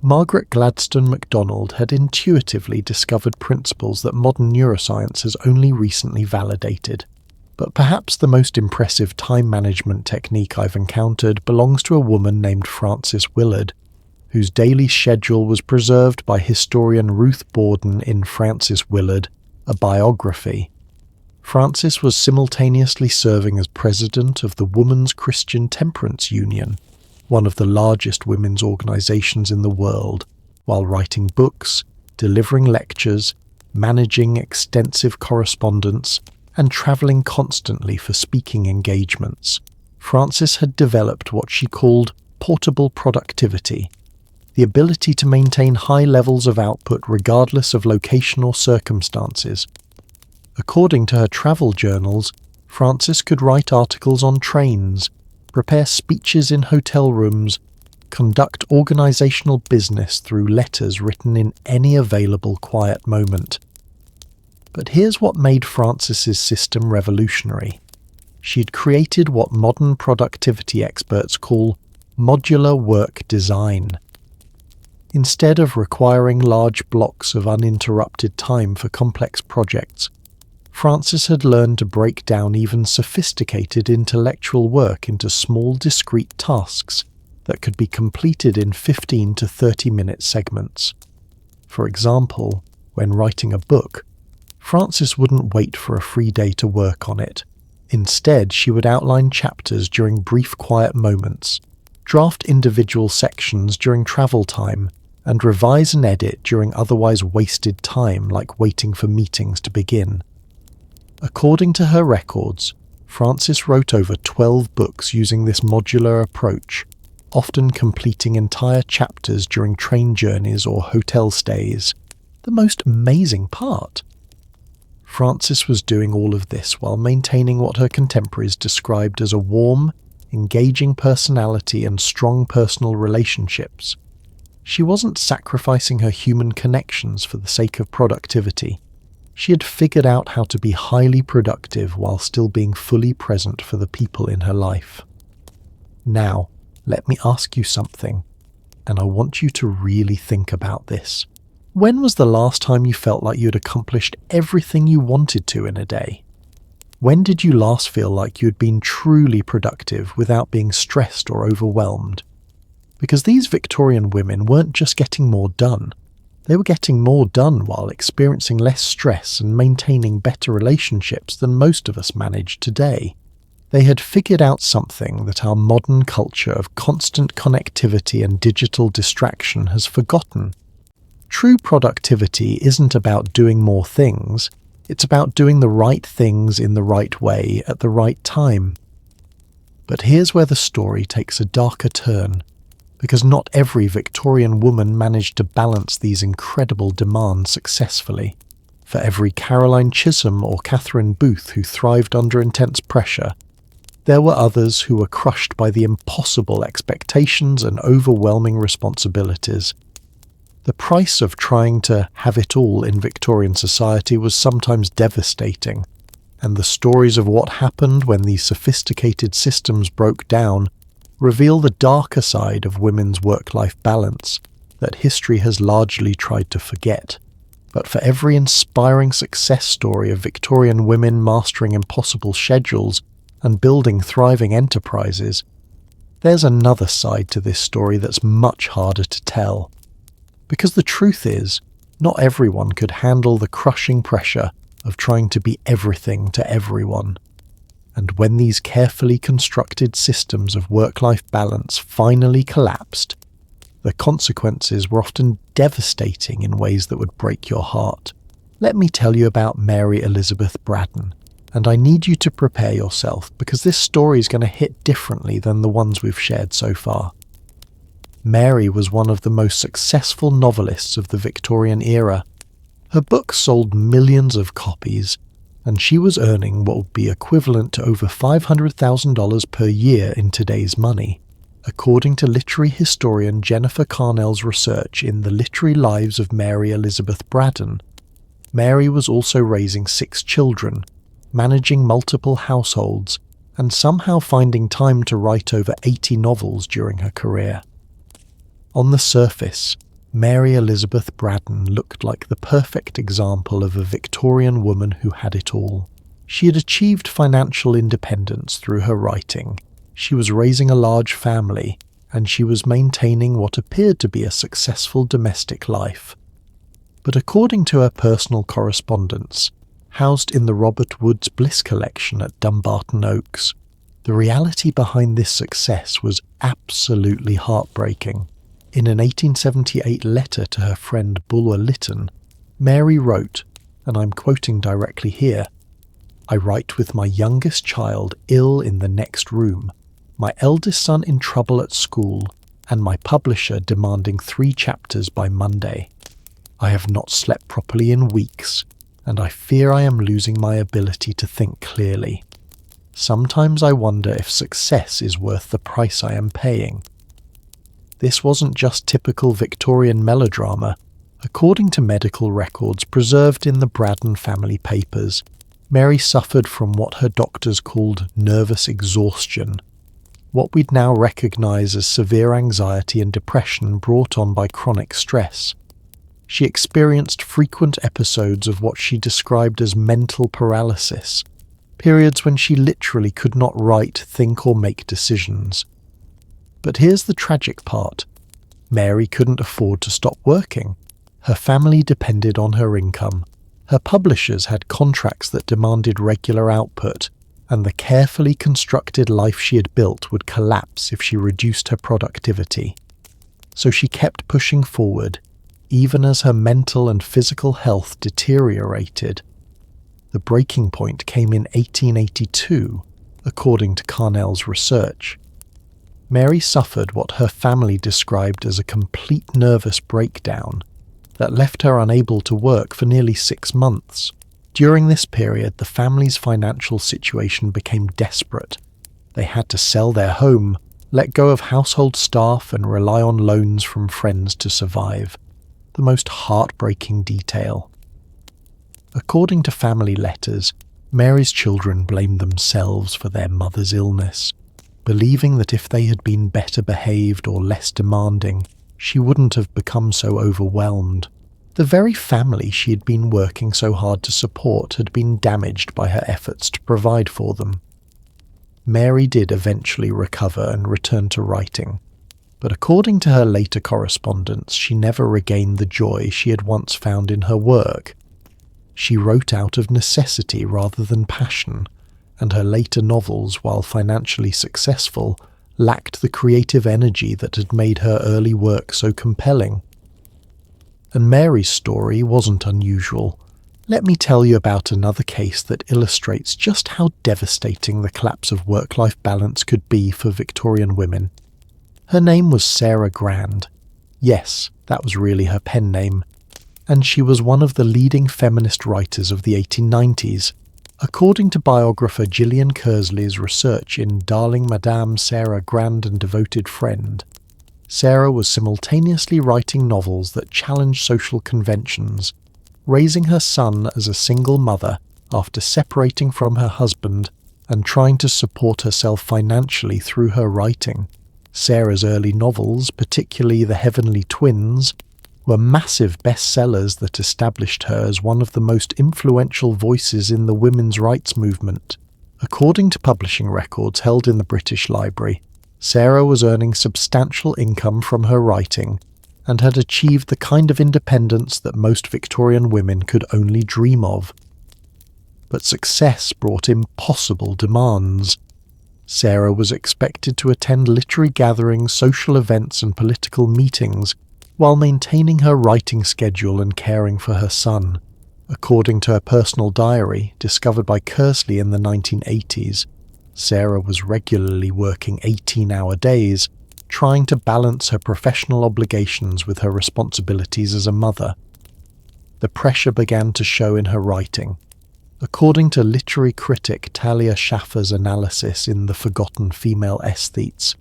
Margaret Gladstone MacDonald had intuitively discovered principles that modern neuroscience has only recently validated. But perhaps the most impressive time management technique I've encountered belongs to a woman named Frances Willard, whose daily schedule was preserved by historian Ruth Borden in Frances Willard, a biography. Frances was simultaneously serving as president of the Women's Christian Temperance Union, one of the largest women's organizations in the world, while writing books, delivering lectures, managing extensive correspondence, and travelling constantly for speaking engagements. Frances had developed what she called portable productivity, the ability to maintain high levels of output regardless of location or circumstances. According to her travel journals, Frances could write articles on trains, prepare speeches in hotel rooms, conduct organizational business through letters written in any available quiet moment. But here's what made Frances's system revolutionary. She'd created what modern productivity experts call modular work design. Instead of requiring large blocks of uninterrupted time for complex projects, Frances had learned to break down even sophisticated intellectual work into small, discrete tasks that could be completed in 15 to 30-minute segments. For example, when writing a book, Frances wouldn't wait for a free day to work on it. Instead, she would outline chapters during brief quiet moments, draft individual sections during travel time, and revise and edit during otherwise wasted time like waiting for meetings to begin. According to her records, Frances wrote over 12 books using this modular approach, often completing entire chapters during train journeys or hotel stays. The most amazing part: Frances was doing all of this while maintaining what her contemporaries described as a warm, engaging personality and strong personal relationships. She wasn't sacrificing her human connections for the sake of productivity. She had figured out how to be highly productive while still being fully present for the people in her life. Now, let me ask you something, and I want you to really think about this. When was the last time you felt like you had accomplished everything you wanted to in a day? When did you last feel like you had been truly productive without being stressed or overwhelmed? Because these Victorian women weren't just getting more done. They were getting more done while experiencing less stress and maintaining better relationships than most of us manage today. They had figured out something that our modern culture of constant connectivity and digital distraction has forgotten. True productivity isn't about doing more things, it's about doing the right things in the right way at the right time. But here's where the story takes a darker turn, because not every Victorian woman managed to balance these incredible demands successfully. For every Caroline Chisholm or Catherine Booth who thrived under intense pressure, there were others who were crushed by the impossible expectations and overwhelming responsibilities. The price of trying to have it all in Victorian society was sometimes devastating, and the stories of what happened when these sophisticated systems broke down reveal the darker side of women's work-life balance that history has largely tried to forget. But for every inspiring success story of Victorian women mastering impossible schedules and building thriving enterprises, there's another side to this story that's much harder to tell. Because the truth is, not everyone could handle the crushing pressure of trying to be everything to everyone. And when these carefully constructed systems of work-life balance finally collapsed, the consequences were often devastating in ways that would break your heart. Let me tell you about Mary Elizabeth Braddon, and I need you to prepare yourself because this story is going to hit differently than the ones we've shared so far. Mary was one of the most successful novelists of the Victorian era. Her books sold millions of copies, and she was earning what would be equivalent to over $500,000 per year in today's money. According to literary historian Jennifer Carnell's research in The Literary Lives of Mary Elizabeth Braddon, Mary was also raising 6 children, managing multiple households, and somehow finding time to write over 80 novels during her career. On the surface, Mary Elizabeth Braddon looked like the perfect example of a Victorian woman who had it all. She had achieved financial independence through her writing, she was raising a large family, and she was maintaining what appeared to be a successful domestic life. But according to her personal correspondence, housed in the Robert Woods Bliss collection at Dumbarton Oaks, the reality behind this success was absolutely heartbreaking. In an 1878 letter to her friend Bulwer Lytton, Mary wrote, and I'm quoting directly here, "I write with my youngest child ill in the next room, my eldest son in trouble at school, and my publisher demanding 3 chapters by Monday. I have not slept properly in weeks, and I fear I am losing my ability to think clearly. Sometimes I wonder if success is worth the price I am paying." This wasn't just typical Victorian melodrama. According to medical records preserved in the Braddon family papers, Mary suffered from what her doctors called nervous exhaustion, what we'd now recognise as severe anxiety and depression brought on by chronic stress. She experienced frequent episodes of what she described as mental paralysis, periods when she literally could not write, think or make decisions. But here's the tragic part. Mary couldn't afford to stop working. Her family depended on her income. Her publishers had contracts that demanded regular output, and the carefully constructed life she had built would collapse if she reduced her productivity. So she kept pushing forward, even as her mental and physical health deteriorated. The breaking point came in 1882, according to Carnell's research. Mary suffered what her family described as a complete nervous breakdown that left her unable to work for nearly 6 months. During this period, the family's financial situation became desperate. They had to sell their home, let go of household staff, and rely on loans from friends to survive. The most heartbreaking detail. According to family letters, Mary's children blamed themselves for their mother's illness, believing that if they had been better behaved or less demanding, she wouldn't have become so overwhelmed. The very family she had been working so hard to support had been damaged by her efforts to provide for them. Mary did eventually recover and return to writing, but according to her later correspondence, she never regained the joy she had once found in her work. She wrote out of necessity rather than passion, and her later novels, while financially successful, lacked the creative energy that had made her early work so compelling. And Mary's story wasn't unusual. Let me tell you about another case that illustrates just how devastating the collapse of work-life balance could be for Victorian women. Her name was Sarah Grand. Yes, that was really her pen name. And she was one of the leading feminist writers of the 1890s. According to biographer Gillian Kersley's research in Darling Madame Sarah Grand and Devoted Friend, Sarah was simultaneously writing novels that challenged social conventions, raising her son as a single mother after separating from her husband, and trying to support herself financially through her writing. Sarah's early novels, particularly The Heavenly Twins, were massive bestsellers that established her as one of the most influential voices in the women's rights movement. According to publishing records held in the British Library, Sarah was earning substantial income from her writing and had achieved the kind of independence that most Victorian women could only dream of. But success brought impossible demands. Sarah was expected to attend literary gatherings, social events, and political meetings while maintaining her writing schedule and caring for her son. According to her personal diary, discovered by Kersley in the 1980s, Sarah was regularly working 18-hour days, trying to balance her professional obligations with her responsibilities as a mother. The pressure began to show in her writing. According to literary critic Talia Schaffer's analysis in The Forgotten Female Aesthetes,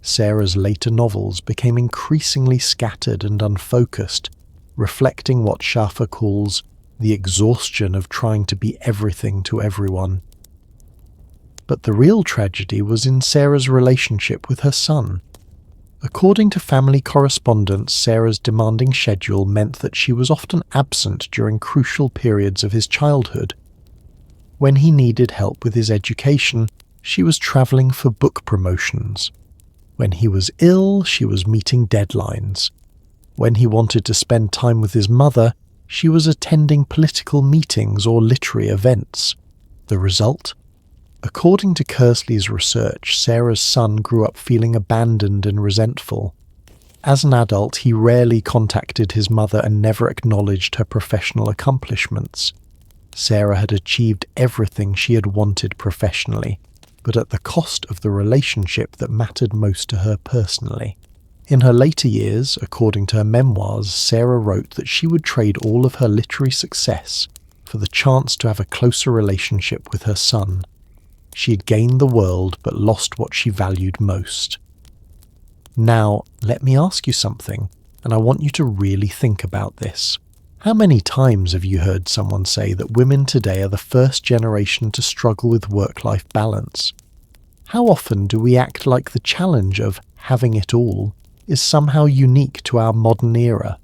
Sarah's later novels became increasingly scattered and unfocused, reflecting what Schaffer calls the exhaustion of trying to be everything to everyone. But the real tragedy was in Sarah's relationship with her son. According to family correspondence, Sarah's demanding schedule meant that she was often absent during crucial periods of his childhood. When he needed help with his education, she was travelling for book promotions. When he was ill, she was meeting deadlines. When he wanted to spend time with his mother, she was attending political meetings or literary events. The result? According to Kersley's research, Sarah's son grew up feeling abandoned and resentful. As an adult, he rarely contacted his mother and never acknowledged her professional accomplishments. Sarah had achieved everything she had wanted professionally, but at the cost of the relationship that mattered most to her personally. In her later years, according to her memoirs, Sarah wrote that she would trade all of her literary success for the chance to have a closer relationship with her son. She had gained the world but lost what she valued most. Now, let me ask you something, and I want you to really think about this. How many times have you heard someone say that women today are the first generation to struggle with work-life balance? How often do we act like the challenge of having it all is somehow unique to our modern era?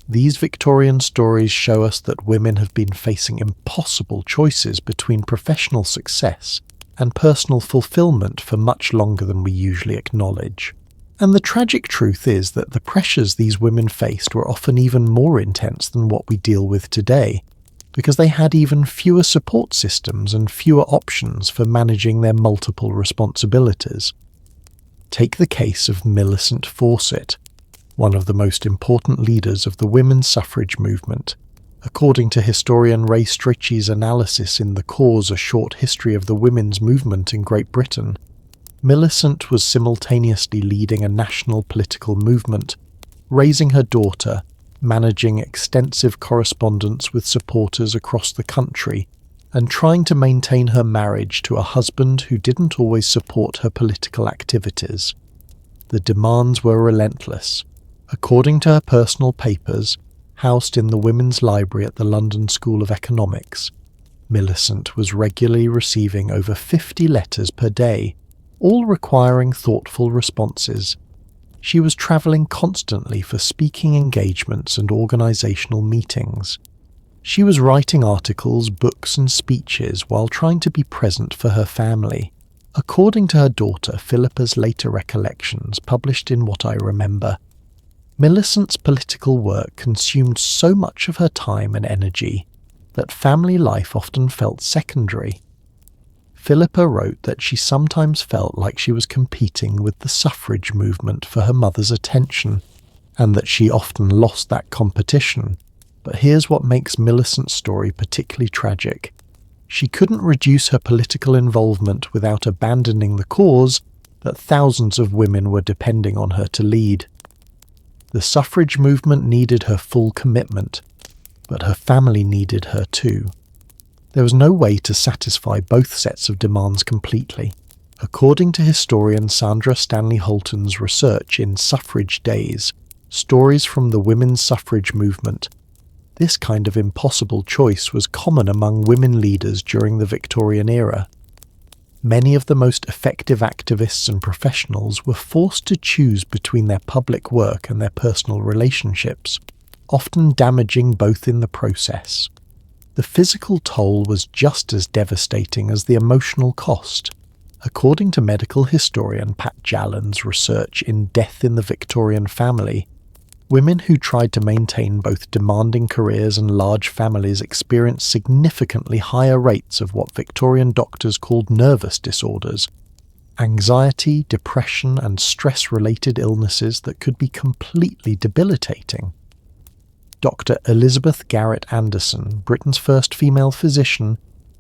These Victorian stories show us that women have been facing impossible choices between professional success and personal fulfillment for much longer than we usually acknowledge. And the tragic truth is that the pressures these women faced were often even more intense than what we deal with today, because they had even fewer support systems and fewer options for managing their multiple responsibilities. Take the case of Millicent Fawcett, one of the most important leaders of the women's suffrage movement. According to historian Ray Strachey's analysis in The Cause: A Short History of the Women's Movement in Great Britain, Millicent was simultaneously leading a national political movement, raising her daughter, managing extensive correspondence with supporters across the country and trying to maintain her marriage to a husband who didn't always support her political activities. The demands were relentless. According to her personal papers, housed in the Women's Library at the London School of Economics, Millicent was regularly receiving over 50 letters per day, all requiring thoughtful responses. She was travelling constantly for speaking engagements and organisational meetings. She was writing articles, books and speeches while trying to be present for her family. According to her daughter Philippa's later recollections published in What I Remember, Millicent's political work consumed so much of her time and energy that family life often felt secondary. Philippa wrote that she sometimes felt like she was competing with the suffrage movement for her mother's attention, and that she often lost that competition. But here's what makes Millicent's story particularly tragic. She couldn't reduce her political involvement without abandoning the cause that thousands of women were depending on her to lead. The suffrage movement needed her full commitment, but her family needed her too. There was no way to satisfy both sets of demands completely. According to historian Sandra Stanley Holton's research in Suffrage Days, Stories from the Women's Suffrage Movement, this kind of impossible choice was common among women leaders during the Victorian era. Many of the most effective activists and professionals were forced to choose between their public work and their personal relationships, often damaging both in the process. The physical toll was just as devastating as the emotional cost. According to medical historian Pat Jallan's research in Death in the Victorian Family, women who tried to maintain both demanding careers and large families experienced significantly higher rates of what Victorian doctors called nervous disorders, anxiety, depression, and stress-related illnesses that could be completely debilitating. Dr. Elizabeth Garrett Anderson, Britain's first female physician,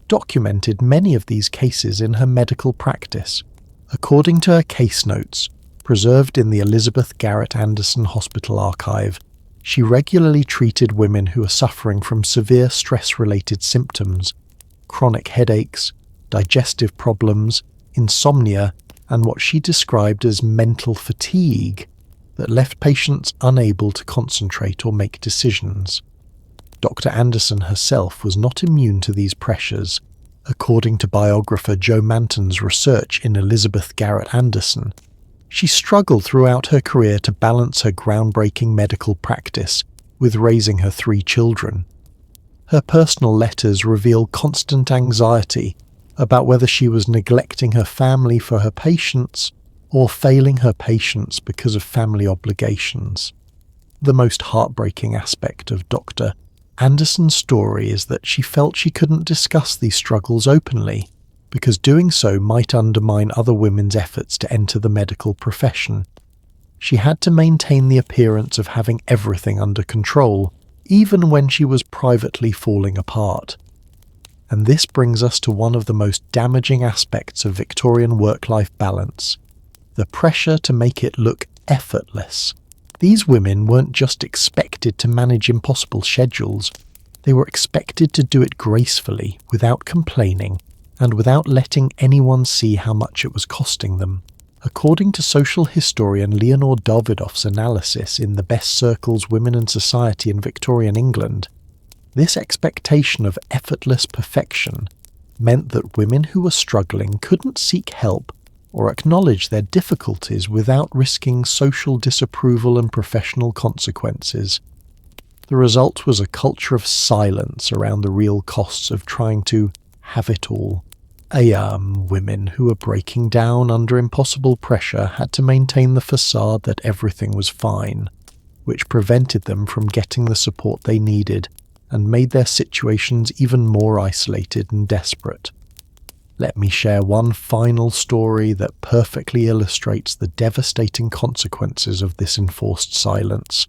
documented many of these cases in her medical practice. According to her case notes, preserved in the Elizabeth Garrett Anderson Hospital archive, she regularly treated women who were suffering from severe stress-related symptoms, chronic headaches, digestive problems, insomnia, and what she described as mental fatigue that left patients unable to concentrate or make decisions. Dr. Anderson herself was not immune to these pressures. According to biographer Joe Manton's research in Elizabeth Garrett Anderson, she struggled throughout her career to balance her groundbreaking medical practice with raising her 3 children. Her personal letters reveal constant anxiety about whether she was neglecting her family for her patients or failing her patients because of family obligations. The most heartbreaking aspect of Dr. Anderson's story is that she felt she couldn't discuss these struggles openly, because doing so might undermine other women's efforts to enter the medical profession. She had to maintain the appearance of having everything under control, even when she was privately falling apart. And this brings us to one of the most damaging aspects of Victorian work-life balance: the pressure to make it look effortless. These women weren't just expected to manage impossible schedules, they were expected to do it gracefully, without complaining, and without letting anyone see how much it was costing them. According to social historian Leonore Davidoff's analysis in The Best Circles, Women and Society in Victorian England, this expectation of effortless perfection meant that women who were struggling couldn't seek help or acknowledge their difficulties without risking social disapproval and professional consequences. The result was a culture of silence around the real costs of trying to have it all. Women who were breaking down under impossible pressure had to maintain the facade that everything was fine, which prevented them from getting the support they needed and made their situations even more isolated and desperate. Let me share one final story that perfectly illustrates the devastating consequences of this enforced silence.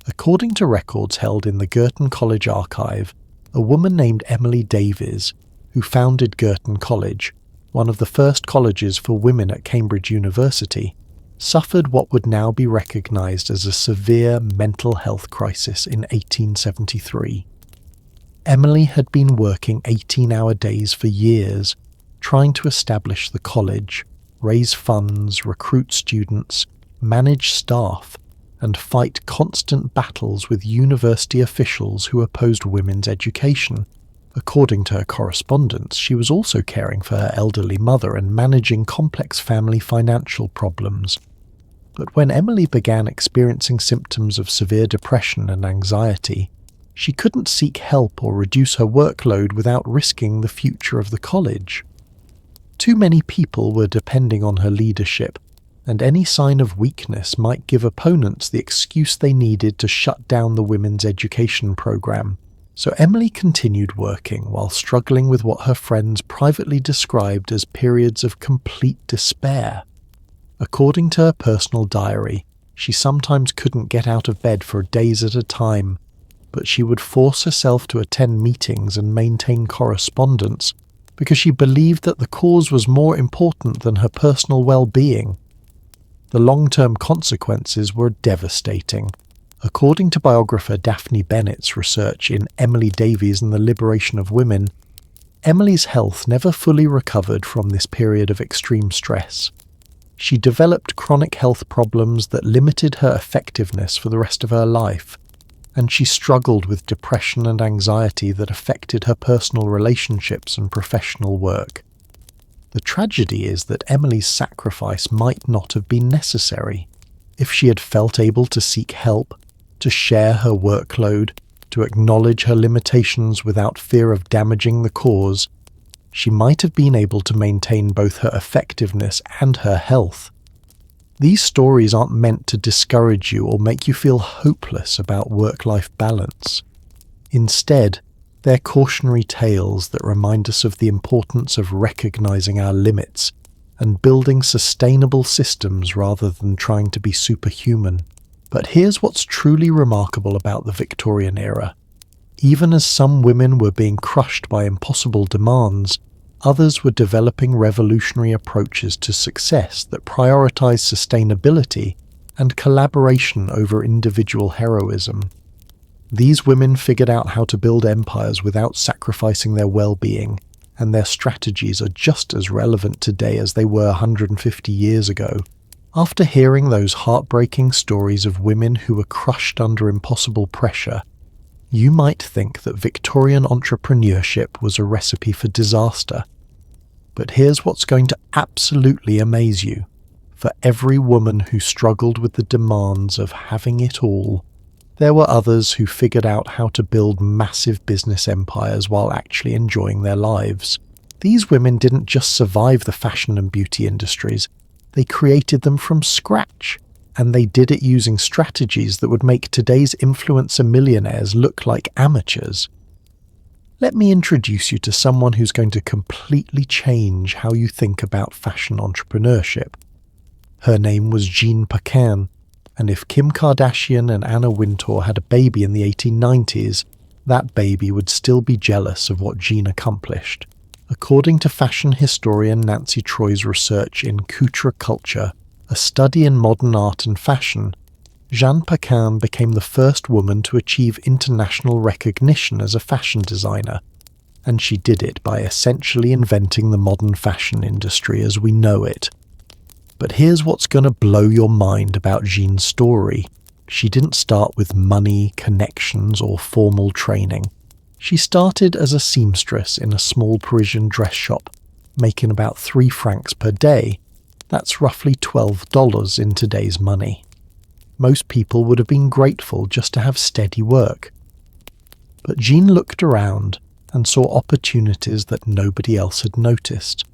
According to records held in the Girton College archive, a woman named Emily Davies, who founded Girton College, one of the first colleges for women at Cambridge University, suffered what would now be recognised as a severe mental health crisis in 1873. Emily had been working 18-hour days for years, trying to establish the college, raise funds, recruit students, manage staff, and fight constant battles with university officials who opposed women's education. According to her correspondence, she was also caring for her elderly mother and managing complex family financial problems. But when Emily began experiencing symptoms of severe depression and anxiety, she couldn't seek help or reduce her workload without risking the future of the college. Too many people were depending on her leadership, and any sign of weakness might give opponents the excuse they needed to shut down the women's education program. So Emily continued working while struggling with what her friends privately described as periods of complete despair. According to her personal diary, she sometimes couldn't get out of bed for days at a time, but she would force herself to attend meetings and maintain correspondence because she believed that the cause was more important than her personal well-being. The long-term consequences were devastating. According to biographer Daphne Bennett's research in Emily Davies and the Liberation of Women, Emily's health never fully recovered from this period of extreme stress. She developed chronic health problems that limited her effectiveness for the rest of her life, and she struggled with depression and anxiety that affected her personal relationships and professional work. The tragedy is that Emily's sacrifice might not have been necessary. If she had felt able to seek help, to share her workload, to acknowledge her limitations without fear of damaging the cause, she might have been able to maintain both her effectiveness and her health. These stories aren't meant to discourage you or make you feel hopeless about work-life balance. Instead, they're cautionary tales that remind us of the importance of recognizing our limits and building sustainable systems rather than trying to be superhuman. But here's what's truly remarkable about the Victorian era. Even as some women were being crushed by impossible demands, others were developing revolutionary approaches to success that prioritized sustainability and collaboration over individual heroism. These women figured out how to build empires without sacrificing their well-being, and their strategies are just as relevant today as they were 150 years ago. After hearing those heartbreaking stories of women who were crushed under impossible pressure, you might think that Victorian entrepreneurship was a recipe for disaster. But here's what's going to absolutely amaze you. For every woman who struggled with the demands of having it all, there were others who figured out how to build massive business empires while actually enjoying their lives. These women didn't just survive the fashion and beauty industries, they created them from scratch, and they did it using strategies that would make today's influencer millionaires look like amateurs. Let me introduce you to someone who's going to completely change how you think about fashion entrepreneurship. Her name was Jean Paquin, and if Kim Kardashian and Anna Wintour had a baby in the 1890s, that baby would still be jealous of what Jean accomplished. According to fashion historian Nancy Troy's research in Couture Culture, a study in modern art and fashion, Jean Paquin became the first woman to achieve international recognition as a fashion designer, and she did it by essentially inventing the modern fashion industry as we know it. But here's what's going to blow your mind about Jean's story. She didn't start with money, connections, or formal training. She started as a seamstress in a small Parisian dress shop, making about 3 francs per day. That's roughly $12 in today's money. Most people would have been grateful just to have steady work. But Jean looked around and saw opportunities that nobody else had noticed.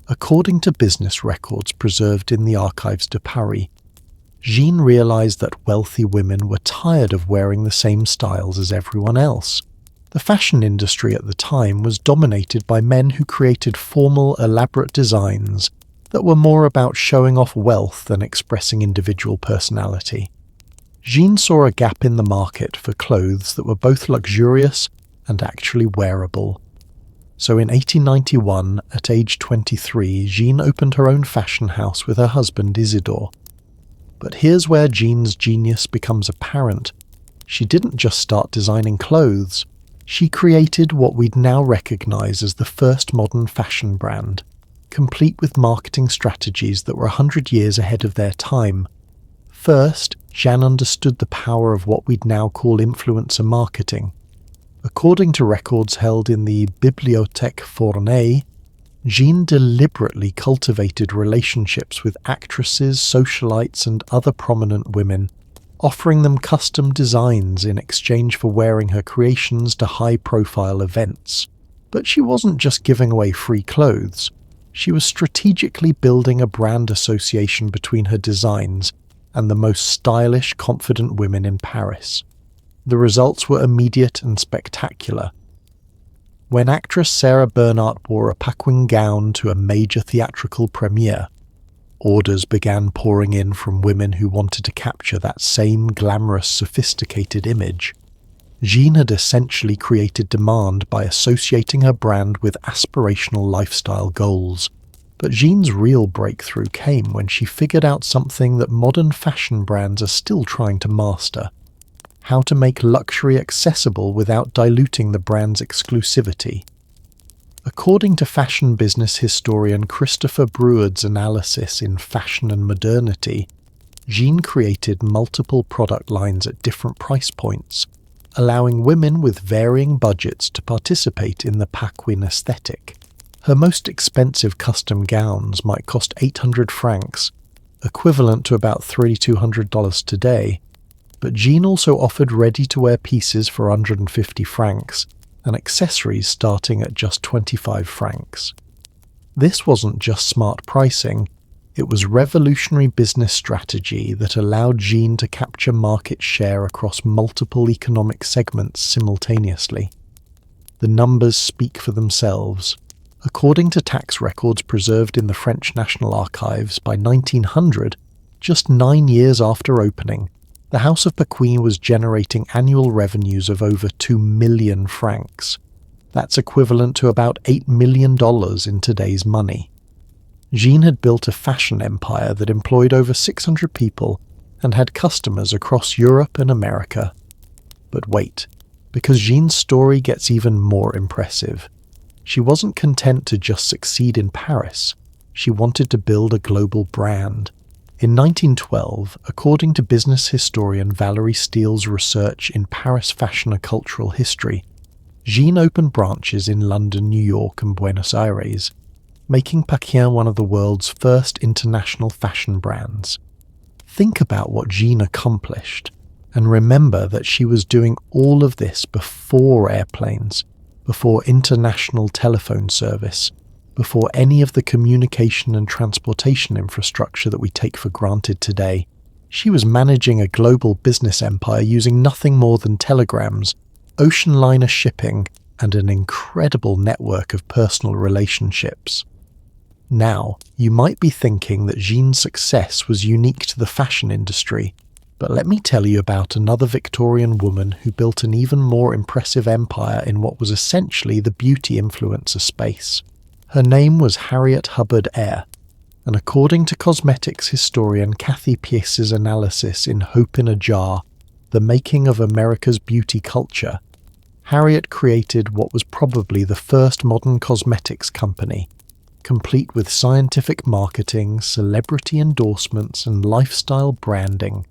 According to business records preserved in the Archives de Paris, Jean realized that wealthy women were tired of wearing the same styles as everyone else. The fashion industry at the time was dominated by men who created formal, elaborate designs that were more about showing off wealth than expressing individual personality. Jean saw a gap in the market for clothes that were both luxurious and actually wearable. So in 1891, at age 23, Jean opened her own fashion house with her husband Isidore. But here's where Jean's genius becomes apparent. She didn't just start designing clothes. She created what we'd now recognize as the first modern fashion brand, complete with marketing strategies that were 100 years ahead of their time. First, Jeanne understood the power of what we'd now call influencer marketing. According to records held in the Bibliothèque Fournée, Jeanne deliberately cultivated relationships with actresses, socialites, and other prominent women, offering them custom designs in exchange for wearing her creations to high-profile events. But she wasn't just giving away free clothes. She was strategically building a brand association between her designs and the most stylish, confident women in Paris. The results were immediate and spectacular. When actress Sarah Bernhardt wore a Paquin gown to a major theatrical premiere, orders began pouring in from women who wanted to capture that same glamorous, sophisticated image. Jeanne had essentially created demand by associating her brand with aspirational lifestyle goals. But Jeanne's real breakthrough came when she figured out something that modern fashion brands are still trying to master: how to make luxury accessible without diluting the brand's exclusivity. According to fashion business historian Christopher Bruard's analysis in Fashion and Modernity, Jeanne created multiple product lines at different price points, allowing women with varying budgets to participate in the Paquin aesthetic. Her most expensive custom gowns might cost 800 francs, equivalent to about $3,200 today, but Jeanne also offered ready-to-wear pieces for 150 francs and accessories starting at just 25 francs. This wasn't just smart pricing, it was revolutionary business strategy that allowed Jeanne to capture market share across multiple economic segments simultaneously. The numbers speak for themselves. According to tax records preserved in the French National Archives, by 1900, just 9 years after opening, the House of Paquin was generating annual revenues of over 2 million francs. That's equivalent to about $8 million in today's money. Jeanne had built a fashion empire that employed over 600 people and had customers across Europe and America. But wait, because Jeanne's story gets even more impressive. She wasn't content to just succeed in Paris. She wanted to build a global brand. In 1912, according to business historian Valerie Steele's research in Paris Fashion and Cultural History, Jeanne opened branches in London, New York, and Buenos Aires, making Paquin one of the world's first international fashion brands. Think about what Jeanne accomplished, and remember that she was doing all of this before airplanes, before international telephone service, before any of the communication and transportation infrastructure that we take for granted today. She was managing a global business empire using nothing more than telegrams, ocean liner shipping, and an incredible network of personal relationships. Now, you might be thinking that Jeanne's success was unique to the fashion industry, but let me tell you about another Victorian woman who built an even more impressive empire in what was essentially the beauty influencer space. Her name was Harriet Hubbard Eyre, and according to cosmetics historian Kathy Pierce's analysis in Hope in a Jar, The Making of America's Beauty Culture, Harriet created what was probably the first modern cosmetics company, complete with scientific marketing, celebrity endorsements, and lifestyle branding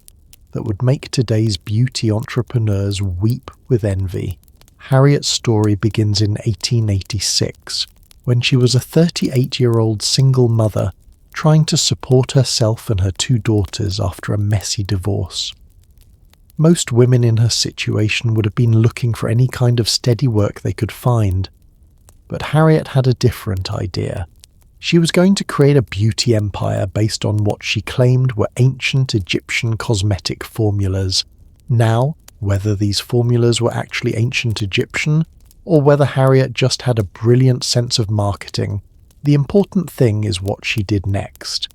that would make today's beauty entrepreneurs weep with envy. Harriet's story begins in 1886, when she was a 38-year-old single mother trying to support herself and her 2 daughters after a messy divorce. Most women in her situation would have been looking for any kind of steady work they could find, but Harriet had a different idea. She was going to create a beauty empire based on what she claimed were ancient Egyptian cosmetic formulas. Now, whether these formulas were actually ancient Egyptian, or whether Harriet just had a brilliant sense of marketing, the important thing is what she did next.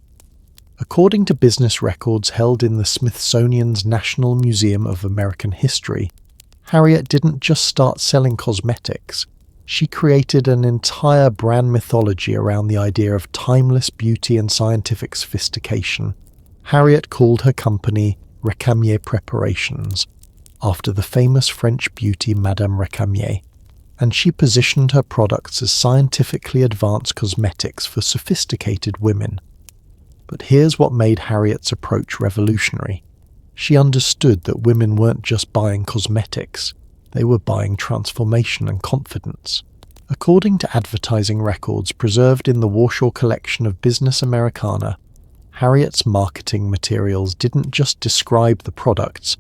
According to business records held in the Smithsonian's National Museum of American History, Harriet didn't just start selling cosmetics. She created an entire brand mythology around the idea of timeless beauty and scientific sophistication. Harriet called her company Recamier Preparations, after the famous French beauty Madame Recamier, and she positioned her products as scientifically advanced cosmetics for sophisticated women. But here's what made Harriet's approach revolutionary. She understood that women weren't just buying cosmetics, they were buying transformation and confidence. According to advertising records preserved in the Warshaw collection of Business Americana, Harriet's marketing materials didn't just describe the products,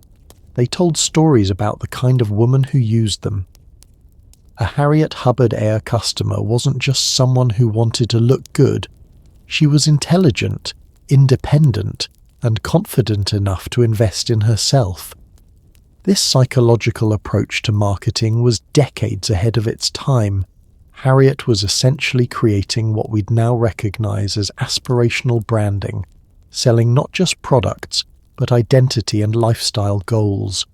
they told stories about the kind of woman who used them. A Harriet Hubbard Air customer wasn't just someone who wanted to look good, she was intelligent, independent, and confident enough to invest in herself. This psychological approach to marketing was decades ahead of its time. Harriet was essentially creating what we'd now recognize as aspirational branding, selling not just products, but identity and lifestyle goals.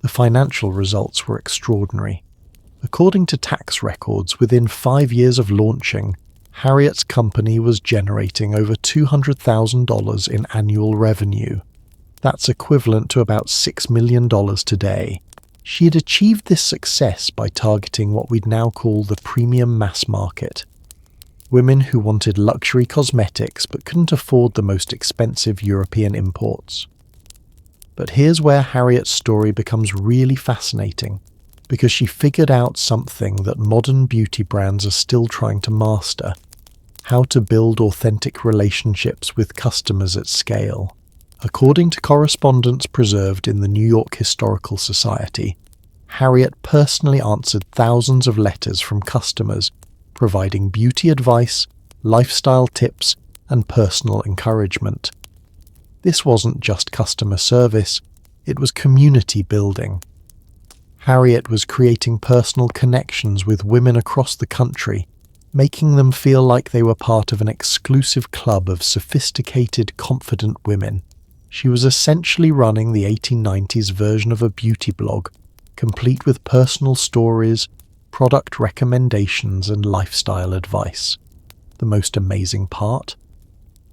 The financial results were extraordinary. According to tax records, within 5 years of launching, Harriet's company was generating over $200,000 in annual revenue. That's equivalent to about $6 million today. She had achieved this success by targeting what we'd now call the premium mass market. Women who wanted luxury cosmetics but couldn't afford the most expensive European imports. But here's where Harriet's story becomes really fascinating, because she figured out something that modern beauty brands are still trying to master: how to build authentic relationships with customers at scale. According to correspondence preserved in the New York Historical Society, Harriet personally answered thousands of letters from customers, providing beauty advice, lifestyle tips, and personal encouragement. This wasn't just customer service, it was community building. Harriet was creating personal connections with women across the country, making them feel like they were part of an exclusive club of sophisticated, confident women. She was essentially running the 1890s version of a beauty blog, complete with personal stories, product recommendations, and lifestyle advice. The most amazing part?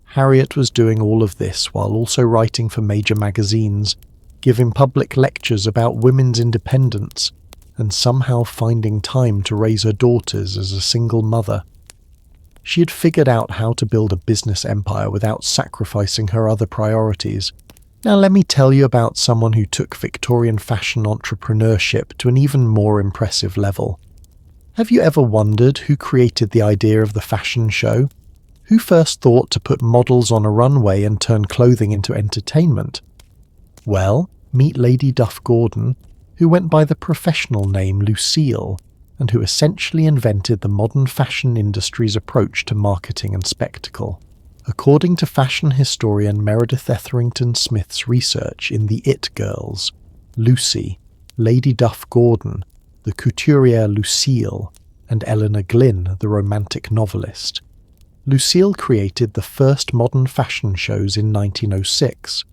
Harriet was doing all of this while also writing for major magazines, giving public lectures about women's independence, and somehow finding time to raise her daughters as a single mother. She had figured out how to build a business empire without sacrificing her other priorities. Now let me tell you about someone who took Victorian fashion entrepreneurship to an even more impressive level. Have you ever wondered who created the idea of the fashion show? Who first thought to put models on a runway and turn clothing into entertainment? Well, meet Lady Duff Gordon, who went by the professional name Lucille, and who essentially invented the modern fashion industry's approach to marketing and spectacle. According to fashion historian Meredith Etherington Smith's research in The It Girls, Lucy, Lady Duff Gordon, the couturier Lucille, and Eleanor Glynn, the romantic novelist. Lucille created the first modern fashion shows in 1906,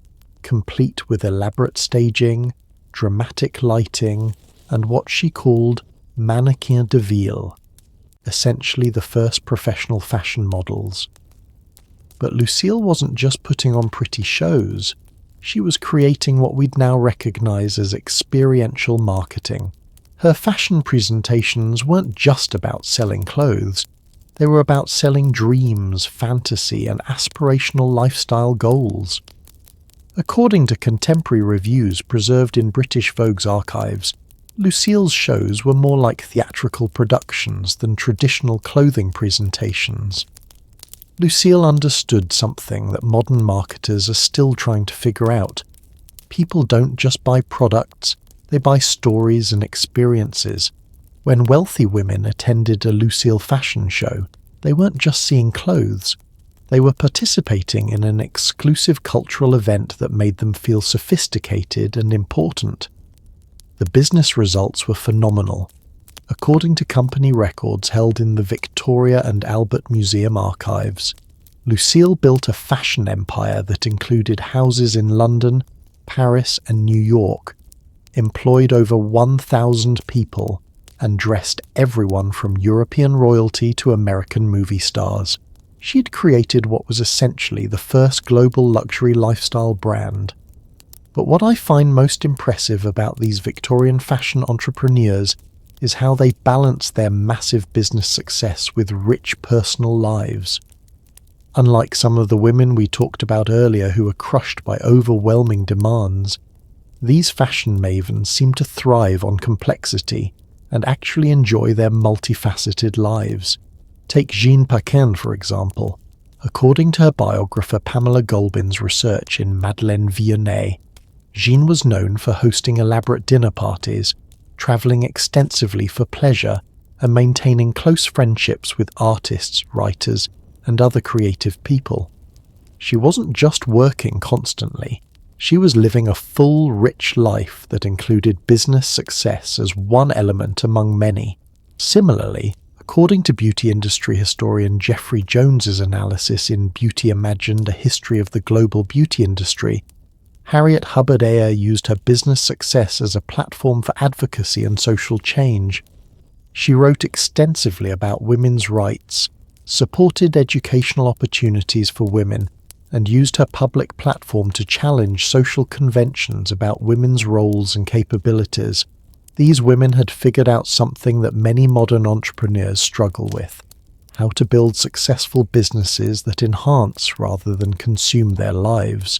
complete with elaborate staging, dramatic lighting, and what she called mannequins de ville, essentially the first professional fashion models. But Lucille wasn't just putting on pretty shows, she was creating what we'd now recognize as experiential marketing. Her fashion presentations weren't just about selling clothes, they were about selling dreams, fantasy, and aspirational lifestyle goals. According to contemporary reviews preserved in British Vogue's archives, Lucille's shows were more like theatrical productions than traditional clothing presentations. Lucille understood something that modern marketers are still trying to figure out. People don't just buy products, they buy stories and experiences. When wealthy women attended a Lucille fashion show, they weren't just seeing clothes, they were participating in an exclusive cultural event that made them feel sophisticated and important. The business results were phenomenal. According to company records held in the Victoria and Albert Museum archives, Lucille built a fashion empire that included houses in London, Paris, and New York, employed over 1,000 people, and dressed everyone from European royalty to American movie stars. She'd created what was essentially the first global luxury lifestyle brand. But what I find most impressive about these Victorian fashion entrepreneurs is how they balance their massive business success with rich personal lives. Unlike some of the women we talked about earlier who were crushed by overwhelming demands, these fashion mavens seem to thrive on complexity and actually enjoy their multifaceted lives. Take Jean Paquin, for example. According to her biographer Pamela Golbin's research in Madeleine Vionnet, Jean was known for hosting elaborate dinner parties, travelling extensively for pleasure, and maintaining close friendships with artists, writers, and other creative people. She wasn't just working constantly. She was living a full, rich life that included business success as one element among many. Similarly, according to beauty industry historian Jeffrey Jones's analysis in Beauty Imagined: A History of the Global Beauty Industry, Harriet Hubbard Ayer used her business success as a platform for advocacy and social change. She wrote extensively about women's rights, supported educational opportunities for women, and used her public platform to challenge social conventions about women's roles and capabilities. These women had figured out something that many modern entrepreneurs struggle with: how to build successful businesses that enhance rather than consume their lives.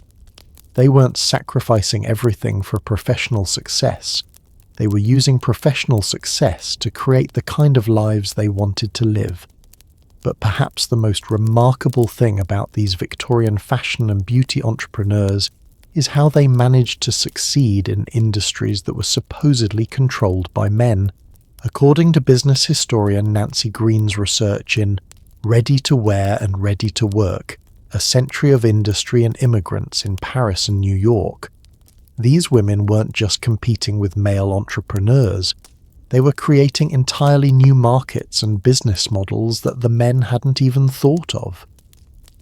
They weren't sacrificing everything for professional success. They were using professional success to create the kind of lives they wanted to live. But perhaps the most remarkable thing about these Victorian fashion and beauty entrepreneurs is how they managed to succeed in industries that were supposedly controlled by men. According to business historian Nancy Green's research in Ready to Wear and Ready to Work, A Century of Industry and Immigrants in Paris and New York, these women weren't just competing with male entrepreneurs. They were creating entirely new markets and business models that the men hadn't even thought of.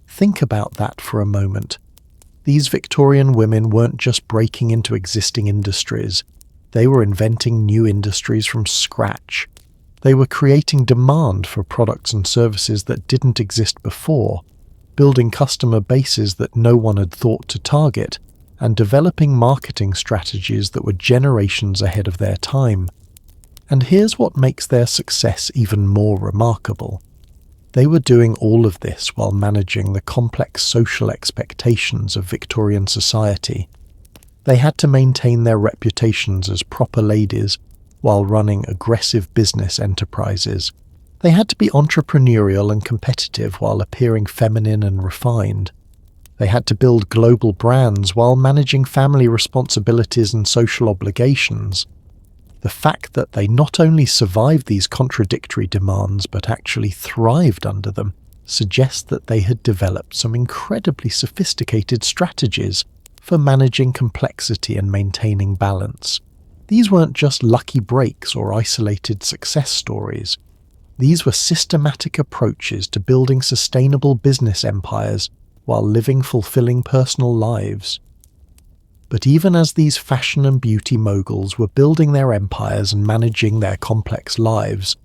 Think about that for a moment. These Victorian women weren't just breaking into existing industries. They were inventing new industries from scratch. They were creating demand for products and services that didn't exist before, building customer bases that no one had thought to target, and developing marketing strategies that were generations ahead of their time. And here's what makes their success even more remarkable. They were doing all of this while managing the complex social expectations of Victorian society. They had to maintain their reputations as proper ladies while running aggressive business enterprises. They had to be entrepreneurial and competitive while appearing feminine and refined. They had to build global brands while managing family responsibilities and social obligations. The fact that they not only survived these contradictory demands but actually thrived under them suggests that they had developed some incredibly sophisticated strategies for managing complexity and maintaining balance. These weren't just lucky breaks or isolated success stories. These were systematic approaches to building sustainable business empires while living fulfilling personal lives. But even as these fashion and beauty moguls were building their empires and managing their complex lives,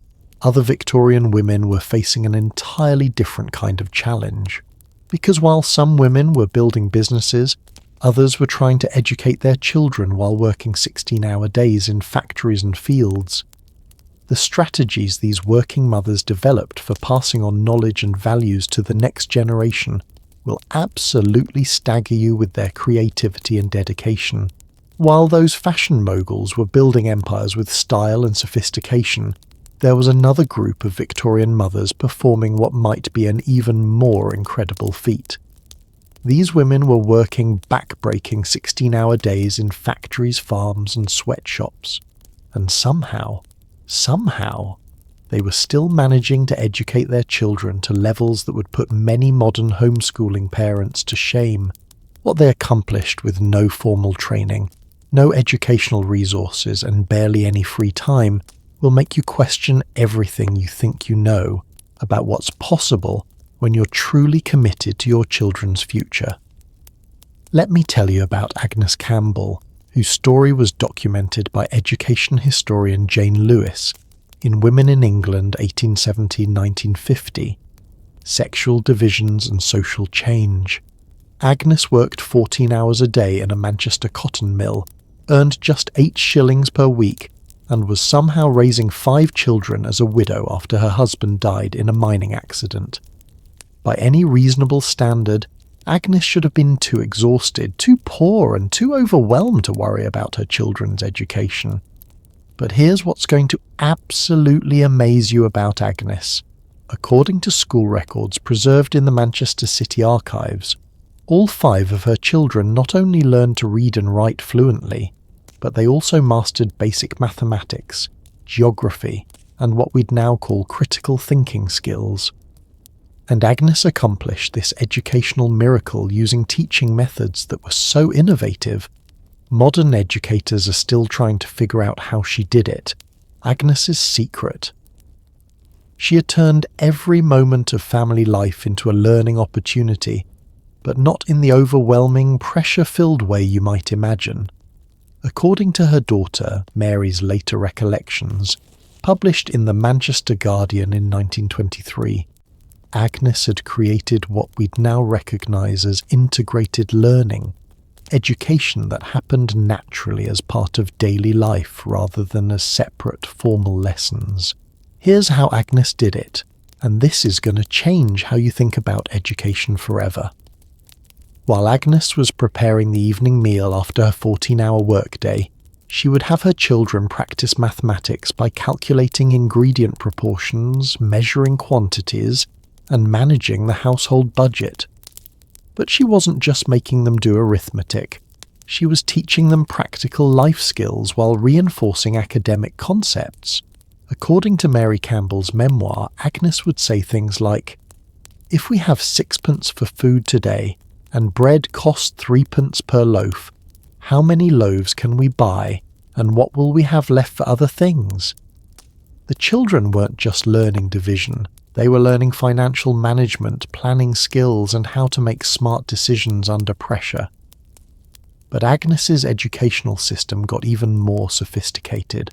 other Victorian women were facing an entirely different kind of challenge. Because while some women were building businesses, others were trying to educate their children while working 16-hour days in factories and fields. The strategies these working mothers developed for passing on knowledge and values to the next generation will absolutely stagger you with their creativity and dedication. While those fashion moguls were building empires with style and sophistication, there was another group of Victorian mothers performing what might be an even more incredible feat. These women were working back-breaking 16-hour days in factories, farms, and sweatshops. And somehow, they were still managing to educate their children to levels that would put many modern homeschooling parents to shame. What they accomplished with no formal training, no educational resources, and barely any free time will make you question everything you think you know about what's possible when you're truly committed to your children's future. Let me tell you about Agnes Campbell, whose story was documented by education historian Jane Lewis in Women in England 1870-1950. sexual divisions and social change. Agnes worked 14 hours a day in a Manchester cotton mill, earned just 8 shillings per week, and was somehow raising 5 children as a widow after her husband died in a mining accident. By any reasonable standard, Agnes should have been too exhausted, too poor, and too overwhelmed to worry about her children's education. But here's what's going to absolutely amaze you about Agnes. According to school records preserved in the Manchester City archives, all 5 of her children not only learned to read and write fluently, but they also mastered basic mathematics, geography, and what we'd now call critical thinking skills. And Agnes accomplished this educational miracle using teaching methods that were so innovative. Modern educators are still trying to figure out how she did it. Agnes's secret. She had turned every moment of family life into a learning opportunity, but not in the overwhelming, pressure-filled way you might imagine. According to her daughter, Mary's later recollections, published in the Manchester Guardian in 1923, Agnes had created what we'd now recognise as integrated learning, education that happened naturally as part of daily life rather than as separate formal lessons. Here's how Agnes did it, and this is going to change how you think about education forever. While Agnes was preparing the evening meal after her 14-hour workday, she would have her children practice mathematics by calculating ingredient proportions, measuring quantities, and managing the household budget. But she wasn't just making them do arithmetic. She was teaching them practical life skills while reinforcing academic concepts. According to Mary Campbell's memoir, Agnes would say things like, "If we have 6pence for food today, and bread costs 3pence per loaf, how many loaves can we buy, and what will we have left for other things?" The children weren't just learning division. They were learning financial management, planning skills, and how to make smart decisions under pressure. But Agnes's educational system got even more sophisticated.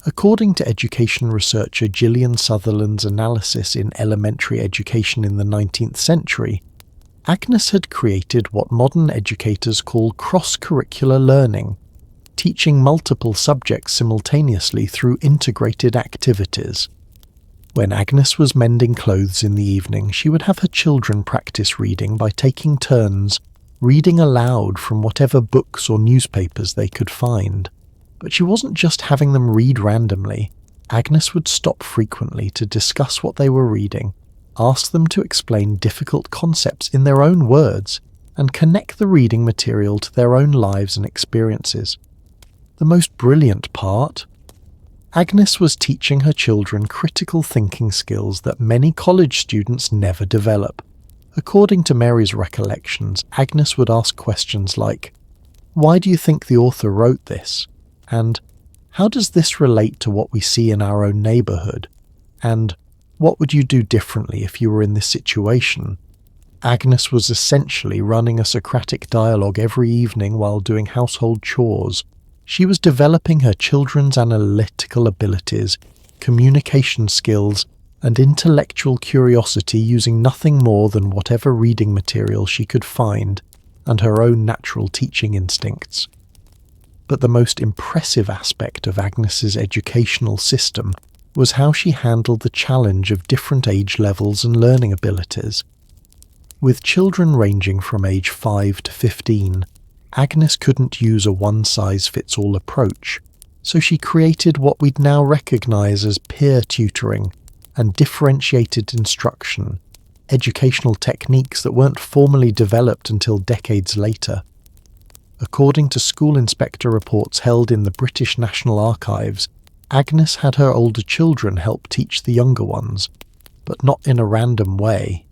According to education researcher Gillian Sutherland's analysis in elementary education in the 19th century, Agnes had created what modern educators call cross-curricular learning, teaching multiple subjects simultaneously through integrated activities. When Agnes was mending clothes in the evening, she would have her children practice reading by taking turns, reading aloud from whatever books or newspapers they could find. But she wasn't just having them read randomly. Agnes would stop frequently to discuss what they were reading, ask them to explain difficult concepts in their own words, and connect the reading material to their own lives and experiences. The most brilliant part? Agnes was teaching her children critical thinking skills that many college students never develop. According to Mary's recollections, Agnes would ask questions like, "Why do you think the author wrote this?" And "How does this relate to what we see in our own neighbourhood?" And "What would you do differently if you were in this situation?" Agnes was essentially running a Socratic dialogue every evening while doing household chores. She was developing her children's analytical abilities, communication skills, and intellectual curiosity using nothing more than whatever reading material she could find and her own natural teaching instincts. But the most impressive aspect of Agnes's educational system was how she handled the challenge of different age levels and learning abilities. With children ranging from age 5 to 15, Agnes couldn't use a one-size-fits-all approach, so she created what we'd now recognise as peer tutoring and differentiated instruction, educational techniques that weren't formally developed until decades later. According to school inspector reports held in the British National Archives, Agnes had her older children help teach the younger ones, but not in a random way.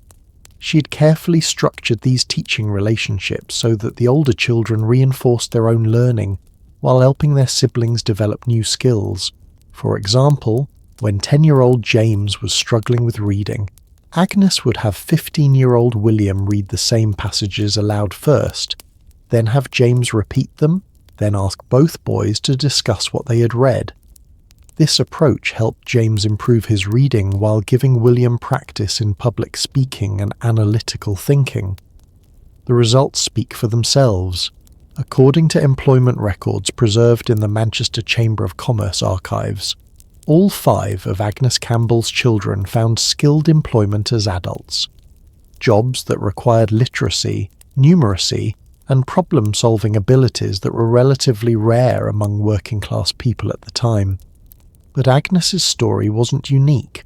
She had carefully structured these teaching relationships so that the older children reinforced their own learning while helping their siblings develop new skills. For example, when 10-year-old James was struggling with reading, Agnes would have 15-year-old William read the same passages aloud first, then have James repeat them, then ask both boys to discuss what they had read. This approach helped James improve his reading while giving William practice in public speaking and analytical thinking. The results speak for themselves. According to employment records preserved in the Manchester Chamber of Commerce archives, all 5 of Agnes Campbell's children found skilled employment as adults. Jobs that required literacy, numeracy, and problem-solving abilities that were relatively rare among working-class people at the time. But Agnes's story wasn't unique.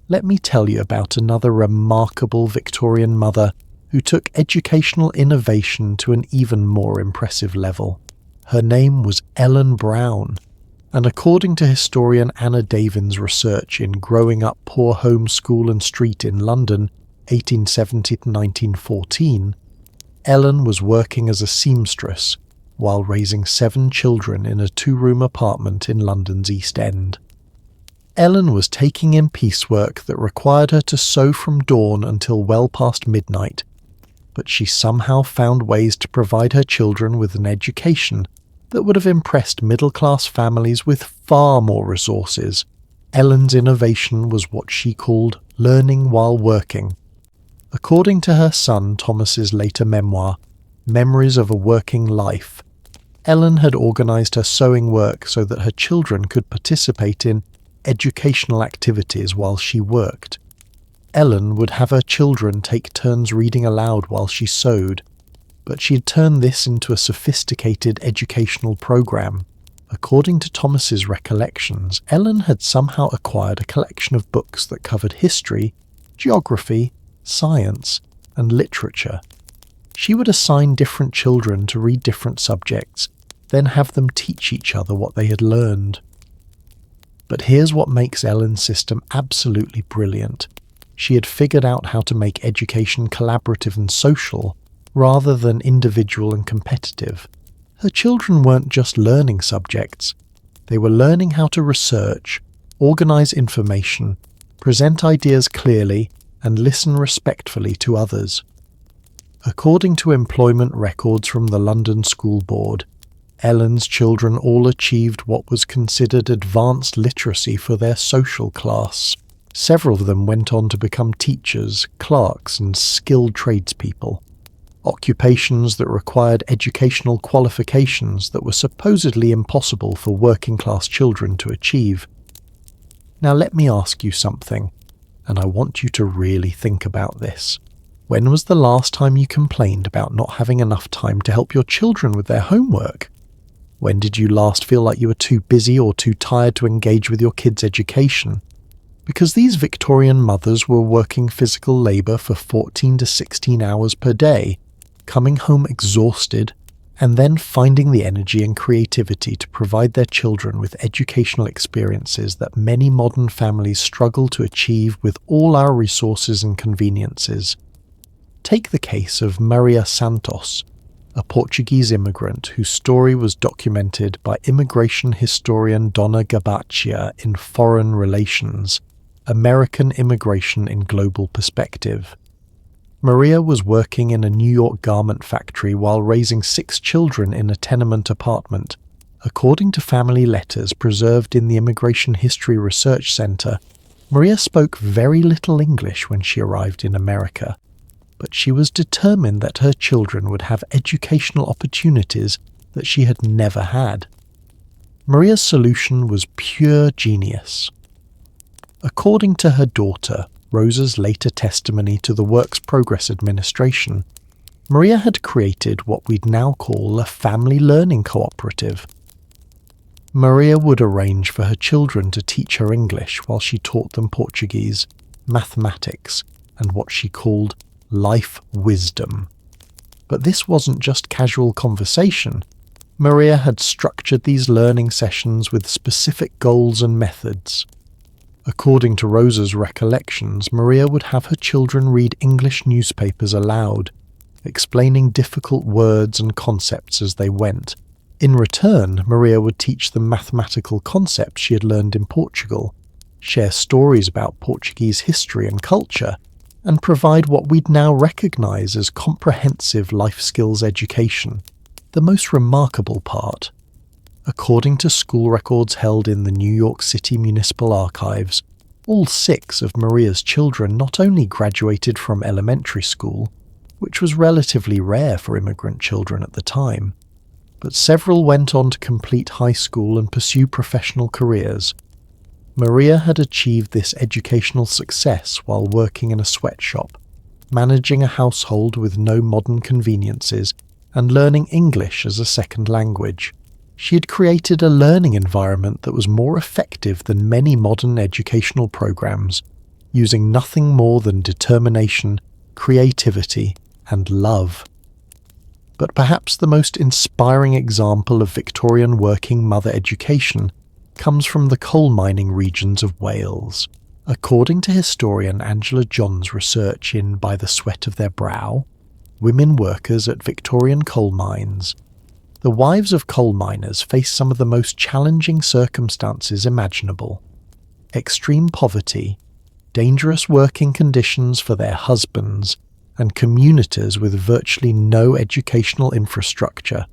Let me tell you about another remarkable Victorian mother who took educational innovation to an even more impressive level. Her name was Ellen Brown, and according to historian Anna Davin's research in Growing Up Poor Home, School and Street in London, 1870 to 1914, Ellen was working as a seamstress while raising 7 children in a 2-room apartment in London's East End. Ellen was taking in piecework that required her to sew from dawn until well past midnight, but she somehow found ways to provide her children with an education that would have impressed middle-class families with far more resources. Ellen's innovation was what she called learning while working. According to her son Thomas's later memoir, Memories of a Working Life, Ellen had organised her sewing work so that her children could participate in educational activities while she worked. Ellen would have her children take turns reading aloud while she sewed, but she had turned this into a sophisticated educational program. According to Thomas's recollections, Ellen had somehow acquired a collection of books that covered history, geography, science, and literature. She would assign different children to read different subjects, then have them teach each other what they had learned. But here's what makes Ellen's system absolutely brilliant. She had figured out how to make education collaborative and social, rather than individual and competitive. Her children weren't just learning subjects. They were learning how to research, organise information, present ideas clearly, and listen respectfully to others. According to employment records from the London School Board, Ellen's children all achieved what was considered advanced literacy for their social class. Several of them went on to become teachers, clerks, and skilled tradespeople, occupations that required educational qualifications that were supposedly impossible for working-class children to achieve. Now let me ask you something, and I want you to really think about this. When was the last time you complained about not having enough time to help your children with their homework? When did you last feel like you were too busy or too tired to engage with your kids' education? Because these Victorian mothers were working physical labour for 14 to 16 hours per day, coming home exhausted, and then finding the energy and creativity to provide their children with educational experiences that many modern families struggle to achieve with all our resources and conveniences. Take the case of Maria Santos, a Portuguese immigrant whose story was documented by immigration historian Donna Gabachia in Foreign Relations, American Immigration in Global Perspective. Maria was working in a New York garment factory while raising 6 children in a tenement apartment. According to family letters preserved in the Immigration History Research Center, Maria spoke very little English when she arrived in America, but she was determined that her children would have educational opportunities that she had never had. Maria's solution was pure genius. According to her daughter, Rosa's later testimony to the Works Progress Administration, Maria had created what we'd now call a family learning cooperative. Maria would arrange for her children to teach her English while she taught them Portuguese, mathematics, and what she called life wisdom. But this wasn't just casual conversation. Maria had structured these learning sessions with specific goals and methods. According to Rosa's recollections, Maria would have her children read English newspapers aloud, explaining difficult words and concepts as they went. In return, Maria would teach them mathematical concepts she had learned in Portugal, share stories about Portuguese history and culture, and provide what we'd now recognise as comprehensive life skills education. The most remarkable part. According to school records held in the New York City Municipal Archives, all 6 of Maria's children not only graduated from elementary school, which was relatively rare for immigrant children at the time, but several went on to complete high school and pursue professional careers. Maria had achieved this educational success while working in a sweatshop, managing a household with no modern conveniences, and learning English as a second language. She had created a learning environment that was more effective than many modern educational programs, using nothing more than determination, creativity, and love. But perhaps the most inspiring example of Victorian working mother education comes from the coal mining regions of Wales. According to historian Angela John's research in By the Sweat of Their Brow, Women Workers at Victorian Coal Mines, the wives of coal miners faced some of the most challenging circumstances imaginable. Extreme poverty, dangerous working conditions for their husbands, and communities with virtually no educational infrastructure.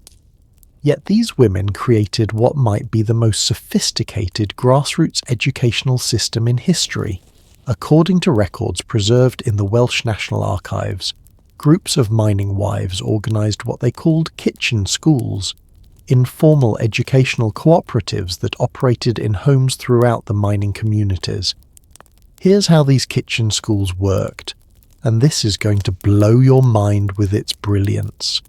Yet these women created what might be the most sophisticated grassroots educational system in history. According to records preserved in the Welsh National Archives, groups of mining wives organised what they called kitchen schools, informal educational cooperatives that operated in homes throughout the mining communities. Here's how these kitchen schools worked, and this is going to blow your mind with its brilliance.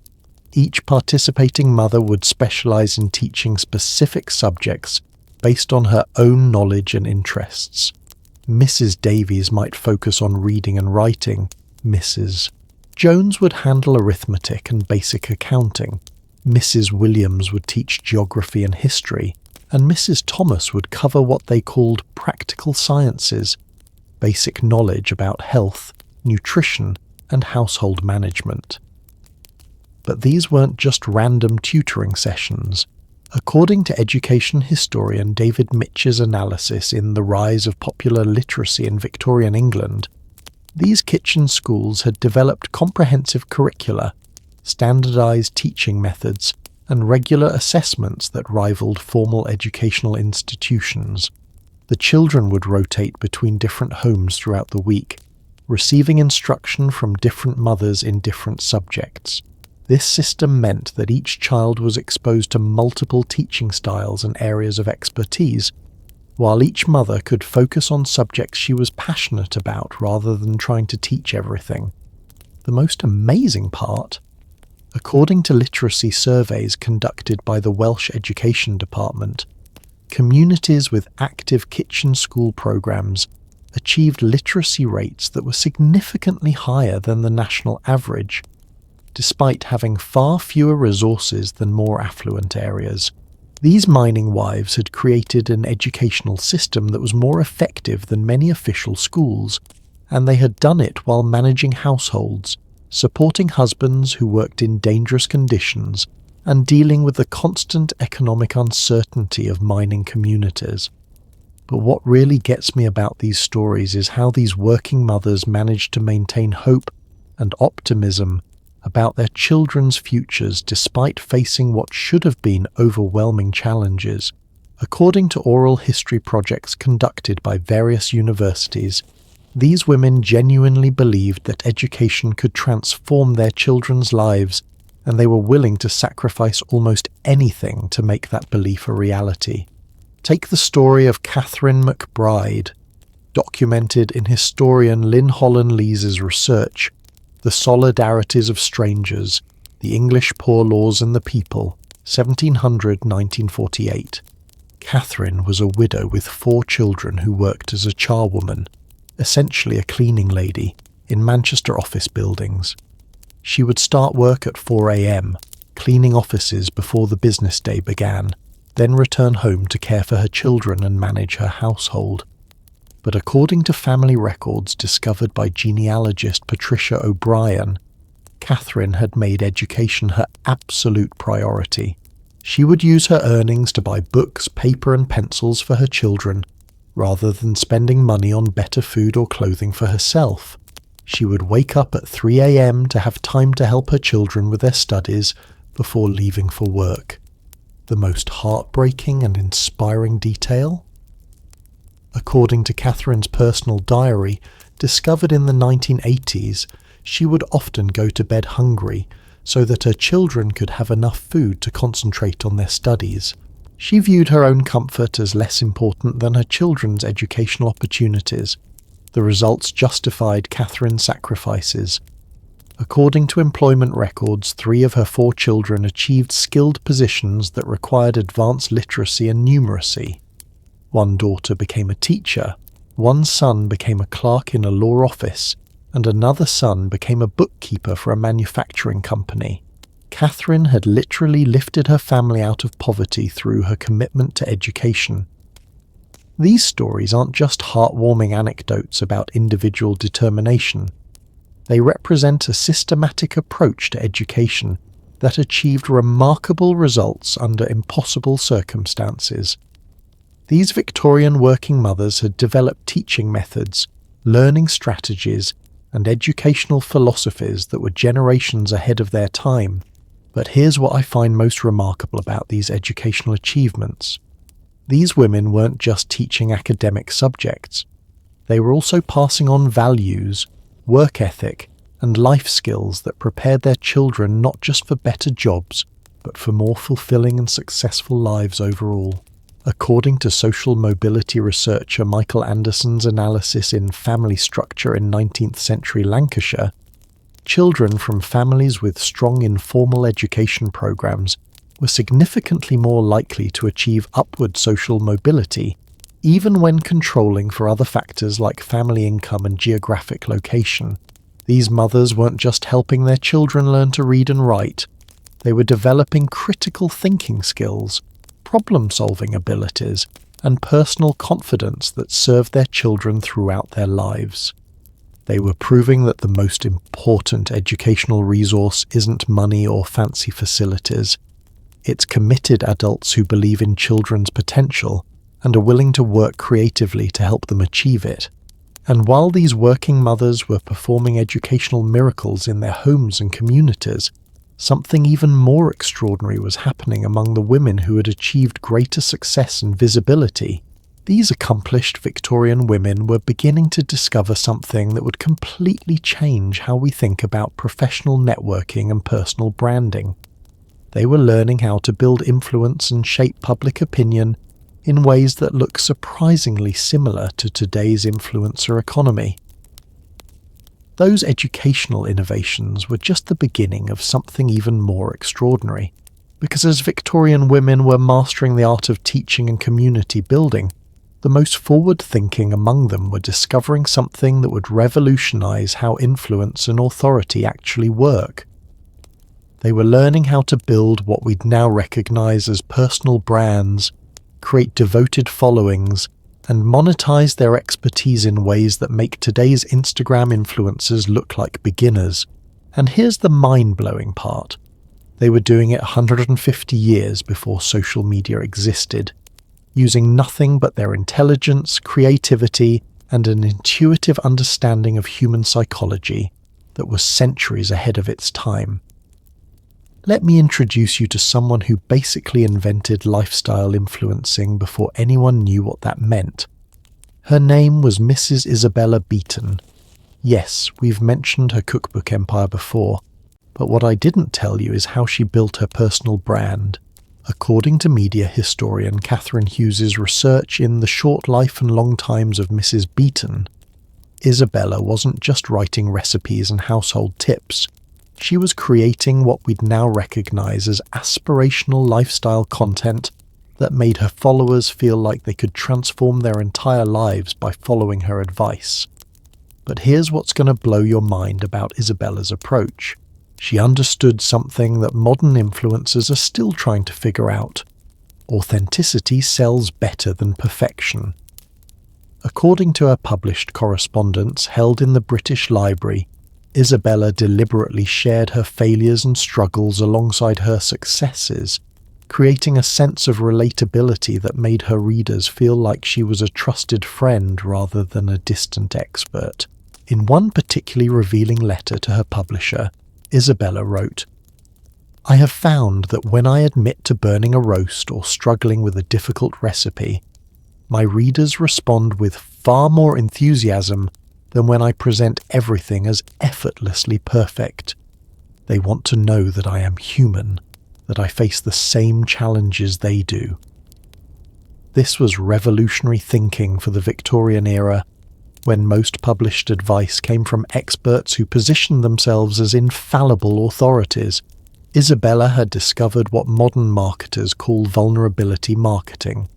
Each participating mother would specialise in teaching specific subjects based on her own knowledge and interests. Mrs. Davies might focus on reading and writing. Mrs. Jones would handle arithmetic and basic accounting. Mrs. Williams would teach geography and history, and Mrs. Thomas would cover what they called practical sciences, basic knowledge about health, nutrition, and household management. But these weren't just random tutoring sessions. According to education historian David Mitchell's analysis in The Rise of Popular Literacy in Victorian England, these kitchen schools had developed comprehensive curricula, standardised teaching methods, and regular assessments that rivaled formal educational institutions. The children would rotate between different homes throughout the week, receiving instruction from different mothers in different subjects. This system meant that each child was exposed to multiple teaching styles and areas of expertise, while each mother could focus on subjects she was passionate about rather than trying to teach everything. The most amazing part, according to literacy surveys conducted by the Welsh Education Department, communities with active kitchen school programs achieved literacy rates that were significantly higher than the national average, despite having far fewer resources than more affluent areas. These mining wives had created an educational system that was more effective than many official schools, and they had done it while managing households, supporting husbands who worked in dangerous conditions, and dealing with the constant economic uncertainty of mining communities. But what really gets me about these stories is how these working mothers managed to maintain hope and optimism about their children's futures despite facing what should have been overwhelming challenges. According to oral history projects conducted by various universities, these women genuinely believed that education could transform their children's lives, and they were willing to sacrifice almost anything to make that belief a reality. Take the story of Catherine McBride, documented in historian Lynn Holland Lees's research, The Solidarities of Strangers, The English Poor Laws and the People, 1700–1948. Catherine was a widow with 4 children who worked as a charwoman, essentially a cleaning lady, in Manchester office buildings. She would start work at 4 a.m, cleaning offices before the business day began, then return home to care for her children and manage her household. But according to family records discovered by genealogist Patricia O'Brien, Catherine had made education her absolute priority. She would use her earnings to buy books, paper and pencils for her children, rather than spending money on better food or clothing for herself. She would wake up at 3 a.m. to have time to help her children with their studies before leaving for work. the most heartbreaking and inspiring detail? According to Catherine's personal diary, discovered in the 1980s, she would often go to bed hungry so that her children could have enough food to concentrate on their studies. She viewed her own comfort as less important than her children's educational opportunities. The results justified Catherine's sacrifices. According to employment records, 3 of her 4 children achieved skilled positions that required advanced literacy and numeracy. 1 daughter became a teacher, 1 son became a clerk in a law office, and another son became a bookkeeper for a manufacturing company. Catherine had literally lifted her family out of poverty through her commitment to education. These stories aren't just heartwarming anecdotes about individual determination. They represent a systematic approach to education that achieved remarkable results under impossible circumstances. These Victorian working mothers had developed teaching methods, learning strategies, and educational philosophies that were generations ahead of their time. But here's what I find most remarkable about these educational achievements. These women weren't just teaching academic subjects. They were also passing on values, work ethic, and life skills that prepared their children not just for better jobs, but for more fulfilling and successful lives overall. According to social mobility researcher Michael Anderson's analysis in Family Structure in 19th century Lancashire, children from families with strong informal education programs were significantly more likely to achieve upward social mobility, even when controlling for other factors like family income and geographic location. These mothers weren't just helping their children learn to read and write, they were developing critical thinking skills, problem-solving abilities, and personal confidence that served their children throughout their lives. They were proving that the most important educational resource isn't money or fancy facilities. It's committed adults who believe in children's potential and are willing to work creatively to help them achieve it. And while these working mothers were performing educational miracles in their homes and communities, something even more extraordinary was happening among the women who had achieved greater success and visibility. These accomplished Victorian women were beginning to discover something that would completely change how we think about professional networking and personal branding. They were learning how to build influence and shape public opinion in ways that look surprisingly similar to today's influencer economy. Those educational innovations were just the beginning of something even more extraordinary, because as Victorian women were mastering the art of teaching and community building, the most forward-thinking among them were discovering something that would revolutionize how influence and authority actually work. They were learning how to build what we'd now recognize as personal brands, create devoted followings, and monetize their expertise in ways that make today's Instagram influencers look like beginners. And here's the mind-blowing part. They were doing it 150 years before social media existed, using nothing but their intelligence, creativity, and an intuitive understanding of human psychology that was centuries ahead of its time. Let me introduce you to someone who basically invented lifestyle influencing before anyone knew what that meant. Her name was Mrs. Isabella Beeton. Yes, we've mentioned her cookbook empire before, but what I didn't tell you is how she built her personal brand. According to media historian Catherine Hughes's research in The Short Life and Long Times of Mrs. Beeton, Isabella wasn't just writing recipes and household tips. She was creating what we'd now recognize as aspirational lifestyle content that made her followers feel like they could transform their entire lives by following her advice. But here's what's going to blow your mind about Isabella's approach. She understood something that modern influencers are still trying to figure out. Authenticity sells better than perfection. According to her published correspondence held in the British Library, Isabella deliberately shared her failures and struggles alongside her successes, creating a sense of relatability that made her readers feel like she was a trusted friend rather than a distant expert. In one particularly revealing letter to her publisher, Isabella wrote, I have found that when I admit to burning a roast or struggling with a difficult recipe, my readers respond with far more enthusiasm than when I present everything as effortlessly perfect. They want to know that I am human, that I face the same challenges they do. This was revolutionary thinking for the Victorian era, when most published advice came from experts who positioned themselves as infallible authorities. Isabella had discovered what modern marketers call vulnerability marketing,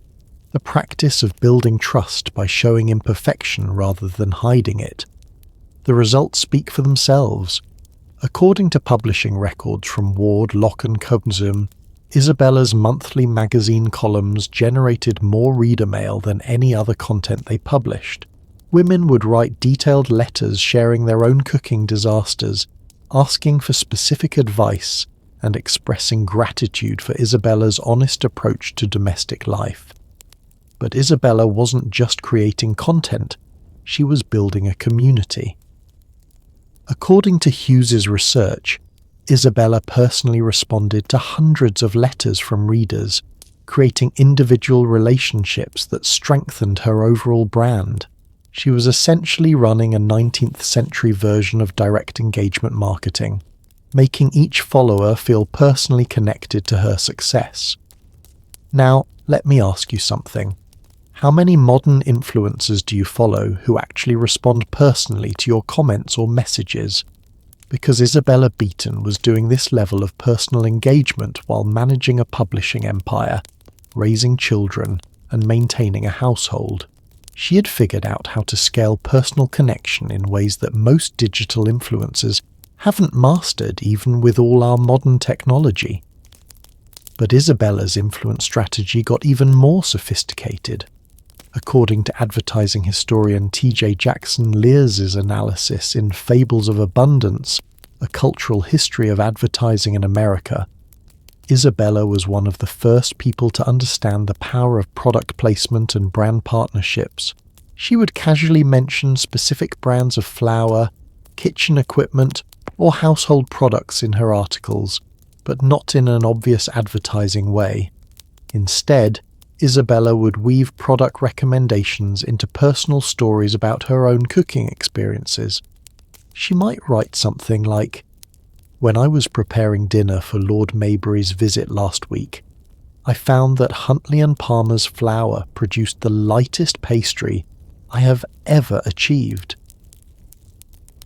the practice of building trust by showing imperfection rather than hiding it. The results speak for themselves. According to publishing records from Ward, Lock & Consum, Isabella's monthly magazine columns generated more reader mail than any other content they published. Women would write detailed letters sharing their own cooking disasters, asking for specific advice, and expressing gratitude for Isabella's honest approach to domestic life. But Isabella wasn't just creating content, she was building a community. According to Hughes's research, Isabella personally responded to hundreds of letters from readers, creating individual relationships that strengthened her overall brand. She was essentially running a 19th century version of direct engagement marketing, making each follower feel personally connected to her success. Now, let me ask you something. How many modern influencers do you follow who actually respond personally to your comments or messages? Because Isabella Beaton was doing this level of personal engagement while managing a publishing empire, raising children, and maintaining a household. She had figured out how to scale personal connection in ways that most digital influencers haven't mastered even with all our modern technology. But Isabella's influence strategy got even more sophisticated. According to advertising historian T.J. Jackson Lears's analysis in Fables of Abundance, A Cultural History of Advertising in America, Isabella was one of the first people to understand the power of product placement and brand partnerships. She would casually mention specific brands of flour, kitchen equipment, or household products in her articles, but not in an obvious advertising way. Instead, Isabella would weave product recommendations into personal stories about her own cooking experiences. She might write something like, "When I was preparing dinner for Lord Maybury's visit last week, I found that Huntley and Palmer's flour produced the lightest pastry I have ever achieved."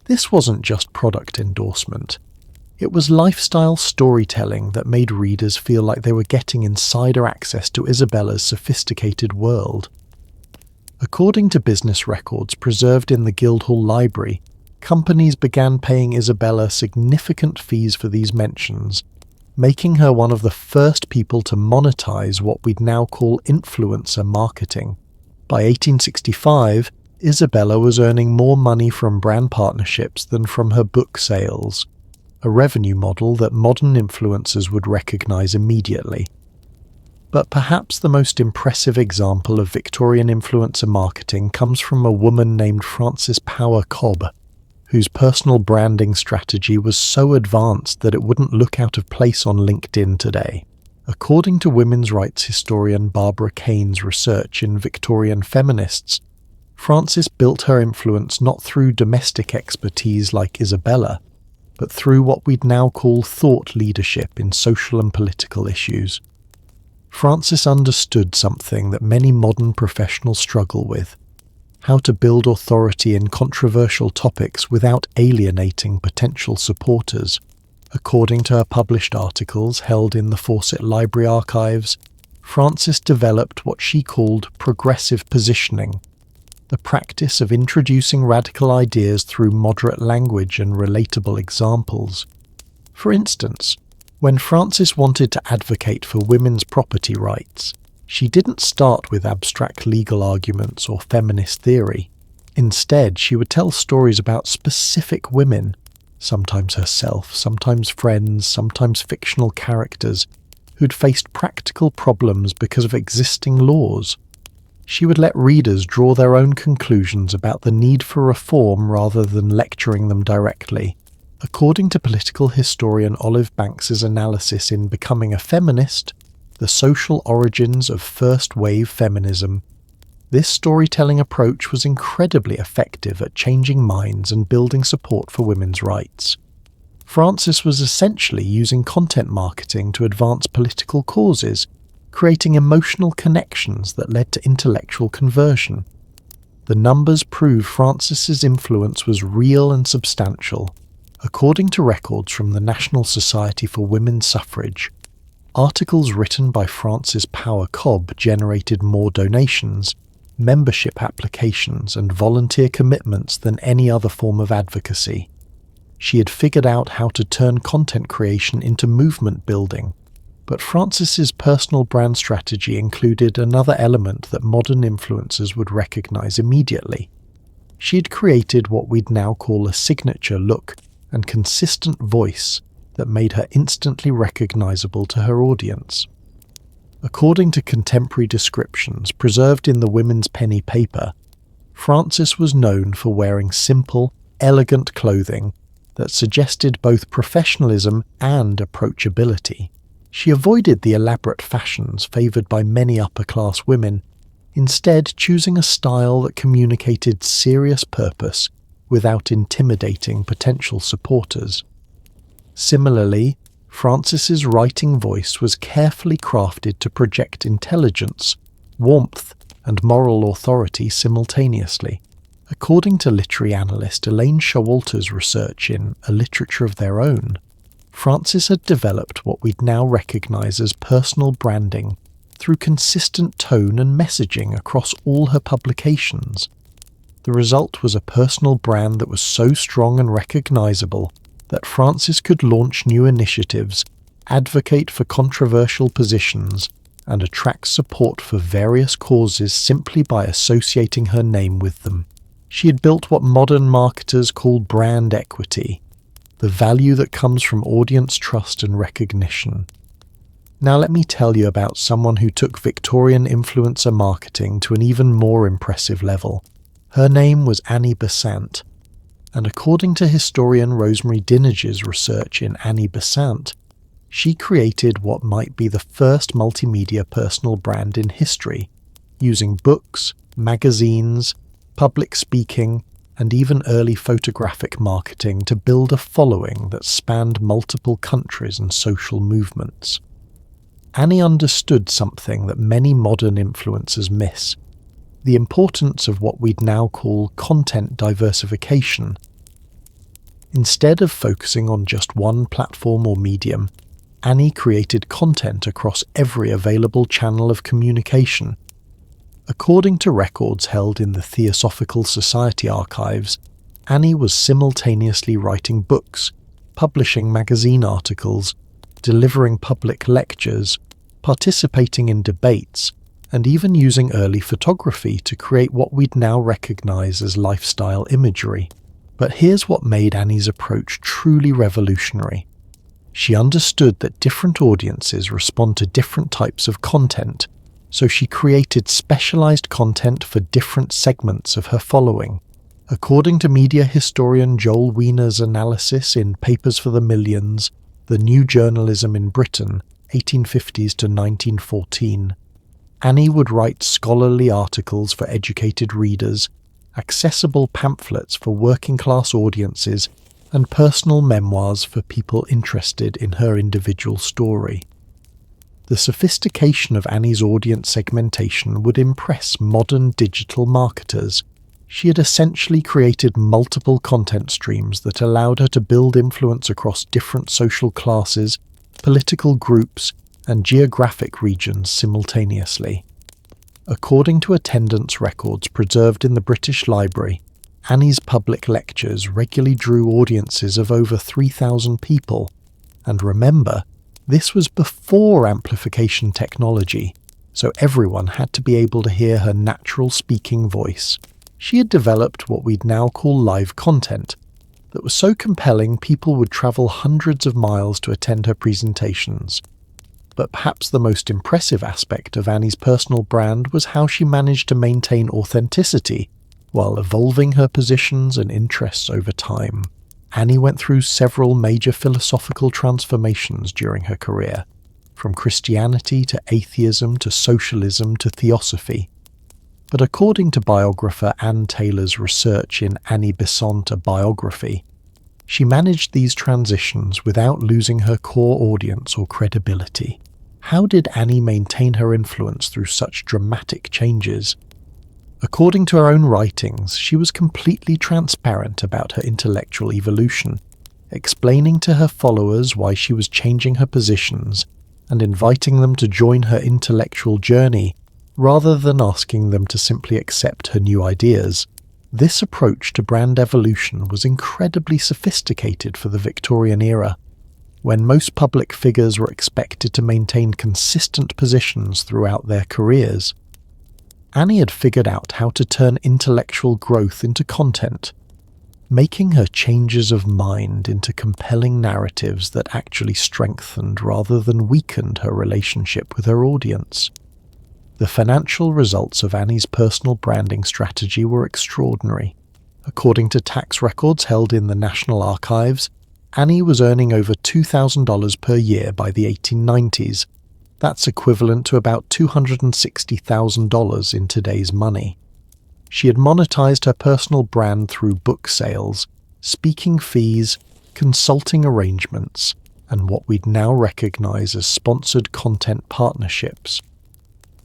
This wasn't just product endorsement. It was lifestyle storytelling that made readers feel like they were getting insider access to Isabella's sophisticated world. According to business records preserved in the Guildhall Library, companies began paying Isabella significant fees for these mentions, making her one of the first people to monetize what we'd now call influencer marketing. By 1865, Isabella was earning more money from brand partnerships than from her book sales, a revenue model that modern influencers would recognize immediately. But perhaps the most impressive example of Victorian influencer marketing comes from a woman named Frances Power Cobb, whose personal branding strategy was so advanced that it wouldn't look out of place on LinkedIn today. According to women's rights historian Barbara Kane's research in Victorian Feminists, Frances built her influence not through domestic expertise like Isabella, but through what we'd now call thought leadership in social and political issues. Frances understood something that many modern professionals struggle with: how to build authority in controversial topics without alienating potential supporters. According to her published articles held in the Fawcett Library archives, Frances developed what she called progressive positioning, the practice of introducing radical ideas through moderate language and relatable examples. For instance, when Frances wanted to advocate for women's property rights, she didn't start with abstract legal arguments or feminist theory. Instead, she would tell stories about specific women, sometimes herself, sometimes friends, sometimes fictional characters, who'd faced practical problems because of existing laws. She would let readers draw their own conclusions about the need for reform rather than lecturing them directly. According to political historian Olive Banks's analysis in Becoming a Feminist, The Social Origins of First-Wave Feminism, this storytelling approach was incredibly effective at changing minds and building support for women's rights. Frances was essentially using content marketing to advance political causes, creating emotional connections that led to intellectual conversion. The numbers prove Frances's influence was real and substantial. According to records from the National Society for Women's Suffrage, articles written by Frances Power Cobb generated more donations, membership applications, and volunteer commitments than any other form of advocacy. She had figured out how to turn content creation into movement building, but Frances's personal brand strategy included another element that modern influencers would recognize immediately. She had created what we'd now call a signature look and consistent voice that made her instantly recognizable to her audience. According to contemporary descriptions preserved in the Women's Penny paper, Frances was known for wearing simple, elegant clothing that suggested both professionalism and approachability. She avoided the elaborate fashions favoured by many upper-class women, instead choosing a style that communicated serious purpose without intimidating potential supporters. Similarly, Frances's writing voice was carefully crafted to project intelligence, warmth, and moral authority simultaneously. According to literary analyst Elaine Showalter's research in A Literature of Their Own, Frances had developed what we'd now recognise as personal branding through consistent tone and messaging across all her publications. The result was a personal brand that was so strong and recognisable that Frances could launch new initiatives, advocate for controversial positions, and attract support for various causes simply by associating her name with them. She had built what modern marketers call brand equity, the value that comes from audience trust and recognition. Now let me tell you about someone who took Victorian influencer marketing to an even more impressive level. Her name was Annie Besant, and according to historian Rosemary Dinnage's research in Annie Besant, she created what might be the first multimedia personal brand in history, using books, magazines, public speaking, and even early photographic marketing to build a following that spanned multiple countries and social movements. Annie understood something that many modern influencers miss: the importance of what we'd now call content diversification. Instead of focusing on just one platform or medium, Annie created content across every available channel of communication. According to records held in the Theosophical Society archives, Annie was simultaneously writing books, publishing magazine articles, delivering public lectures, participating in debates, and even using early photography to create what we'd now recognise as lifestyle imagery. But here's what made Annie's approach truly revolutionary. She understood that different audiences respond to different types of content, so she created specialised content for different segments of her following. According to media historian Joel Wiener's analysis in Papers for the Millions, The New Journalism in Britain, 1850s to 1914, Annie would write scholarly articles for educated readers, accessible pamphlets for working-class audiences, and personal memoirs for people interested in her individual story. The sophistication of Annie's audience segmentation would impress modern digital marketers. She had essentially created multiple content streams that allowed her to build influence across different social classes, political groups, and geographic regions simultaneously. According to attendance records preserved in the British Library, Annie's public lectures regularly drew audiences of over 3,000 people. And remember, this was before amplification technology, so everyone had to be able to hear her natural speaking voice. She had developed what we'd now call live content that was so compelling people would travel hundreds of miles to attend her presentations. But perhaps the most impressive aspect of Annie's personal brand was how she managed to maintain authenticity while evolving her positions and interests over time. Annie went through several major philosophical transformations during her career, from Christianity to atheism to socialism to theosophy. But according to biographer Anne Taylor's research in Annie Besant, a Biography, she managed these transitions without losing her core audience or credibility. How did Annie maintain her influence through such dramatic changes? According to her own writings, she was completely transparent about her intellectual evolution, explaining to her followers why she was changing her positions and inviting them to join her intellectual journey rather than asking them to simply accept her new ideas. This approach to brand evolution was incredibly sophisticated for the Victorian era, when most public figures were expected to maintain consistent positions throughout their careers. Annie had figured out how to turn intellectual growth into content, making her changes of mind into compelling narratives that actually strengthened rather than weakened her relationship with her audience. The financial results of Annie's personal branding strategy were extraordinary. According to tax records held in the National Archives, Annie was earning over $2,000 per year by the 1890s. That's equivalent to about $260,000 in today's money. She had monetized her personal brand through book sales, speaking fees, consulting arrangements, and what we'd now recognize as sponsored content partnerships.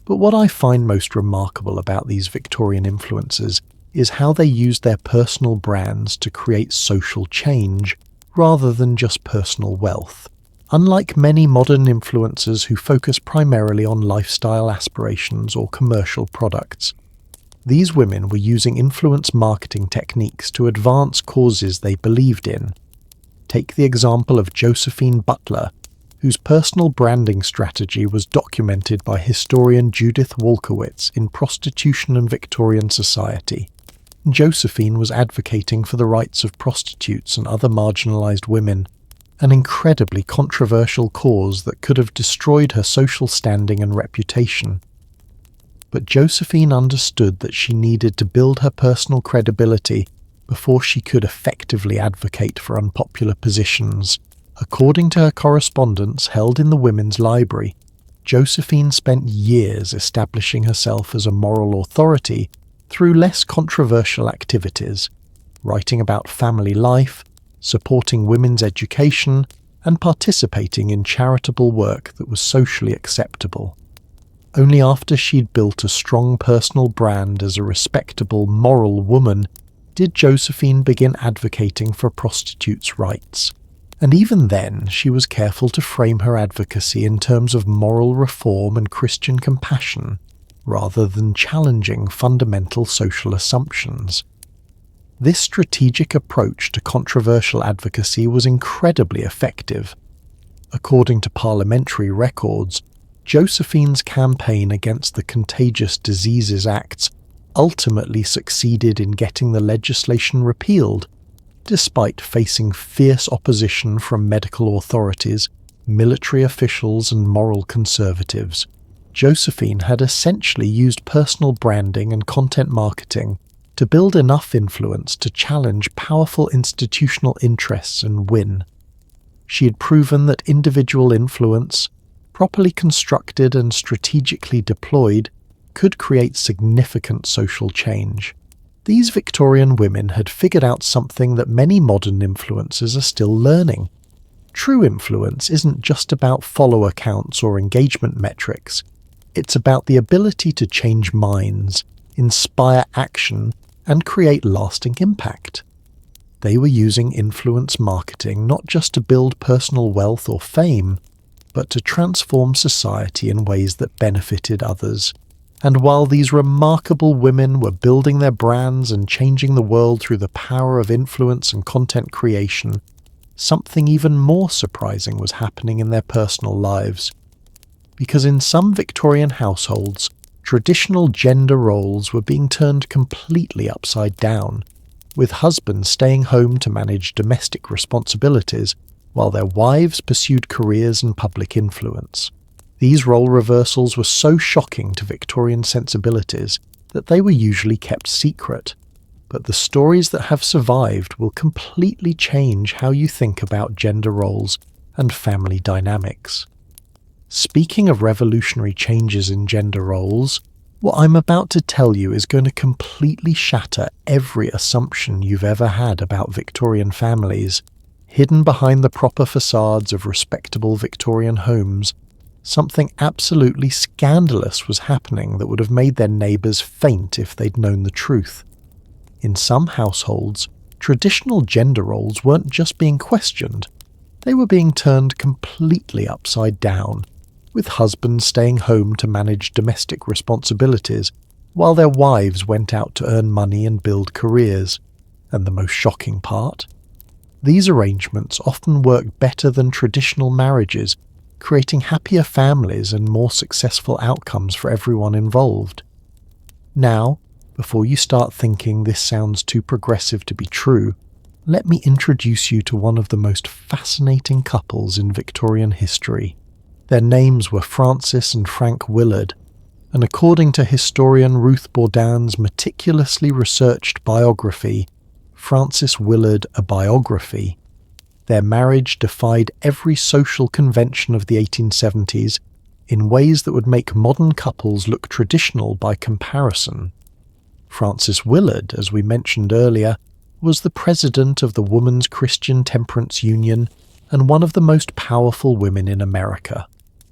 But what I find most remarkable about these Victorian influencers is how they used their personal brands to create social change rather than just personal wealth. Unlike many modern influencers who focus primarily on lifestyle aspirations or commercial products, these women were using influence marketing techniques to advance causes they believed in. Take the example of Josephine Butler, whose personal branding strategy was documented by historian Judith Wolkowitz in Prostitution and Victorian Society. Josephine was advocating for the rights of prostitutes and other marginalized women, an incredibly controversial cause that could have destroyed her social standing and reputation. But Josephine understood that she needed to build her personal credibility before she could effectively advocate for unpopular positions. According to her correspondence held in the Women's Library, Josephine spent years establishing herself as a moral authority through less controversial activities, writing about family life, supporting women's education, and participating in charitable work that was socially acceptable. Only after she'd built a strong personal brand as a respectable, moral woman did Josephine begin advocating for prostitutes' rights. And even then, she was careful to frame her advocacy in terms of moral reform and Christian compassion, rather than challenging fundamental social assumptions. This strategic approach to controversial advocacy was incredibly effective. According to parliamentary records, Josephine's campaign against the Contagious Diseases Acts ultimately succeeded in getting the legislation repealed, despite facing fierce opposition from medical authorities, military officials, and moral conservatives. Josephine had essentially used personal branding and content marketing to build enough influence to challenge powerful institutional interests and win. She had proven that individual influence, properly constructed and strategically deployed, could create significant social change. These Victorian women had figured out something that many modern influencers are still learning. True influence isn't just about follower counts or engagement metrics. It's about the ability to change minds, inspire action, and create lasting impact. They were using influence marketing not just to build personal wealth or fame, but to transform society in ways that benefited others. And while these remarkable women were building their brands and changing the world through the power of influence and content creation, something even more surprising was happening in their personal lives. Because in some Victorian households, traditional gender roles were being turned completely upside down, with husbands staying home to manage domestic responsibilities while their wives pursued careers and public influence. These role reversals were so shocking to Victorian sensibilities that they were usually kept secret. but the stories that have survived will completely change how you think about gender roles and family dynamics. Speaking of revolutionary changes in gender roles, what I'm about to tell you is going to completely shatter every assumption you've ever had about Victorian families. Hidden behind the proper facades of respectable Victorian homes, something absolutely scandalous was happening that would have made their neighbours faint if they'd known the truth. In some households, traditional gender roles weren't just being questioned, they were being turned completely upside down, with husbands staying home to manage domestic responsibilities while their wives went out to earn money and build careers. And the most shocking part? These arrangements often worked better than traditional marriages, creating happier families and more successful outcomes for everyone involved. Now, before you start thinking this sounds too progressive to be true, let me introduce you to one of the most fascinating couples in Victorian history. Their names were Frances and Frank Willard, and according to historian Ruth Bourdain's meticulously researched biography, Frances Willard, a Biography, their marriage defied every social convention of the 1870s in ways that would make modern couples look traditional by comparison. Frances Willard, as we mentioned earlier, was the president of the Women's Christian Temperance Union and one of the most powerful women in America.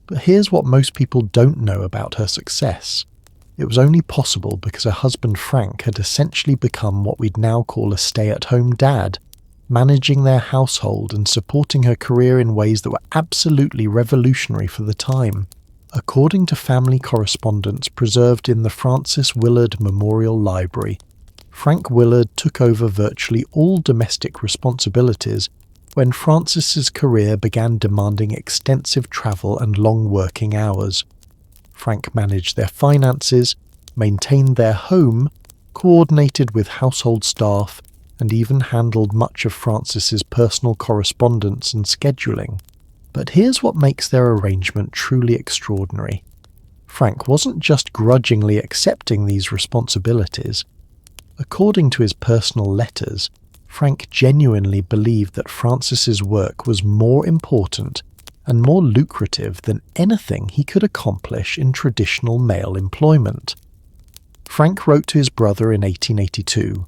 But here's what most people don't know about her success. It was only possible because her husband Frank had essentially become what we'd now call a stay-at-home dad, managing their household and supporting her career in ways that were absolutely revolutionary for the time. According to family correspondence preserved in the Frances Willard Memorial Library, Frank Willard took over virtually all domestic responsibilities when Frances's career began demanding extensive travel and long working hours. Frank managed their finances, maintained their home, coordinated with household staff, and even handled much of Frances's personal correspondence and scheduling. But here's what makes their arrangement truly extraordinary. Frank wasn't just grudgingly accepting these responsibilities. According to his personal letters, Frank genuinely believed that Frances's work was more important and more lucrative than anything he could accomplish in traditional male employment. Frank wrote to his brother in 1882,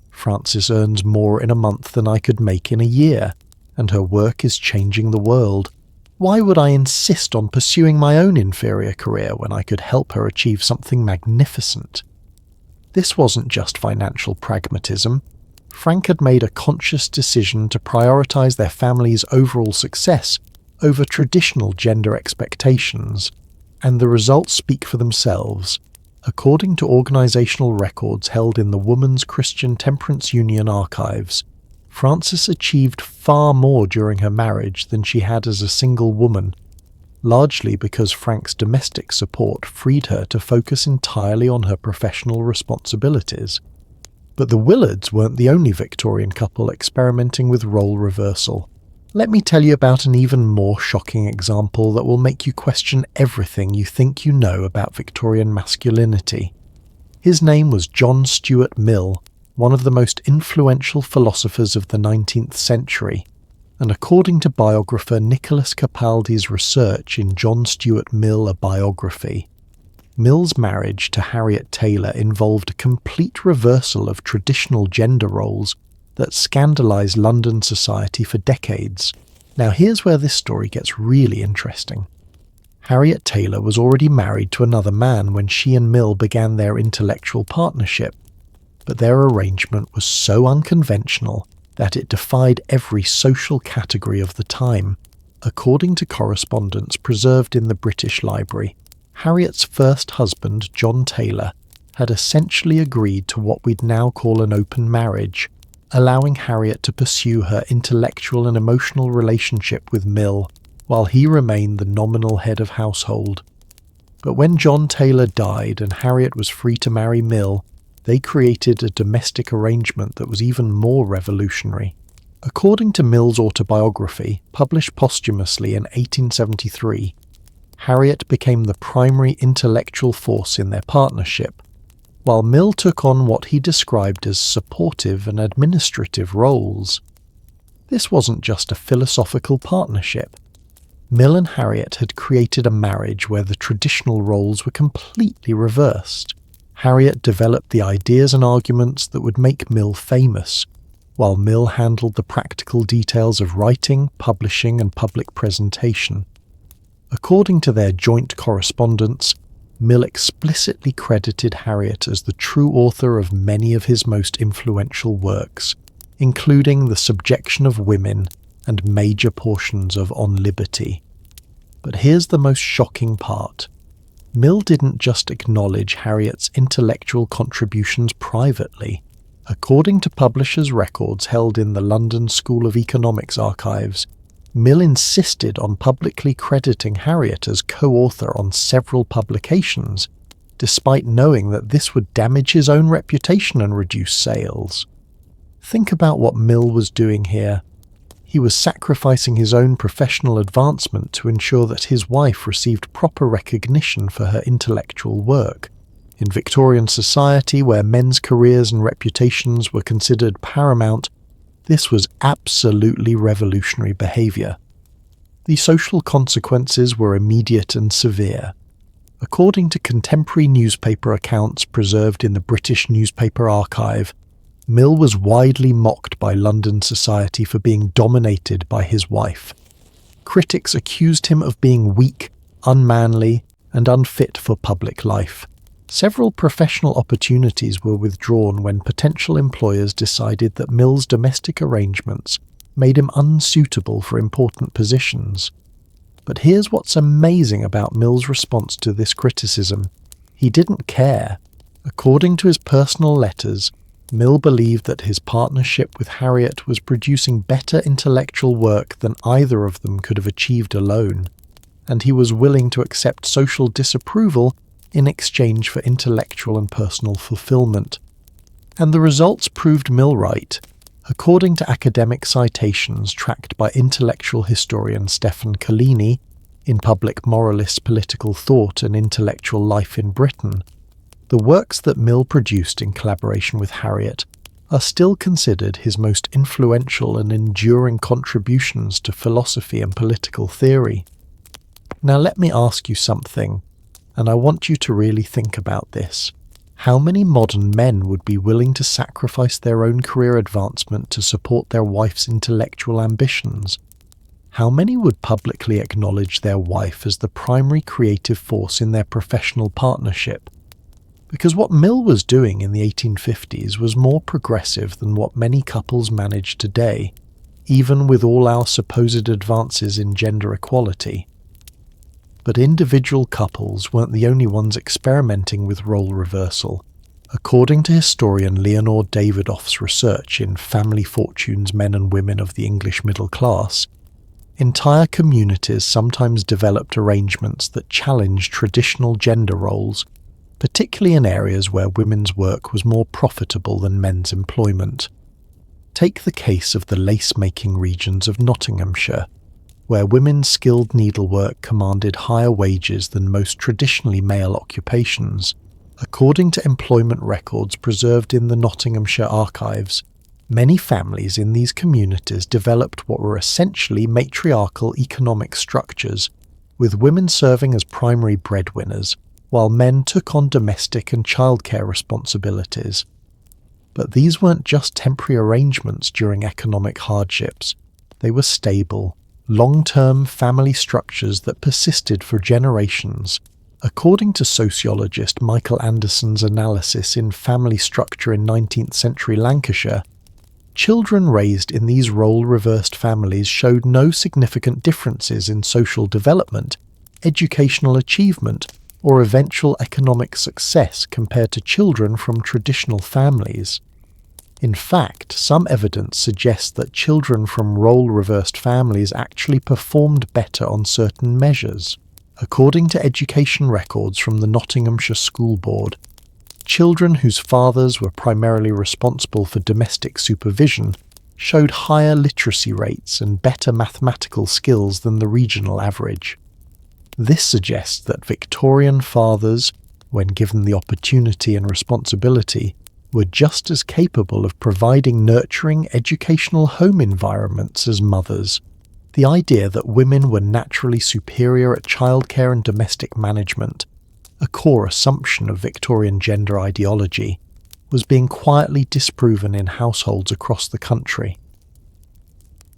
"Frances earns more in a month than I could make in a year, and her work is changing the world. Why would I insist on pursuing my own inferior career when I could help her achieve something magnificent?" This wasn't just financial pragmatism. Frank had made a conscious decision to prioritize their family's overall success over traditional gender expectations, and the results speak for themselves. According to organizational records held in the Women's Christian Temperance Union archives, Frances achieved far more during her marriage than she had as a single woman, largely because Frank's domestic support freed her to focus entirely on her professional responsibilities. But the Willards weren't the only Victorian couple experimenting with role reversal. Let me tell you about an even more shocking example that will make you question everything you think you know about Victorian masculinity. His name was John Stuart Mill, one of the most influential philosophers of the 19th century, and according to biographer Nicholas Capaldi's research in John Stuart Mill, a Biography, Mill's marriage to Harriet Taylor involved a complete reversal of traditional gender roles that scandalized London society for decades. Now here's where this story gets really interesting. Harriet Taylor was already married to another man when she and Mill began their intellectual partnership, but their arrangement was so unconventional that it defied every social category of the time. According to correspondence preserved in the British Library, Harriet's first husband, John Taylor, had essentially agreed to what we'd now call an open marriage, allowing Harriet to pursue her intellectual and emotional relationship with Mill, while he remained the nominal head of household. But when John Taylor died and Harriet was free to marry Mill, they created a domestic arrangement that was even more revolutionary. According to Mill's autobiography, published posthumously in 1873, Harriet became the primary intellectual force in their partnership, while Mill took on what he described as supportive and administrative roles. This wasn't just a philosophical partnership. Mill and Harriet had created a marriage where the traditional roles were completely reversed. Harriet developed the ideas and arguments that would make Mill famous, while Mill handled the practical details of writing, publishing, and public presentation. According to their joint correspondence, Mill explicitly credited Harriet as the true author of many of his most influential works, including The Subjection of Women and major portions of On Liberty. But here's the most shocking part. Mill didn't just acknowledge Harriet's intellectual contributions privately. According to publishers' records held in the London School of Economics archives, Mill insisted on publicly crediting Harriet as co-author on several publications, despite knowing that this would damage his own reputation and reduce sales. Think about what Mill was doing here. He was sacrificing his own professional advancement to ensure that his wife received proper recognition for her intellectual work. In Victorian society, where men's careers and reputations were considered paramount, this was absolutely revolutionary behaviour. The social consequences were immediate and severe. According to contemporary newspaper accounts preserved in the British Newspaper Archive, Mill was widely mocked by London society for being dominated by his wife. Critics accused him of being weak, unmanly, and unfit for public life. Several professional opportunities were withdrawn when potential employers decided that Mill's domestic arrangements made him unsuitable for important positions. But here's what's amazing about Mill's response to this criticism. He didn't care. According to his personal letters, Mill believed that his partnership with Harriet was producing better intellectual work than either of them could have achieved alone, and he was willing to accept social disapproval in exchange for intellectual and personal fulfillment. And the results proved Mill right. According to academic citations tracked by intellectual historian Stephen Culinary in Public Moralist Political Thought and Intellectual Life in Britain, the works that Mill produced in collaboration with Harriet are still considered his most influential and enduring contributions to philosophy and political theory. Now let me ask you something, and I want you to really think about this. How many modern men would be willing to sacrifice their own career advancement to support their wife's intellectual ambitions? How many would publicly acknowledge their wife as the primary creative force in their professional partnership? Because what Mill was doing in the 1850s was more progressive than what many couples manage today, even with all our supposed advances in gender equality. But individual couples weren't the only ones experimenting with role reversal. According to historian Leonore Davidoff's research in Family Fortunes, Men and Women of the English Middle Class, entire communities sometimes developed arrangements that challenged traditional gender roles, particularly in areas where women's work was more profitable than men's employment. Take the case of the lace-making regions of Nottinghamshire, where women's skilled needlework commanded higher wages than most traditionally male occupations. According to employment records preserved in the Nottinghamshire archives, many families in these communities developed what were essentially matriarchal economic structures, with women serving as primary breadwinners, while men took on domestic and childcare responsibilities. But these weren't just temporary arrangements during economic hardships. They were stable, long-term family structures that persisted for generations. According to sociologist Michael Anderson's analysis in Family Structure in 19th century Lancashire, children raised in these role-reversed families showed no significant differences in social development, educational achievement, or eventual economic success compared to children from traditional families. In fact, some evidence suggests that children from role-reversed families actually performed better on certain measures. According to education records from the Nottinghamshire School Board, children whose fathers were primarily responsible for domestic supervision showed higher literacy rates and better mathematical skills than the regional average. This suggests that Victorian fathers, when given the opportunity and responsibility, were just as capable of providing nurturing educational home environments as mothers. The idea that women were naturally superior at childcare and domestic management, a core assumption of Victorian gender ideology, was being quietly disproven in households across the country.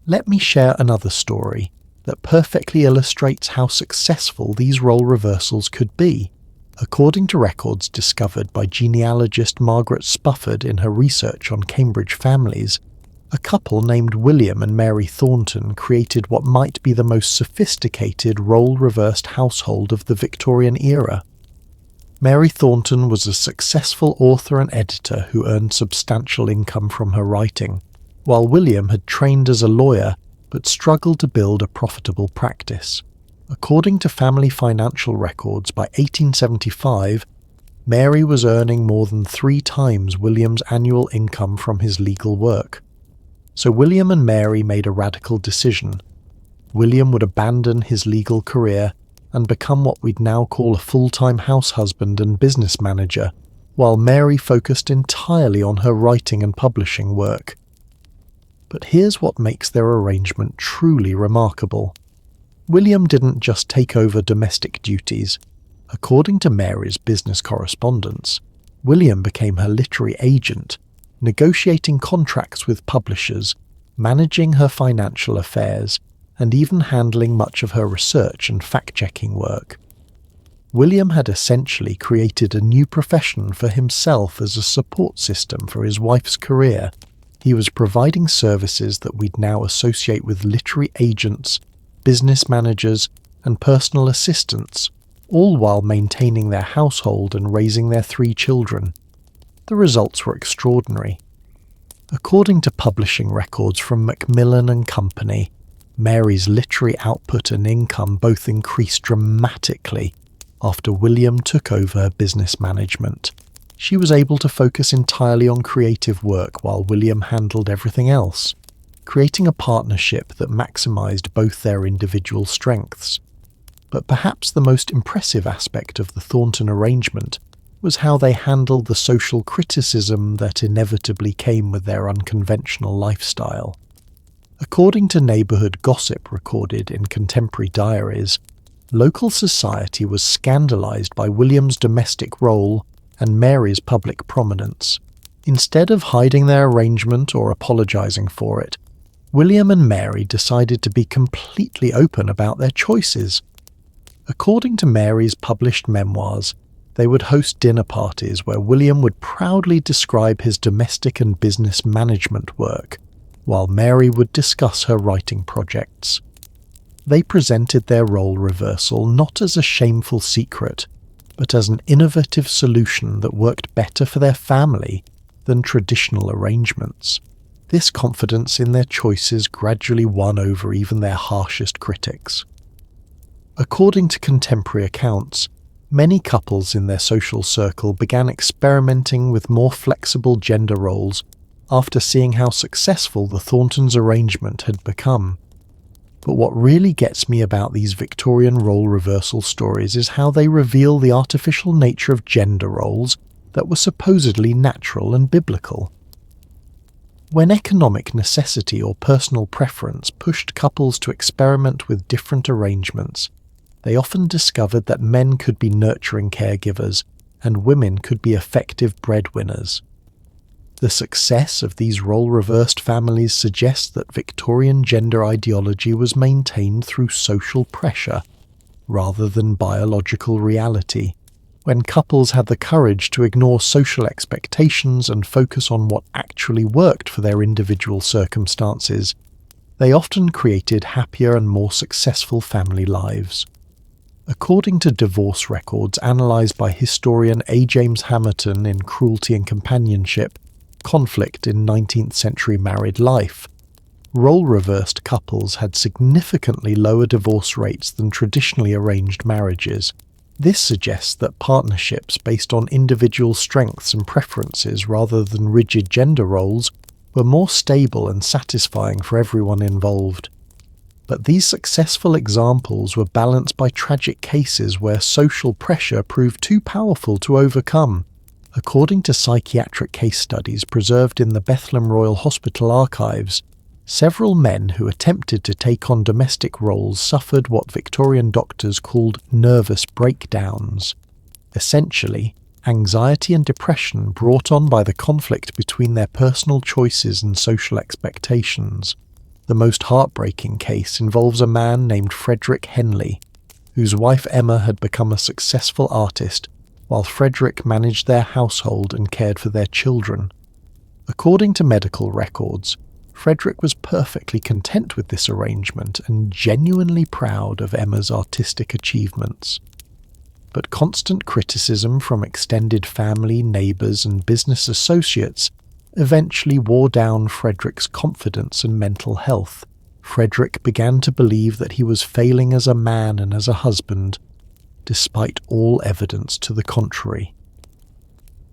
Let me share another story that perfectly illustrates how successful these role reversals could be. According to records discovered by genealogist Margaret Spufford in her research on Cambridge families, a couple named William and Mary Thornton created what might be the most sophisticated role-reversed household of the Victorian era. Mary Thornton was a successful author and editor who earned substantial income from her writing, while William had trained as a lawyer but struggled to build a profitable practice. According to family financial records, by 1875, Mary was earning more than 3 times William's annual income from his legal work. So William and Mary made a radical decision. William would abandon his legal career and become what we'd now call a full-time house husband and business manager, while Mary focused entirely on her writing and publishing work. But here's what makes their arrangement truly remarkable. William didn't just take over domestic duties. According to Mary's business correspondence, William became her literary agent, negotiating contracts with publishers, managing her financial affairs, and even handling much of her research and fact-checking work. William had essentially created a new profession for himself as a support system for his wife's career. He was providing services that we'd now associate with literary agents, business managers, and personal assistants, all while maintaining their household and raising their 3 children. The results were extraordinary. According to publishing records from Macmillan and Company, Mary's literary output and income both increased dramatically after William took over her business management. She was able to focus entirely on creative work while William handled everything else, creating a partnership that maximized both their individual strengths. But perhaps the most impressive aspect of the Thornton arrangement was how they handled the social criticism that inevitably came with their unconventional lifestyle. According to neighbourhood gossip recorded in contemporary diaries, local society was scandalised by William's domestic role and Mary's public prominence. Instead of hiding their arrangement or apologising for it, William and Mary decided to be completely open about their choices. According to Mary's published memoirs, they would host dinner parties where William would proudly describe his domestic and business management work, while Mary would discuss her writing projects. They presented their role reversal not as a shameful secret, but as an innovative solution that worked better for their family than traditional arrangements. This confidence in their choices gradually won over even their harshest critics. According to contemporary accounts, many couples in their social circle began experimenting with more flexible gender roles after seeing how successful the Thorntons' arrangement had become. But what really gets me about these Victorian role reversal stories is how they reveal the artificial nature of gender roles that were supposedly natural and biblical. When economic necessity or personal preference pushed couples to experiment with different arrangements, they often discovered that men could be nurturing caregivers and women could be effective breadwinners. The success of these role-reversed families suggests that Victorian gender ideology was maintained through social pressure, rather than biological reality. When couples had the courage to ignore social expectations and focus on what actually worked for their individual circumstances, they often created happier and more successful family lives. According to divorce records analysed by historian A. James Hamerton in Cruelty and Companionship, Conflict in 19th Century Married Life, role-reversed couples had significantly lower divorce rates than traditionally arranged marriages. This suggests that partnerships based on individual strengths and preferences rather than rigid gender roles were more stable and satisfying for everyone involved. But these successful examples were balanced by tragic cases where social pressure proved too powerful to overcome. According to psychiatric case studies preserved in the Bethlehem Royal Hospital archives, several men who attempted to take on domestic roles suffered what Victorian doctors called nervous breakdowns. Essentially, anxiety and depression brought on by the conflict between their personal choices and social expectations. The most heartbreaking case involves a man named Frederick Henley, whose wife Emma had become a successful artist, while Frederick managed their household and cared for their children. According to medical records, Frederick was perfectly content with this arrangement and genuinely proud of Emma's artistic achievements. But constant criticism from extended family, neighbours and business associates eventually wore down Frederick's confidence and mental health. Frederick began to believe that he was failing as a man and as a husband, despite all evidence to the contrary.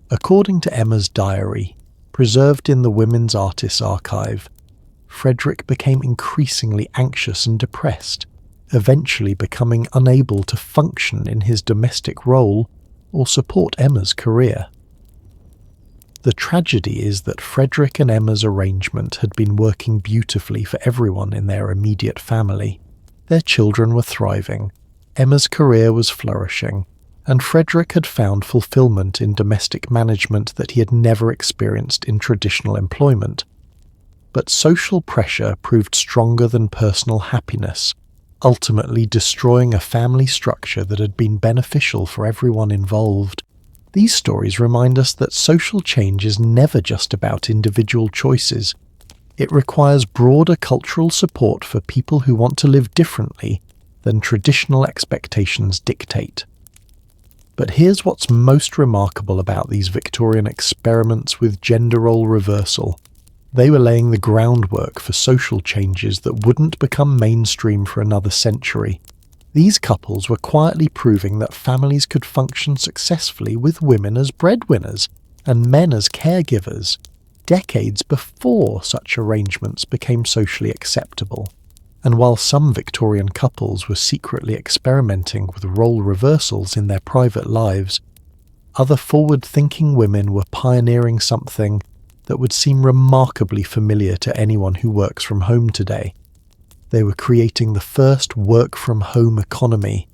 According to Emma's diary, preserved in the Women's Artists Archive, Frederick became increasingly anxious and depressed, eventually becoming unable to function in his domestic role or support Emma's career. The tragedy is that Frederick and Emma's arrangement had been working beautifully for everyone in their immediate family. Their children were thriving, Emma's career was flourishing, and Frederick had found fulfillment in domestic management that he had never experienced in traditional employment. But social pressure proved stronger than personal happiness, ultimately destroying a family structure that had been beneficial for everyone involved. These stories remind us that social change is never just about individual choices. It requires broader cultural support for people who want to live differently than traditional expectations dictate. But here's what's most remarkable about these Victorian experiments with gender role reversal. They were laying the groundwork for social changes that wouldn't become mainstream for another century. These couples were quietly proving that families could function successfully with women as breadwinners and men as caregivers, decades before such arrangements became socially acceptable. And while some Victorian couples were secretly experimenting with role reversals in their private lives, other forward-thinking women were pioneering something that would seem remarkably familiar to anyone who works from home today. They were creating the first work-from-home economy,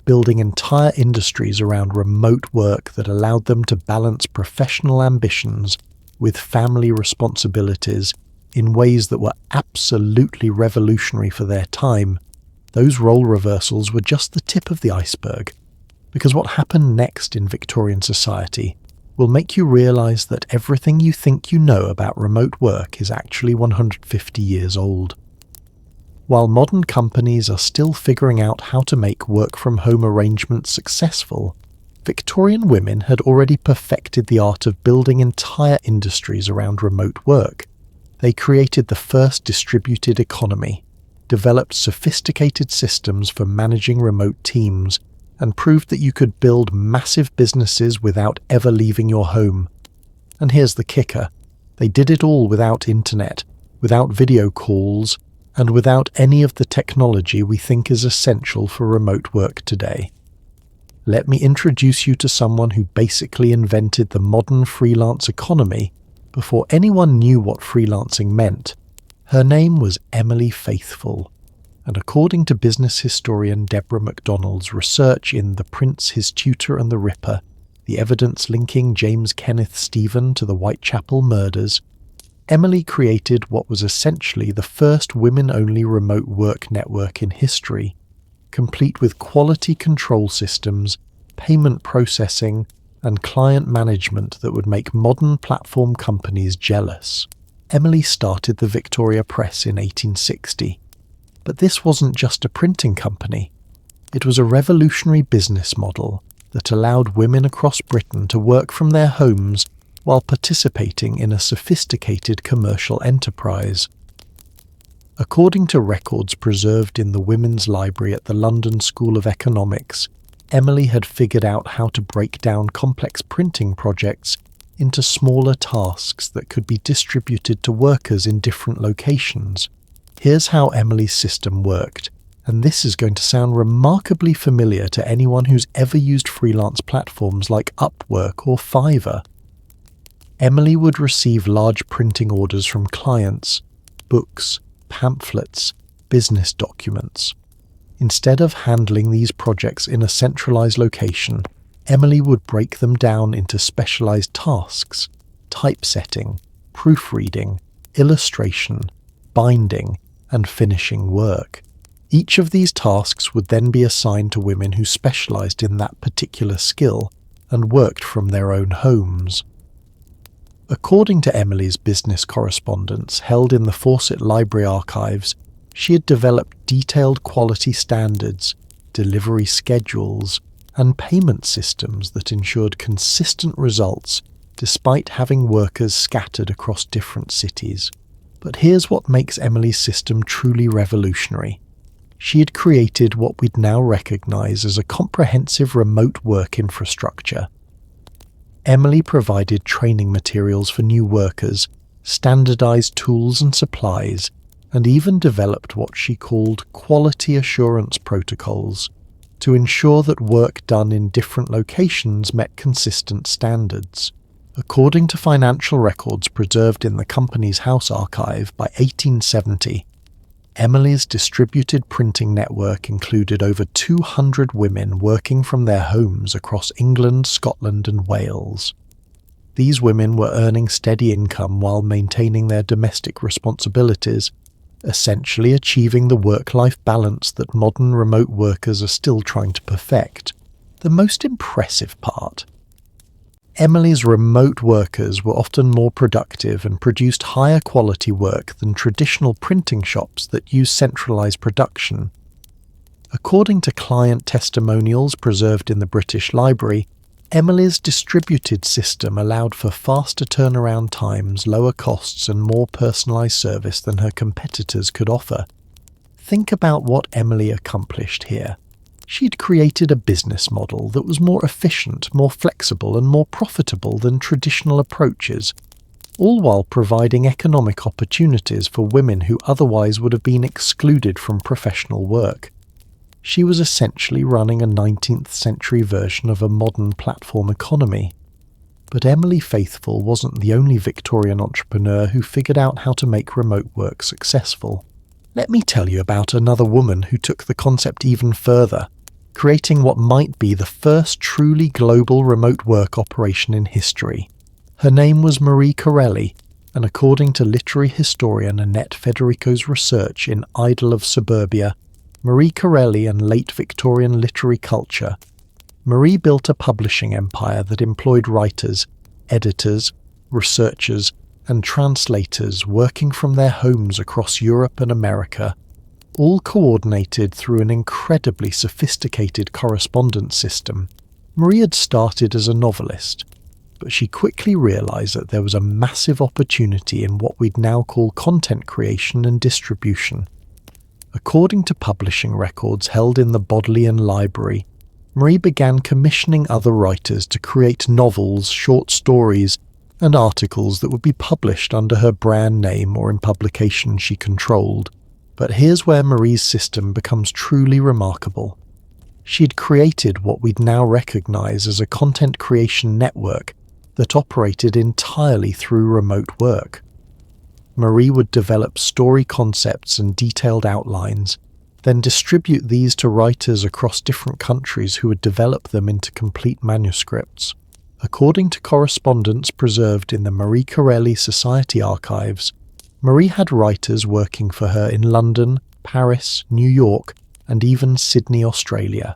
building entire industries around remote work that allowed them to balance professional ambitions with family responsibilities in ways that were absolutely revolutionary for their time. Those role reversals were just the tip of the iceberg, because what happened next in Victorian society will make you realise that everything you think you know about remote work is actually 150 years old. While modern companies are still figuring out how to make work-from-home arrangements successful, Victorian women had already perfected the art of building entire industries around remote work. They created the first distributed economy, developed sophisticated systems for managing remote teams, and proved that you could build massive businesses without ever leaving your home. And here's the kicker: they did it all without internet, without video calls, and without any of the technology we think is essential for remote work today. Let me introduce you to someone who basically invented the modern freelance economy before anyone knew what freelancing meant. Her name was Emily Faithfull, and according to business historian Deborah MacDonald's research in The Prince, His Tutor and the Ripper, the evidence linking James Kenneth Stephen to the Whitechapel murders, Emily created what was essentially the first women-only remote work network in history, complete with quality control systems, payment processing, and client management that would make modern platform companies jealous. Emily started the Victoria Press in 1860. But this wasn't just a printing company. It was a revolutionary business model that allowed women across Britain to work from their homes while participating in a sophisticated commercial enterprise. According to records preserved in the Women's Library at the London School of Economics, Emily had figured out how to break down complex printing projects into smaller tasks that could be distributed to workers in different locations. Here's how Emily's system worked, and this is going to sound remarkably familiar to anyone who's ever used freelance platforms like Upwork or Fiverr. Emily would receive large printing orders from clients, books, pamphlets, business documents. Instead of handling these projects in a centralized location, Emily would break them down into specialized tasks: typesetting, proofreading, illustration, binding, and finishing work. Each of these tasks would then be assigned to women who specialized in that particular skill and worked from their own homes. According to Emily's business correspondence held in the Fawcett Library archives, she had developed detailed quality standards, delivery schedules, and payment systems that ensured consistent results despite having workers scattered across different cities. But here's what makes Emily's system truly revolutionary. She had created what we'd now recognize as a comprehensive remote work infrastructure. Emily provided training materials for new workers, standardized tools and supplies, and even developed what she called quality assurance protocols to ensure that work done in different locations met consistent standards. According to financial records preserved in the company's house archive by 1870, Emily's distributed printing network included over 200 women working from their homes across England, Scotland, and Wales. These women were earning steady income while maintaining their domestic responsibilities, essentially achieving the work-life balance that modern remote workers are still trying to perfect. The most impressive part: Emily's remote workers were often more productive and produced higher quality work than traditional printing shops that use centralized production. According to client testimonials preserved in the British Library, Emily's distributed system allowed for faster turnaround times, lower costs, and more personalized service than her competitors could offer. Think about what Emily accomplished here. She'd created a business model that was more efficient, more flexible, and more profitable than traditional approaches, all while providing economic opportunities for women who otherwise would have been excluded from professional work. She was essentially running a 19th century version of a modern platform economy. But Emily Faithfull wasn't the only Victorian entrepreneur who figured out how to make remote work successful. Let me tell you about another woman who took the concept even further, creating what might be the first truly global remote work operation in history. Her name was Marie Corelli, and according to literary historian Annette Federico's research in Idol of Suburbia, Marie Corelli and Late Victorian Literary Culture, Marie built a publishing empire that employed writers, editors, researchers, and translators working from their homes across Europe and America, all coordinated through an incredibly sophisticated correspondence system. Marie had started as a novelist, but she quickly realized that there was a massive opportunity in what we'd now call content creation and distribution. According to publishing records held in the Bodleian Library, Marie began commissioning other writers to create novels, short stories, and articles that would be published under her brand name or in publications she controlled. But here's where Marie's system becomes truly remarkable. She'd created what we'd now recognize as a content creation network that operated entirely through remote work. Marie would develop story concepts and detailed outlines, then distribute these to writers across different countries who would develop them into complete manuscripts. According to correspondence preserved in the Marie Corelli Society archives, Marie had writers working for her in London, Paris, New York, and even Sydney, Australia.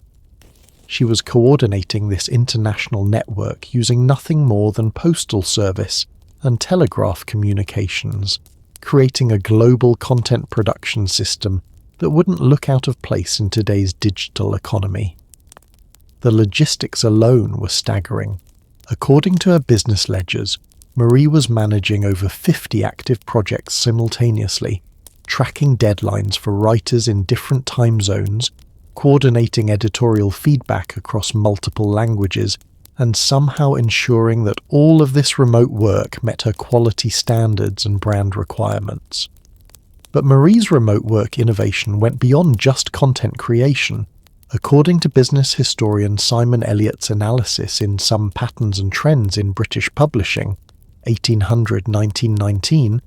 She was coordinating this international network using nothing more than postal service and telegraph communications, creating a global content production system that wouldn't look out of place in today's digital economy. The logistics alone were staggering. According to her business ledgers, Marie was managing over 50 active projects simultaneously, tracking deadlines for writers in different time zones, coordinating editorial feedback across multiple languages, and somehow ensuring that all of this remote work met her quality standards and brand requirements. But Marie's remote work innovation went beyond just content creation. According to business historian Simon Elliott's analysis in Some Patterns and Trends in British Publishing, 1800-1919,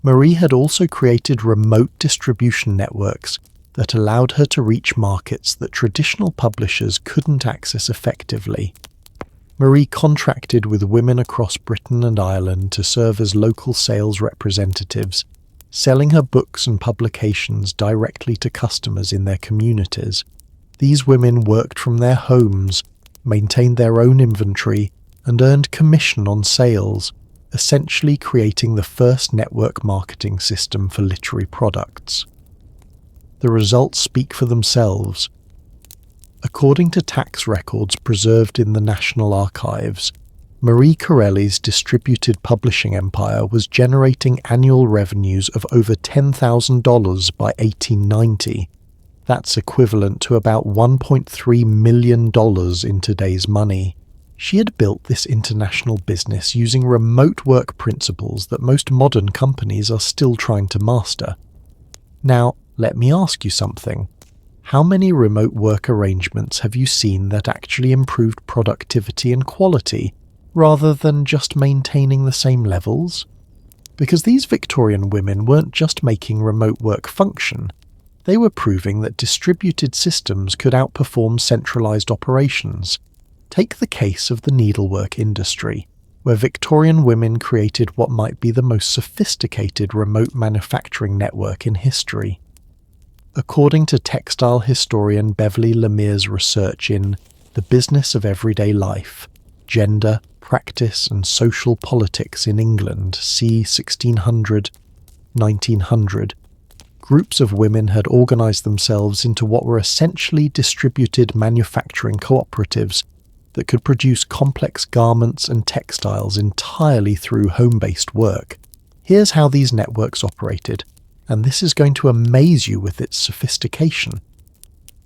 Marie had also created remote distribution networks that allowed her to reach markets that traditional publishers couldn't access effectively. Marie contracted with women across Britain and Ireland to serve as local sales representatives, selling her books and publications directly to customers in their communities. These women worked from their homes, maintained their own inventory, and earned commission on sales, essentially creating the first network marketing system for literary products. The results speak for themselves. According to tax records preserved in the National Archives, Marie Corelli's distributed publishing empire was generating annual revenues of over $10,000 by 1890. That's equivalent to about $1.3 million in today's money. She had built this international business using remote work principles that most modern companies are still trying to master. Now, let me ask you something. How many remote work arrangements have you seen that actually improved productivity and quality, rather than just maintaining the same levels? Because these Victorian women weren't just making remote work function, they were proving that distributed systems could outperform centralized operations. Take the case of the needlework industry, where Victorian women created what might be the most sophisticated remote manufacturing network in history. According to textile historian Beverly Lemire's research in The Business of Everyday Life, Gender, Practice and Social Politics in England, c. 1600-1900, groups of women had organized themselves into what were essentially distributed manufacturing cooperatives that could produce complex garments and textiles entirely through home-based work. Here's how these networks operated, and this is going to amaze you with its sophistication.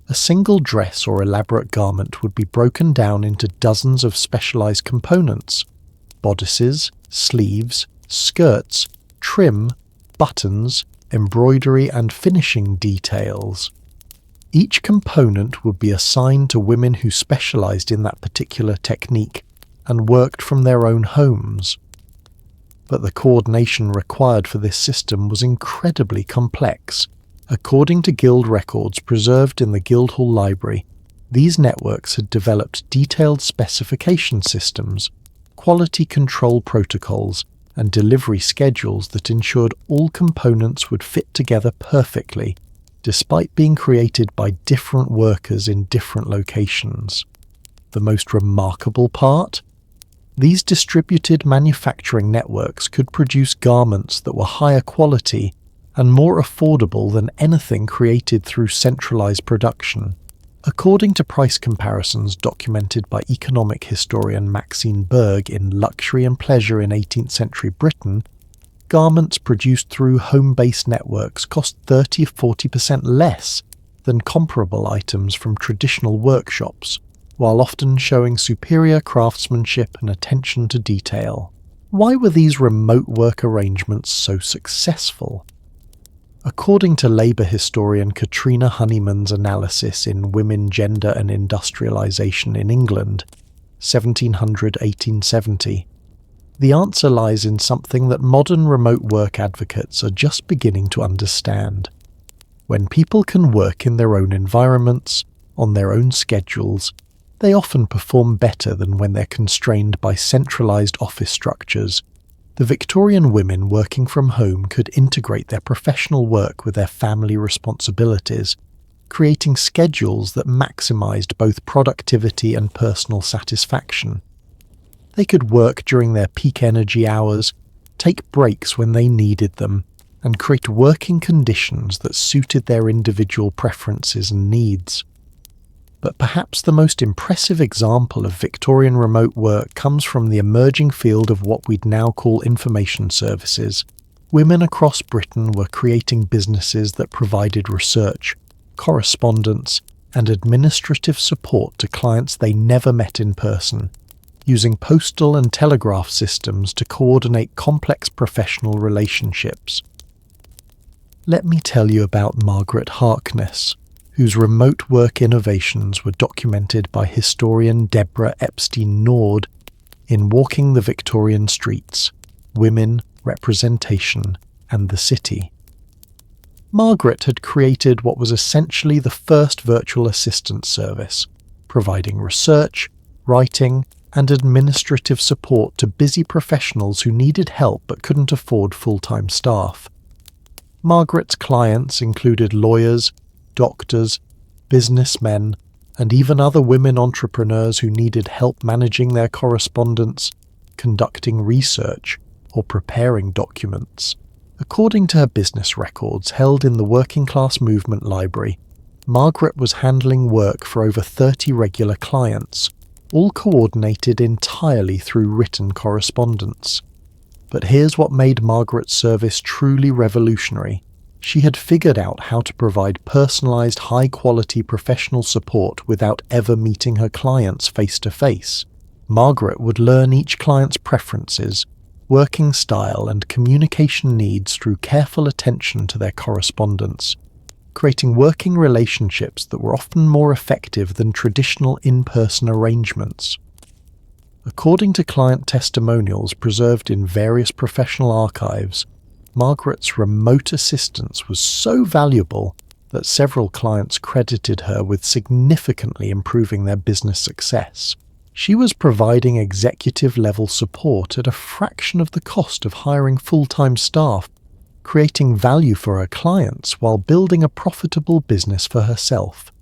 A single dress or elaborate garment would be broken down into dozens of specialized components: bodices, sleeves, skirts, trim, buttons, embroidery, and finishing details. Each component would be assigned to women who specialized in that particular technique and worked from their own homes. But the coordination required for this system was incredibly complex. According to Guild records preserved in the Guildhall Library, these networks had developed detailed specification systems, quality control protocols, and delivery schedules that ensured all components would fit together perfectly, despite being created by different workers in different locations. The most remarkable part? These distributed manufacturing networks could produce garments that were higher quality and more affordable than anything created through centralized production. According to price comparisons documented by economic historian Maxine Berg in Luxury and Pleasure in 18th Century Britain, garments produced through home-based networks cost 30–40% less than comparable items from traditional workshops, while often showing superior craftsmanship and attention to detail. Why were these remote work arrangements so successful? According to labour historian Katrina Honeyman's analysis in Women, Gender and Industrialisation in England, 1700–1870, the answer lies in something that modern remote work advocates are just beginning to understand. When people can work in their own environments, on their own schedules, they often perform better than when they're constrained by centralized office structures. The Victorian women working from home could integrate their professional work with their family responsibilities, creating schedules that maximized both productivity and personal satisfaction. They could work during their peak energy hours, take breaks when they needed them, and create working conditions that suited their individual preferences and needs. But perhaps the most impressive example of Victorian remote work comes from the emerging field of what we'd now call information services. Women across Britain were creating businesses that provided research, correspondence, and administrative support to clients they never met in person, using postal and telegraph systems to coordinate complex professional relationships. Let me tell you about Margaret Harkness, whose remote work innovations were documented by historian Deborah Epstein-Nord in Walking the Victorian Streets, Women, Representation, and the City. Margaret had created what was essentially the first virtual assistant service, providing research, writing, and administrative support to busy professionals who needed help but couldn't afford full-time staff. Margaret's clients included lawyers, doctors, businessmen, and even other women entrepreneurs who needed help managing their correspondence, conducting research, or preparing documents. According to her business records held in the Working Class Movement Library, Margaret was handling work for over 30 regular clients, all coordinated entirely through written correspondence. But here's what made Margaret's service truly revolutionary. She had figured out how to provide personalized, high-quality professional support without ever meeting her clients face-to-face. Margaret would learn each client's preferences, working style, and communication needs through careful attention to their correspondence, creating working relationships that were often more effective than traditional in-person arrangements. According to client testimonials preserved in various professional archives, Margaret's remote assistance was so valuable that several clients credited her with significantly improving their business success. She was providing executive-level support at a fraction of the cost of hiring full-time staff, creating value for her clients while building a profitable business for herself.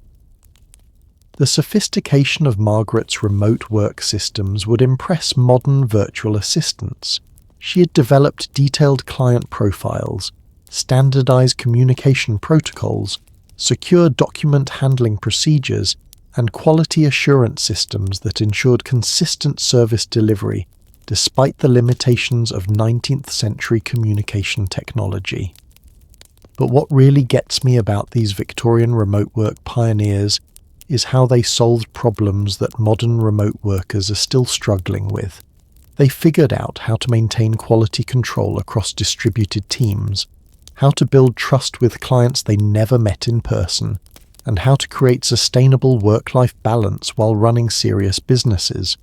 The sophistication of Margaret's remote work systems would impress modern virtual assistants. She had developed detailed client profiles, standardized communication protocols, secure document handling procedures, and quality assurance systems that ensured consistent service delivery despite the limitations of 19th century communication technology. But what really gets me about these Victorian remote work pioneers is how they solved problems that modern remote workers are still struggling with. They figured out how to maintain quality control across distributed teams, how to build trust with clients they never met in person, and how to create sustainable work-life balance while running serious businesses.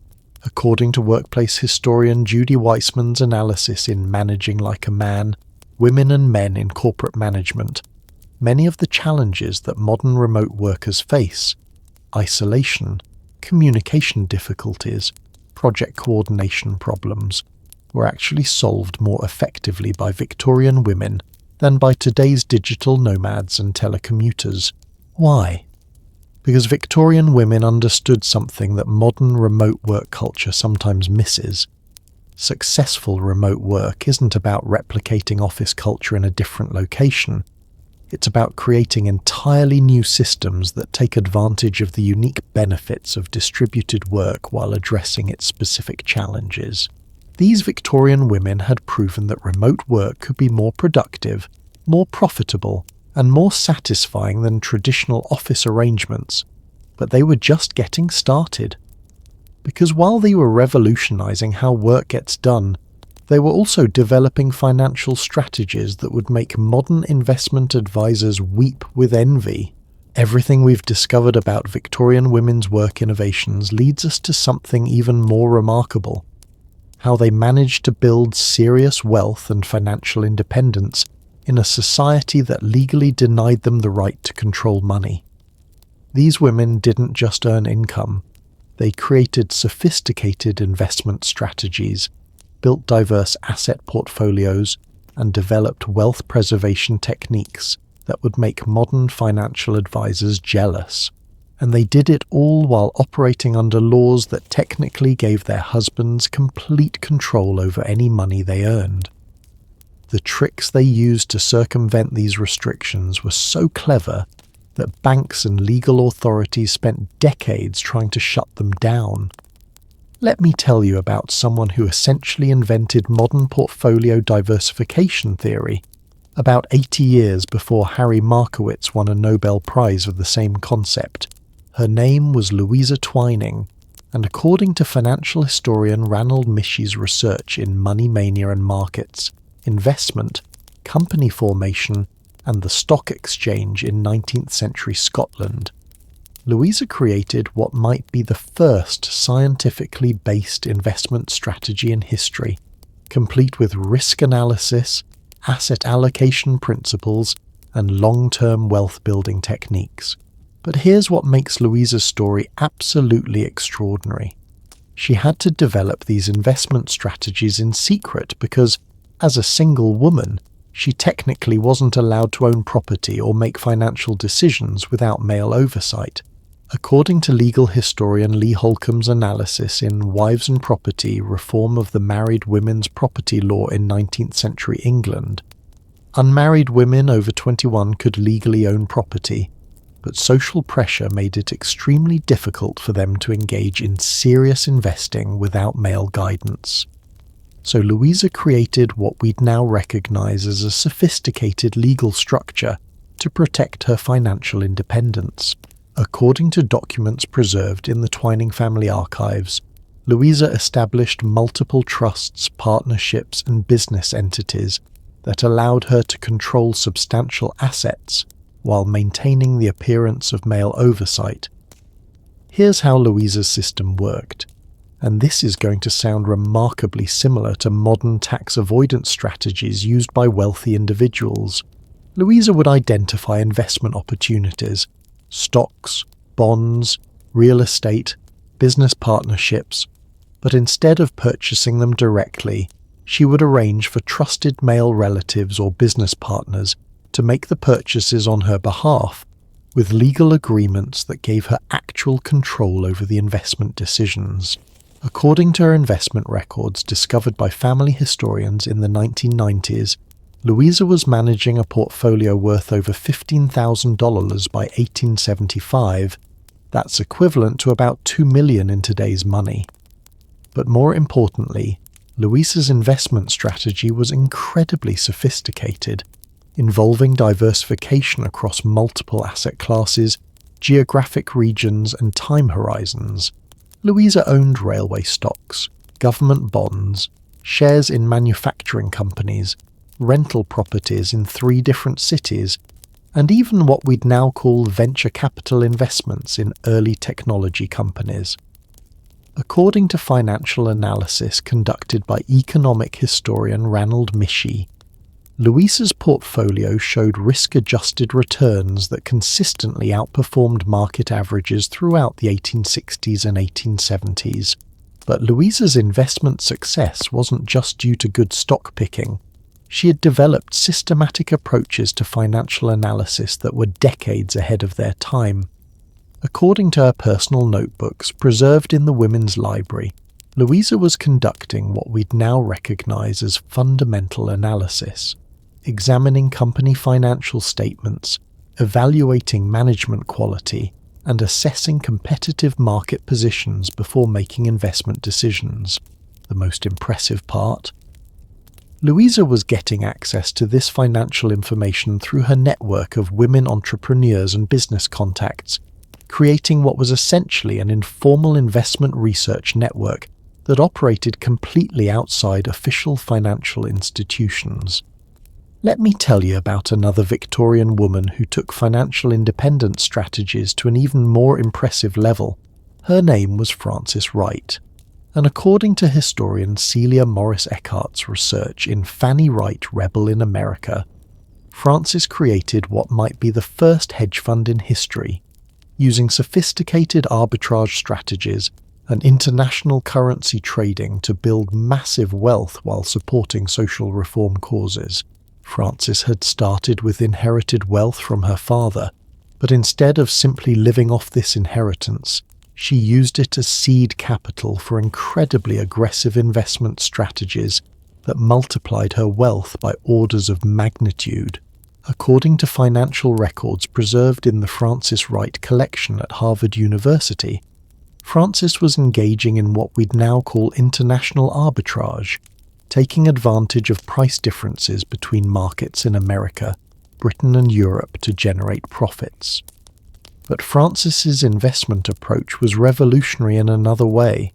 According to workplace historian Judy Weissman's analysis in Managing Like a Man, Women and Men in Corporate Management, many of the challenges that modern remote workers face, isolation, communication difficulties, project coordination problems, were actually solved more effectively by Victorian women than by today's digital nomads and telecommuters. Why? Because Victorian women understood something that modern remote work culture sometimes misses. Successful remote work isn't about replicating office culture in a different location. It's about creating entirely new systems that take advantage of the unique benefits of distributed work while addressing its specific challenges. These Victorian women had proven that remote work could be more productive, more profitable, and more satisfying than traditional office arrangements, but they were just getting started. Because while they were revolutionizing how work gets done, they were also developing financial strategies that would make modern investment advisors weep with envy. Everything we've discovered about Victorian women's work innovations leads us to something even more remarkable: how they managed to build serious wealth and financial independence in a society that legally denied them the right to control money. These women didn't just earn income, they created sophisticated investment strategies, built diverse asset portfolios, and developed wealth preservation techniques that would make modern financial advisors jealous. And they did it all while operating under laws that technically gave their husbands complete control over any money they earned. The tricks they used to circumvent these restrictions were so clever that banks and legal authorities spent decades trying to shut them down. Let me tell you about someone who essentially invented modern portfolio diversification theory about 80 years before Harry Markowitz won a Nobel Prize for the same concept. Her name was Louisa Twining, and according to financial historian Ranald Mishy's research in Money Mania and Markets, investment, company formation, and the stock exchange in 19th century Scotland, Louisa created what might be the first scientifically based investment strategy in history, complete with risk analysis, asset allocation principles, and long-term wealth-building techniques. But here's what makes Louisa's story absolutely extraordinary. She had to develop these investment strategies in secret because, as a single woman, she technically wasn't allowed to own property or make financial decisions without male oversight. According to legal historian Lee Holcomb's analysis in Wives and Property: Reform of the Married Women's Property Law in 19th Century England, unmarried women over 21 could legally own property, but social pressure made it extremely difficult for them to engage in serious investing without male guidance. So Louisa created what we'd now recognize as a sophisticated legal structure to protect her financial independence. According to documents preserved in the Twining family archives, Louisa established multiple trusts, partnerships, and business entities that allowed her to control substantial assets while maintaining the appearance of male oversight. Here's how Louisa's system worked, and this is going to sound remarkably similar to modern tax avoidance strategies used by wealthy individuals. Louisa would identify investment opportunities, stocks, bonds, real estate, business partnerships, but instead of purchasing them directly, she would arrange for trusted male relatives or business partners to make the purchases on her behalf, with legal agreements that gave her actual control over the investment decisions. According to her investment records discovered by family historians in the 1990s, Louisa was managing a portfolio worth over $15,000 by 1875. That's equivalent to about $2 million in today's money. But more importantly, Louisa's investment strategy was incredibly sophisticated, involving diversification across multiple asset classes, geographic regions, and time horizons. Louisa owned railway stocks, government bonds, shares in manufacturing companies, rental properties in 3 different cities, and even what we'd now call venture capital investments in early technology companies. According to financial analysis conducted by economic historian Ranald Michie, Louisa's portfolio showed risk-adjusted returns that consistently outperformed market averages throughout the 1860s and 1870s. But Louisa's investment success wasn't just due to good stock picking. She had developed systematic approaches to financial analysis that were decades ahead of their time. According to her personal notebooks preserved in the Women's Library, Louisa was conducting what we'd now recognize as fundamental analysis, examining company financial statements, evaluating management quality, and assessing competitive market positions before making investment decisions. The most impressive part? Louisa was getting access to this financial information through her network of women entrepreneurs and business contacts, creating what was essentially an informal investment research network that operated completely outside official financial institutions. Let me tell you about another Victorian woman who took financial independence strategies to an even more impressive level. Her name was Frances Wright, and according to historian Celia Morris Eckhart's research in Fanny Wright, Rebel in America, Frances created what might be the first hedge fund in history, using sophisticated arbitrage strategies and international currency trading to build massive wealth while supporting social reform causes. Frances had started with inherited wealth from her father, but instead of simply living off this inheritance, she used it as seed capital for incredibly aggressive investment strategies that multiplied her wealth by orders of magnitude. According to financial records preserved in the Frances Wright collection at Harvard University, Frances was engaging in what we'd now call international arbitrage, taking advantage of price differences between markets in America, Britain and Europe to generate profits. But Frances's investment approach was revolutionary in another way.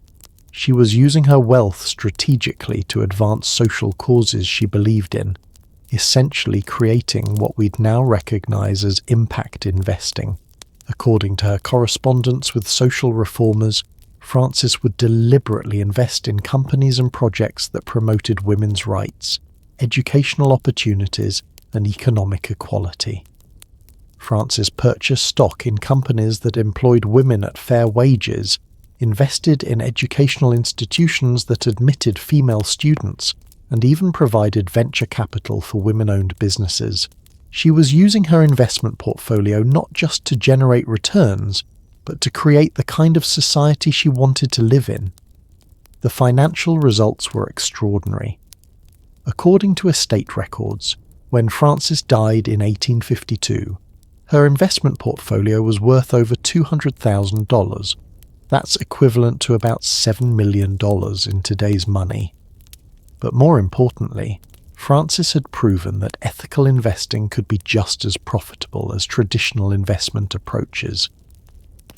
She was using her wealth strategically to advance social causes she believed in, essentially creating what we'd now recognize as impact investing. According to her correspondence with social reformers, Frances would deliberately invest in companies and projects that promoted women's rights, educational opportunities, and economic equality. Frances purchased stock in companies that employed women at fair wages, invested in educational institutions that admitted female students, and even provided venture capital for women-owned businesses. She was using her investment portfolio not just to generate returns, but to create the kind of society she wanted to live in. The financial results were extraordinary. According to estate records, when Frances died in 1852, her investment portfolio was worth over $200,000. That's equivalent to about $7 million in today's money. But more importantly, Frances had proven that ethical investing could be just as profitable as traditional investment approaches.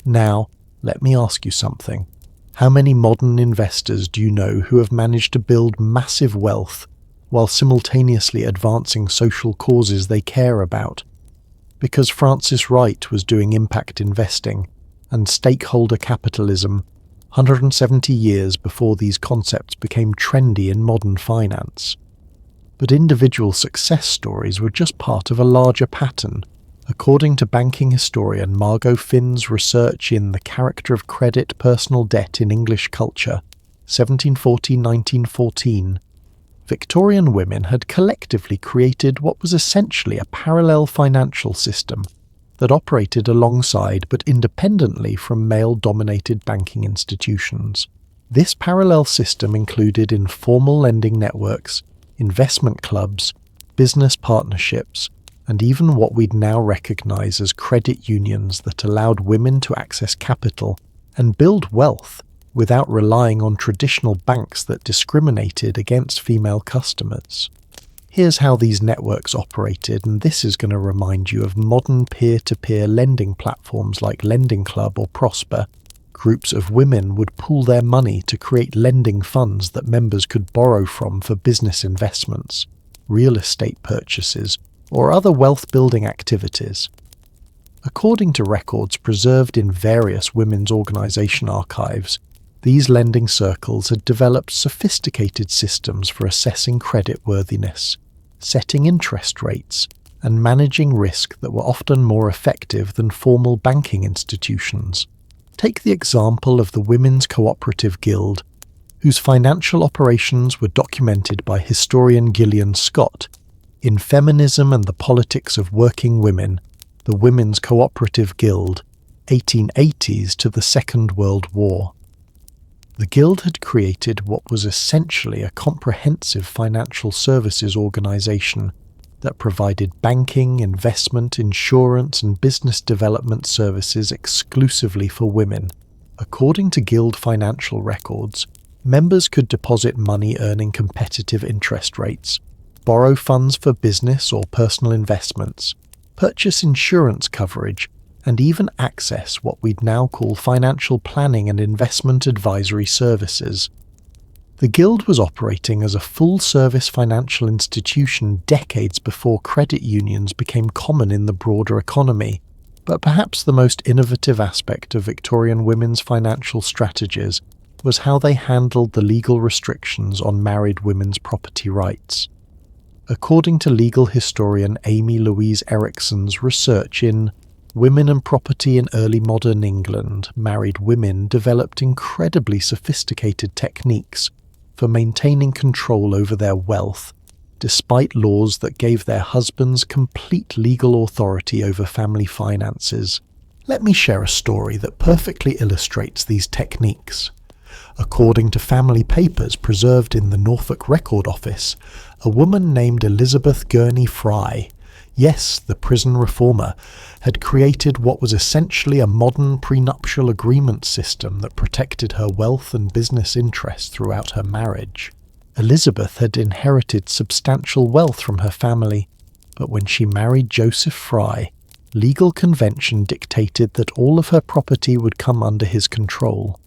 Now, let me ask you something. How many modern investors do you know who have managed to build massive wealth while simultaneously advancing social causes they care about? Because Frances Wright was doing impact investing and stakeholder capitalism 170 years before these concepts became trendy in modern finance. But individual success stories were just part of a larger pattern. According to banking historian Margot Finn's research in The Character of Credit, Personal Debt in English Culture, 1740-1914, Victorian women had collectively created what was essentially a parallel financial system that operated alongside but independently from male-dominated banking institutions. This parallel system included informal lending networks, investment clubs, business partnerships, and even what we'd now recognize as credit unions that allowed women to access capital and build wealth without relying on traditional banks that discriminated against female customers. Here's how these networks operated, and this is going to remind you of modern peer-to-peer lending platforms like Lending Club or Prosper. Groups of women would pool their money to create lending funds that members could borrow from for business investments, real estate purchases, or other wealth-building activities. According to records preserved in various women's organization archives, these lending circles had developed sophisticated systems for assessing creditworthiness, setting interest rates, and managing risk that were often more effective than formal banking institutions. Take the example of the Women's Cooperative Guild, whose financial operations were documented by historian Gillian Scott in Feminism and the Politics of Working Women, the Women's Cooperative Guild, 1880s to the Second World War. The Guild had created what was essentially a comprehensive financial services organization that provided banking, investment, insurance, and business development services exclusively for women. According to Guild financial records, members could deposit money earning competitive interest rates, borrow funds for business or personal investments, purchase insurance coverage, and even access what we'd now call financial planning and investment advisory services. The Guild was operating as a full-service financial institution decades before credit unions became common in the broader economy, but perhaps the most innovative aspect of Victorian women's financial strategies was how they handled the legal restrictions on married women's property rights. According to legal historian Amy Louise Erickson's research in Women and Property in Early Modern England, married women developed incredibly sophisticated techniques for maintaining control over their wealth, despite laws that gave their husbands complete legal authority over family finances. Let me share a story that perfectly illustrates these techniques. According to family papers preserved in the Norfolk Record Office, a woman named Elizabeth Gurney Fry, yes, the prison reformer, had created what was essentially a modern prenuptial agreement system that protected her wealth and business interests throughout her marriage. Elizabeth had inherited substantial wealth from her family, but when she married Joseph Fry, legal convention dictated that all of her property would come under his control.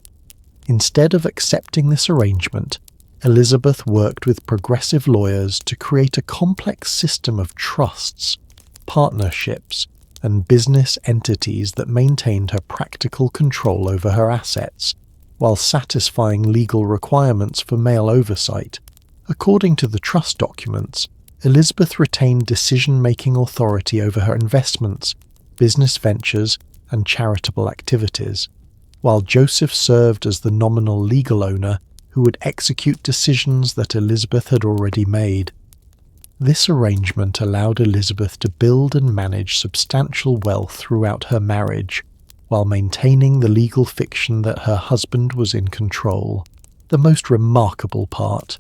Instead of accepting this arrangement, Elizabeth worked with progressive lawyers to create a complex system of trusts, partnerships, and business entities that maintained her practical control over her assets, while satisfying legal requirements for male oversight. According to the trust documents, Elizabeth retained decision-making authority over her investments, business ventures, and charitable activities, while Joseph served as the nominal legal owner who would execute decisions that Elizabeth had already made. This arrangement allowed Elizabeth to build and manage substantial wealth throughout her marriage, while maintaining the legal fiction that her husband was in control. The most remarkable part: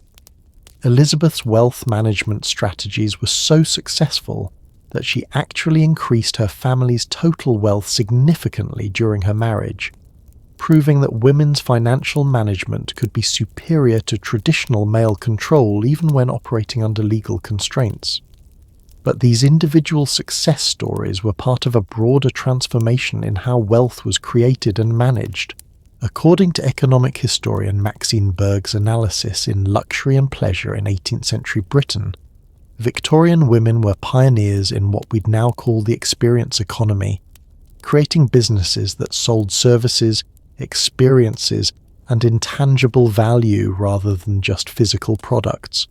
Elizabeth's wealth management strategies were so successful that she actually increased her family's total wealth significantly during her marriage, proving that women's financial management could be superior to traditional male control even when operating under legal constraints. But these individual success stories were part of a broader transformation in how wealth was created and managed. According to economic historian Maxine Berg's analysis in Luxury and Pleasure in 18th century Britain, Victorian women were pioneers in what we'd now call the experience economy, creating businesses that sold services, experiences, and intangible value rather than just physical products.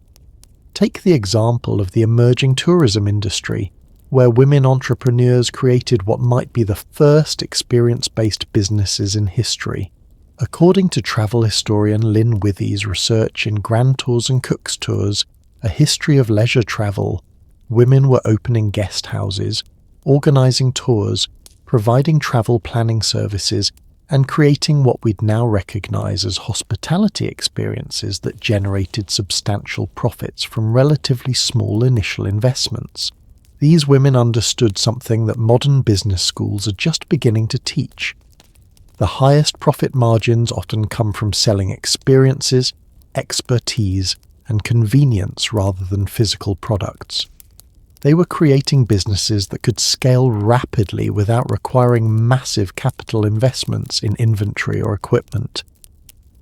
Take the example of the emerging tourism industry, where women entrepreneurs created what might be the first experience-based businesses in history. According to travel historian Lynn Withy's research in Grand Tours and Cook's Tours, A History of Leisure Travel, women were opening guest houses, organising tours, providing travel planning services, and creating what we'd now recognise as hospitality experiences that generated substantial profits from relatively small initial investments. These women understood something that modern business schools are just beginning to teach. The highest profit margins often come from selling experiences, expertise, and convenience rather than physical products. They were creating businesses that could scale rapidly without requiring massive capital investments in inventory or equipment.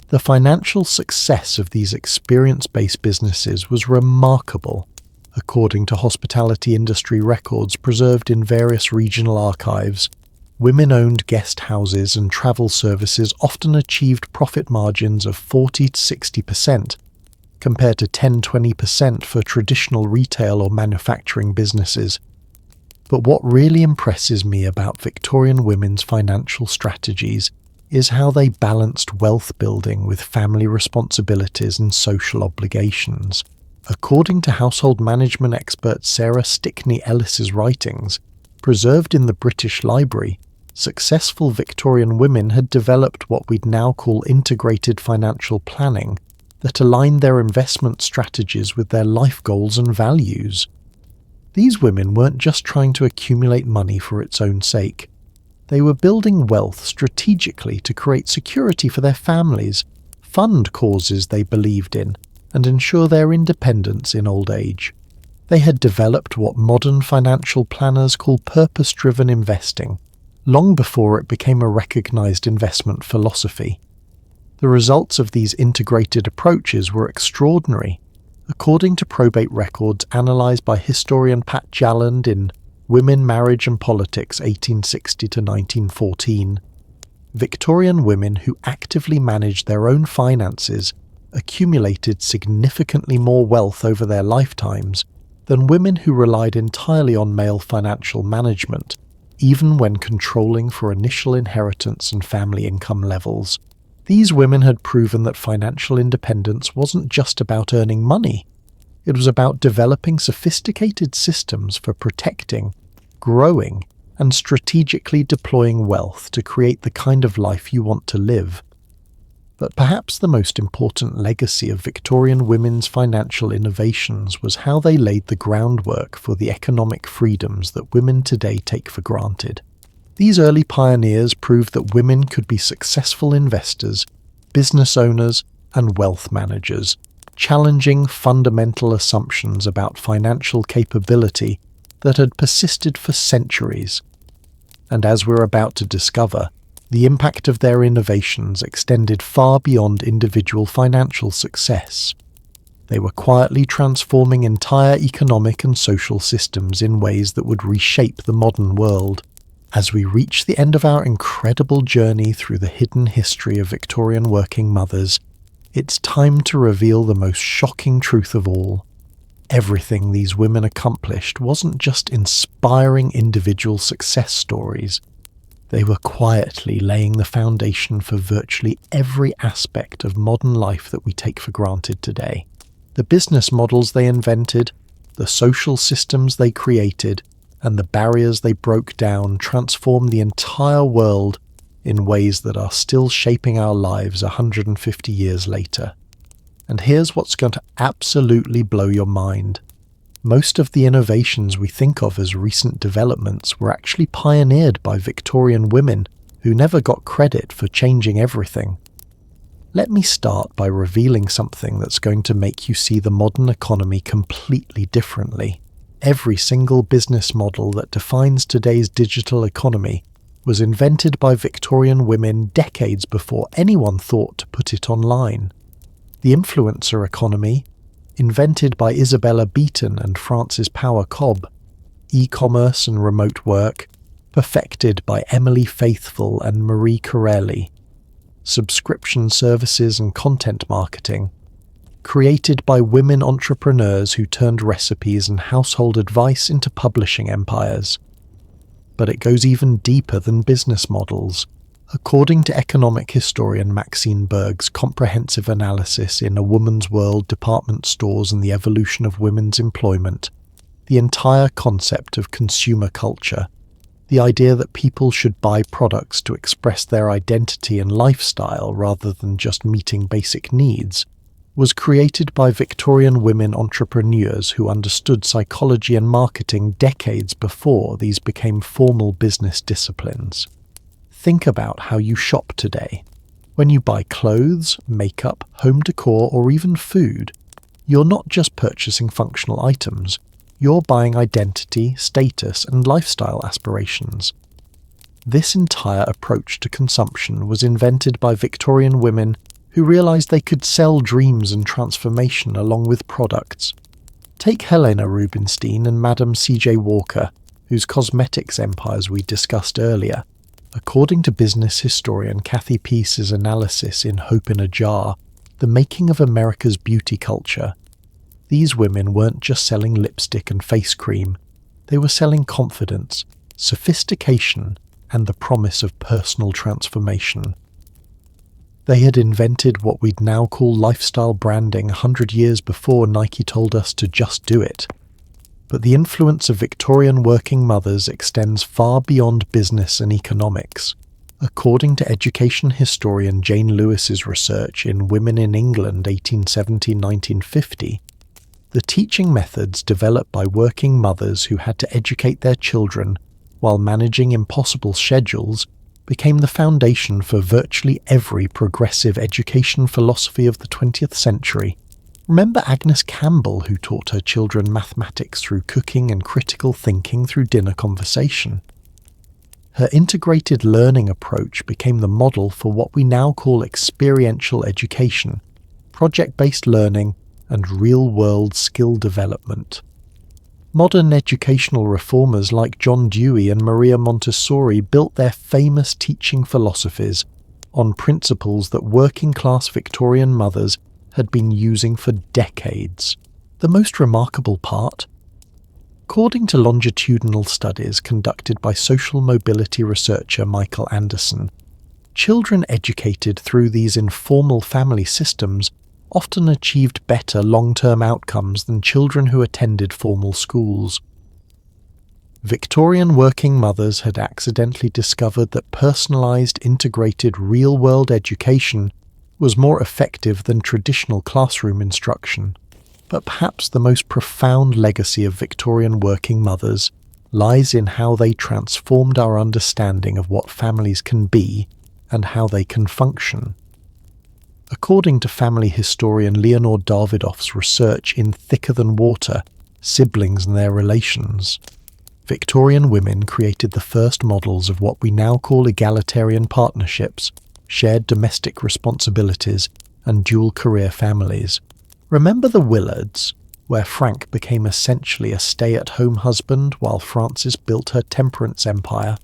The financial success of these experience-based businesses was remarkable. According to hospitality industry records preserved in various regional archives, women-owned guest houses and travel services often achieved profit margins of 40 to 60%, compared to 10-20% for traditional retail or manufacturing businesses. But what really impresses me about Victorian women's financial strategies is how they balanced wealth building with family responsibilities and social obligations. According to household management expert Sarah Stickney Ellis's writings, preserved in the British Library, successful Victorian women had developed what we'd now call integrated financial planning that aligned their investment strategies with their life goals and values. These women weren't just trying to accumulate money for its own sake. They were building wealth strategically to create security for their families, fund causes they believed in, and ensure their independence in old age. They had developed what modern financial planners call purpose-driven investing, long before it became a recognized investment philosophy. The results of these integrated approaches were extraordinary. According to probate records analysed by historian Pat Jalland in Women, Marriage and Politics 1860 to 1914, Victorian women who actively managed their own finances accumulated significantly more wealth over their lifetimes than women who relied entirely on male financial management, even when controlling for initial inheritance and family income levels. These women had proven that financial independence wasn't just about earning money. It was about developing sophisticated systems for protecting, growing, and strategically deploying wealth to create the kind of life you want to live. But perhaps the most important legacy of Victorian women's financial innovations was how they laid the groundwork for the economic freedoms that women today take for granted. These early pioneers proved that women could be successful investors, business owners, and wealth managers, challenging fundamental assumptions about financial capability that had persisted for centuries. And as we're about to discover, The impact of their innovations extended far beyond individual financial success. They were quietly transforming entire economic and social systems in ways that would reshape the modern world. As we reach the end of our incredible journey through the hidden history of Victorian working mothers, it's time to reveal the most shocking truth of all. Everything these women accomplished wasn't just inspiring individual success stories. They were quietly laying the foundation for virtually every aspect of modern life that we take for granted today. The business models they invented, the social systems they created, and the barriers they broke down transformed the entire world in ways that are still shaping our lives 150 years later. And here's what's going to absolutely blow your mind. Most of the innovations we think of as recent developments were actually pioneered by Victorian women who never got credit for changing everything. Let me start by revealing something that's going to make you see the modern economy completely differently. Every single business model that defines today's digital economy was invented by Victorian women decades before anyone thought to put it online. The influencer economy, invented by Isabella Beeton and Frances Power Cobb, e-commerce and remote work, perfected by Emily Faithfull and Marie Corelli, subscription services and content marketing, created by women entrepreneurs who turned recipes and household advice into publishing empires. But it goes even deeper than business models. According to economic historian Maxine Berg's comprehensive analysis in A Woman's World, Department Stores and the Evolution of Women's Employment, the entire concept of consumer culture, the idea that people should buy products to express their identity and lifestyle rather than just meeting basic needs, was created by Victorian women entrepreneurs who understood psychology and marketing decades before these became formal business disciplines. Think about how you shop today. When you buy clothes, makeup, home decor, or even food, you're not just purchasing functional items, you're buying identity, status, and lifestyle aspirations. This entire approach to consumption was invented by Victorian women who realised they could sell dreams and transformation along with products. Take Helena Rubinstein and Madame C.J. Walker, whose cosmetics empires we discussed earlier. According to business historian Kathy Peace's analysis in Hope in a Jar, The Making of America's Beauty Culture, these women weren't just selling lipstick and face cream, they were selling confidence, sophistication, and the promise of personal transformation. They had invented what we'd now call lifestyle branding 100 years before Nike told us to just do it. But the influence of Victorian working mothers extends far beyond business and economics. According to education historian Jane Lewis's research in Women in England 1870-1950, the teaching methods developed by working mothers who had to educate their children while managing impossible schedules became the foundation for virtually every progressive education philosophy of the 20th century. Remember Agnes Campbell, who taught her children mathematics through cooking and critical thinking through dinner conversation? Her integrated learning approach became the model for what we now call experiential education, project-based learning, and real-world skill development. Modern educational reformers like John Dewey and Maria Montessori built their famous teaching philosophies on principles that working-class Victorian mothers had been using for decades. The most remarkable part? According to longitudinal studies conducted by social mobility researcher Michael Anderson, children educated through these informal family systems often achieved better long-term outcomes than children who attended formal schools. Victorian working mothers had accidentally discovered that personalised, integrated, real-world education was more effective than traditional classroom instruction. But perhaps the most profound legacy of Victorian working mothers lies in how they transformed our understanding of what families can be and how they can function. According to family historian Leonore Davidoff's research in Thicker Than Water, Siblings and Their Relations, Victorian women created the first models of what we now call egalitarian partnerships, shared domestic responsibilities, and dual career families. Remember the Willards, where Frank became essentially a stay-at-home husband while Frances built her temperance empire?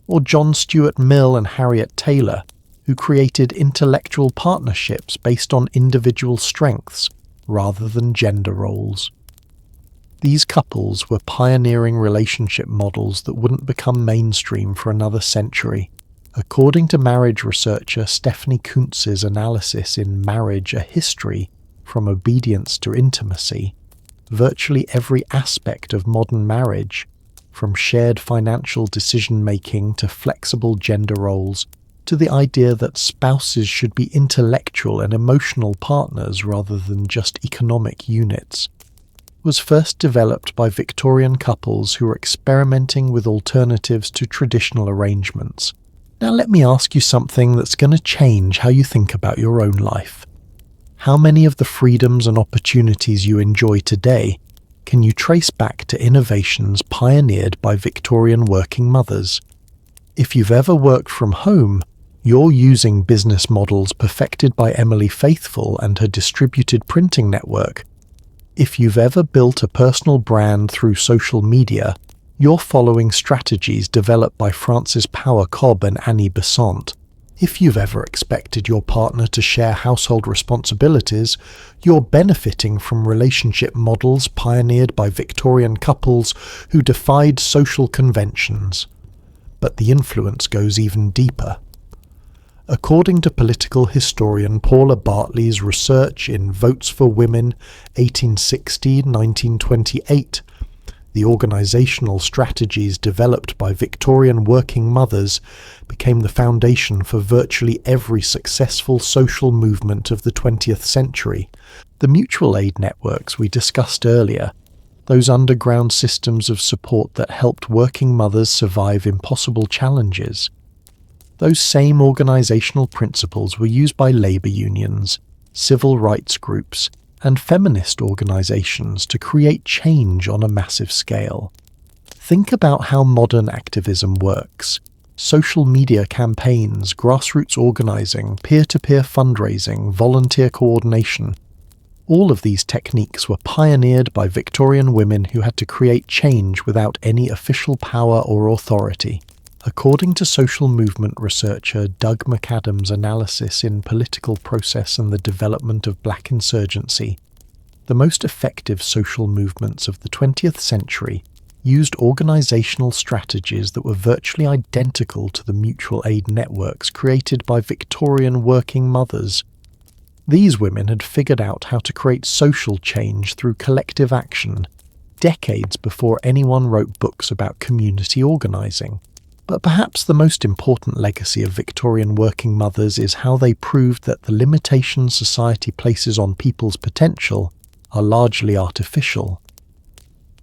Or John Stuart Mill and Harriet Taylor, who created intellectual partnerships based on individual strengths rather than gender roles? These couples were pioneering relationship models that wouldn't become mainstream for another century. According to marriage researcher Stephanie Kuntz's analysis in Marriage: A History, From Obedience to Intimacy, virtually every aspect of modern marriage, from shared financial decision-making to flexible gender roles, to the idea that spouses should be intellectual and emotional partners rather than just economic units, was first developed by Victorian couples who were experimenting with alternatives to traditional arrangements. Now let me ask you something that's going to change how you think about your own life. How many of the freedoms and opportunities you enjoy today can you trace back to innovations pioneered by Victorian working mothers? If you've ever worked from home, you're using business models perfected by Emily Faithfull and her distributed printing network. If you've ever built a personal brand through social media, you're following strategies developed by Frances Power Cobb and Annie Besant. If you've ever expected your partner to share household responsibilities, you're benefiting from relationship models pioneered by Victorian couples who defied social conventions. But the influence goes even deeper. According to political historian Paula Bartley's research in Votes for Women 1860-1928, the organisational strategies developed by Victorian working mothers became the foundation for virtually every successful social movement of the 20th century. The mutual aid networks we discussed earlier, those underground systems of support that helped working mothers survive impossible challenges, those same organisational principles were used by labour unions, civil rights groups, and feminist organisations to create change on a massive scale. Think about how modern activism works. Social media campaigns, grassroots organising, peer-to-peer fundraising, volunteer coordination. All of these techniques were pioneered by Victorian women who had to create change without any official power or authority. According to social movement researcher Doug McAdams' analysis in Political Process and the Development of Black Insurgency, the most effective social movements of the 20th century used organisational strategies that were virtually identical to the mutual aid networks created by Victorian working mothers. These women had figured out how to create social change through collective action, decades before anyone wrote books about community organising. But perhaps the most important legacy of Victorian working mothers is how they proved that the limitations society places on people's potential are largely artificial.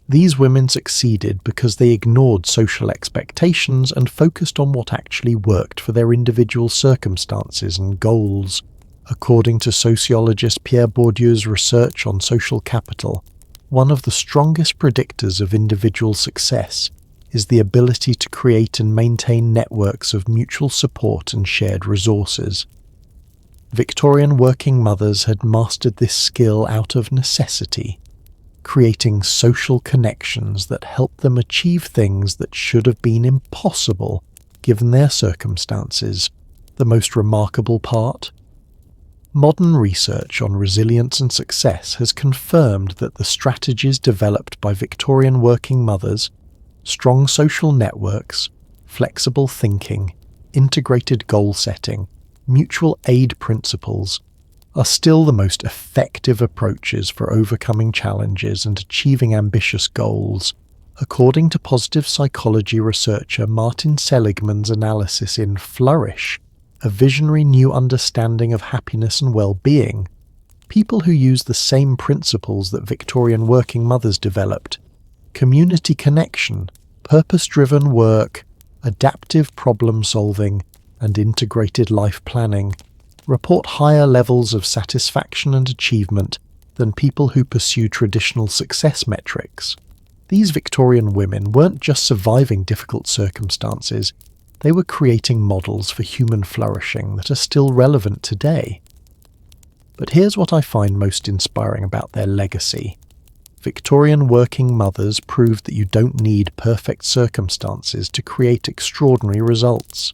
These women succeeded because they ignored social expectations and focused on what actually worked for their individual circumstances and goals. According to sociologist Pierre Bourdieu's research on social capital, one of the strongest predictors of individual success is the ability to create and maintain networks of mutual support and shared resources. Victorian working mothers had mastered this skill out of necessity, creating social connections that helped them achieve things that should have been impossible given their circumstances. The most remarkable part? Modern research on resilience and success has confirmed that the strategies developed by Victorian working mothers, strong social networks, flexible thinking, integrated goal setting, mutual aid principles, are still the most effective approaches for overcoming challenges and achieving ambitious goals. According to positive psychology researcher Martin Seligman's analysis in Flourish, a visionary new understanding of happiness and well-being, people who use the same principles that Victorian working mothers developed, community connection, purpose-driven work, adaptive problem-solving, and integrated life planning, report higher levels of satisfaction and achievement than people who pursue traditional success metrics. These Victorian women weren't just surviving difficult circumstances, they were creating models for human flourishing that are still relevant today. But here's what I find most inspiring about their legacy. Victorian working mothers proved that you don't need perfect circumstances to create extraordinary results.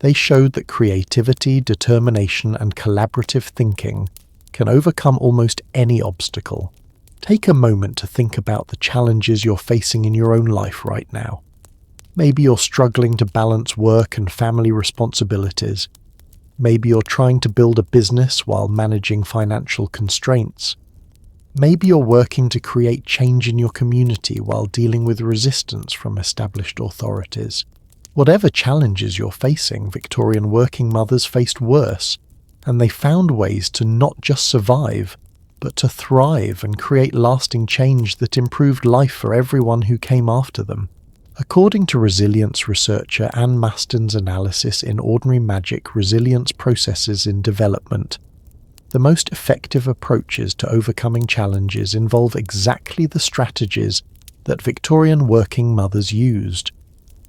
They showed that creativity, determination, and collaborative thinking can overcome almost any obstacle. Take a moment to think about the challenges you're facing in your own life right now. Maybe you're struggling to balance work and family responsibilities. Maybe you're trying to build a business while managing financial constraints. Maybe you're working to create change in your community while dealing with resistance from established authorities. Whatever challenges you're facing, Victorian working mothers faced worse, and they found ways to not just survive, but to thrive and create lasting change that improved life for everyone who came after them. According to resilience researcher Anne Maston's analysis in Ordinary Magic: Resilience Processes in Development, the most effective approaches to overcoming challenges involve exactly the strategies that Victorian working mothers used: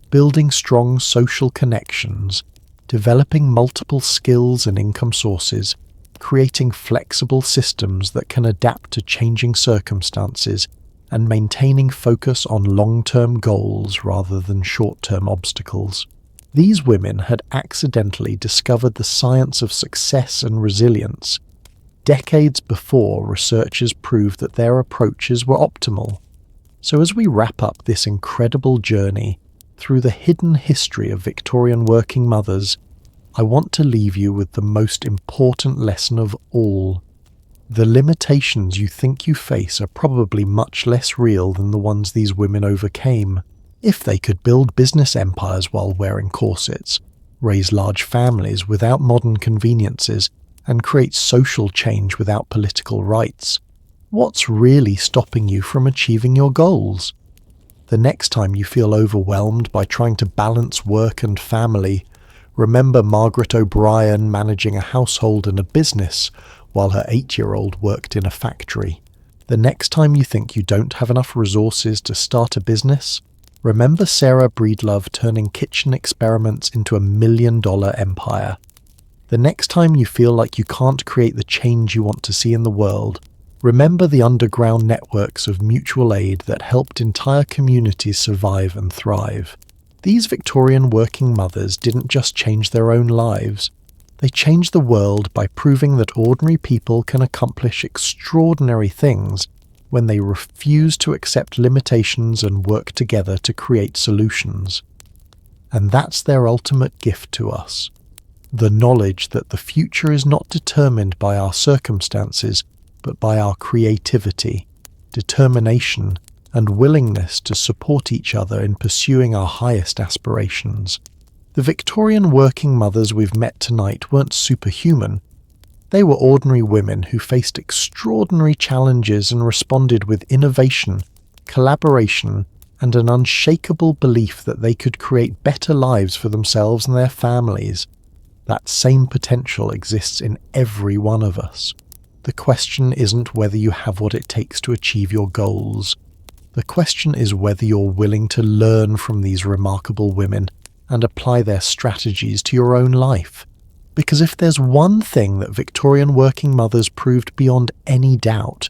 building strong social connections, developing multiple skills and income sources, creating flexible systems that can adapt to changing circumstances, and maintaining focus on long-term goals rather than short-term obstacles. These women had accidentally discovered the science of success and resilience decades before researchers proved that their approaches were optimal. So as we wrap up this incredible journey through the hidden history of Victorian working mothers, I want to leave you with the most important lesson of all. The limitations you think you face are probably much less real than the ones these women overcame. If they could build business empires while wearing corsets, raise large families without modern conveniences, and create social change without political rights, what's really stopping you from achieving your goals? The next time you feel overwhelmed by trying to balance work and family, remember Margaret O'Brien managing a household and a business while her 8-year-old worked in a factory. The next time you think you don't have enough resources to start a business, remember Sarah Breedlove turning kitchen experiments into a $1 million empire. The next time you feel like you can't create the change you want to see in the world, remember the underground networks of mutual aid that helped entire communities survive and thrive. These Victorian working mothers didn't just change their own lives, they changed the world by proving that ordinary people can accomplish extraordinary things when they refuse to accept limitations and work together to create solutions. And that's their ultimate gift to us. The knowledge that the future is not determined by our circumstances, but by our creativity, determination, and willingness to support each other in pursuing our highest aspirations. The Victorian working mothers we've met tonight weren't superhuman. They were ordinary women who faced extraordinary challenges and responded with innovation, collaboration, and an unshakable belief that they could create better lives for themselves and their families. That same potential exists in every one of us. The question isn't whether you have what it takes to achieve your goals. The question is whether you're willing to learn from these remarkable women and apply their strategies to your own life. Because if there's one thing that Victorian working mothers proved beyond any doubt,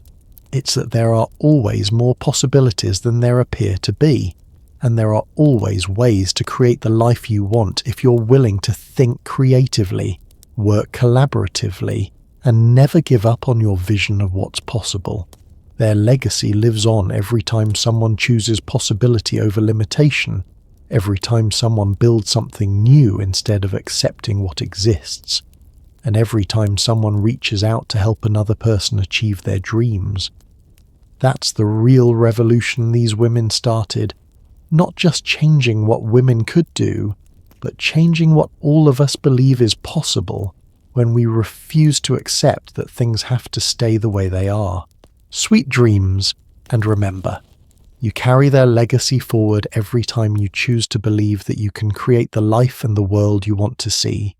it's that there are always more possibilities than there appear to be, and there are always ways to create the life you want if you're willing to think creatively, work collaboratively, and never give up on your vision of what's possible. Their legacy lives on every time someone chooses possibility over limitation, every time someone builds something new instead of accepting what exists, and every time someone reaches out to help another person achieve their dreams. That's the real revolution these women started, not just changing what women could do, but changing what all of us believe is possible when we refuse to accept that things have to stay the way they are. Sweet dreams, and remember, you carry their legacy forward every time you choose to believe that you can create the life and the world you want to see.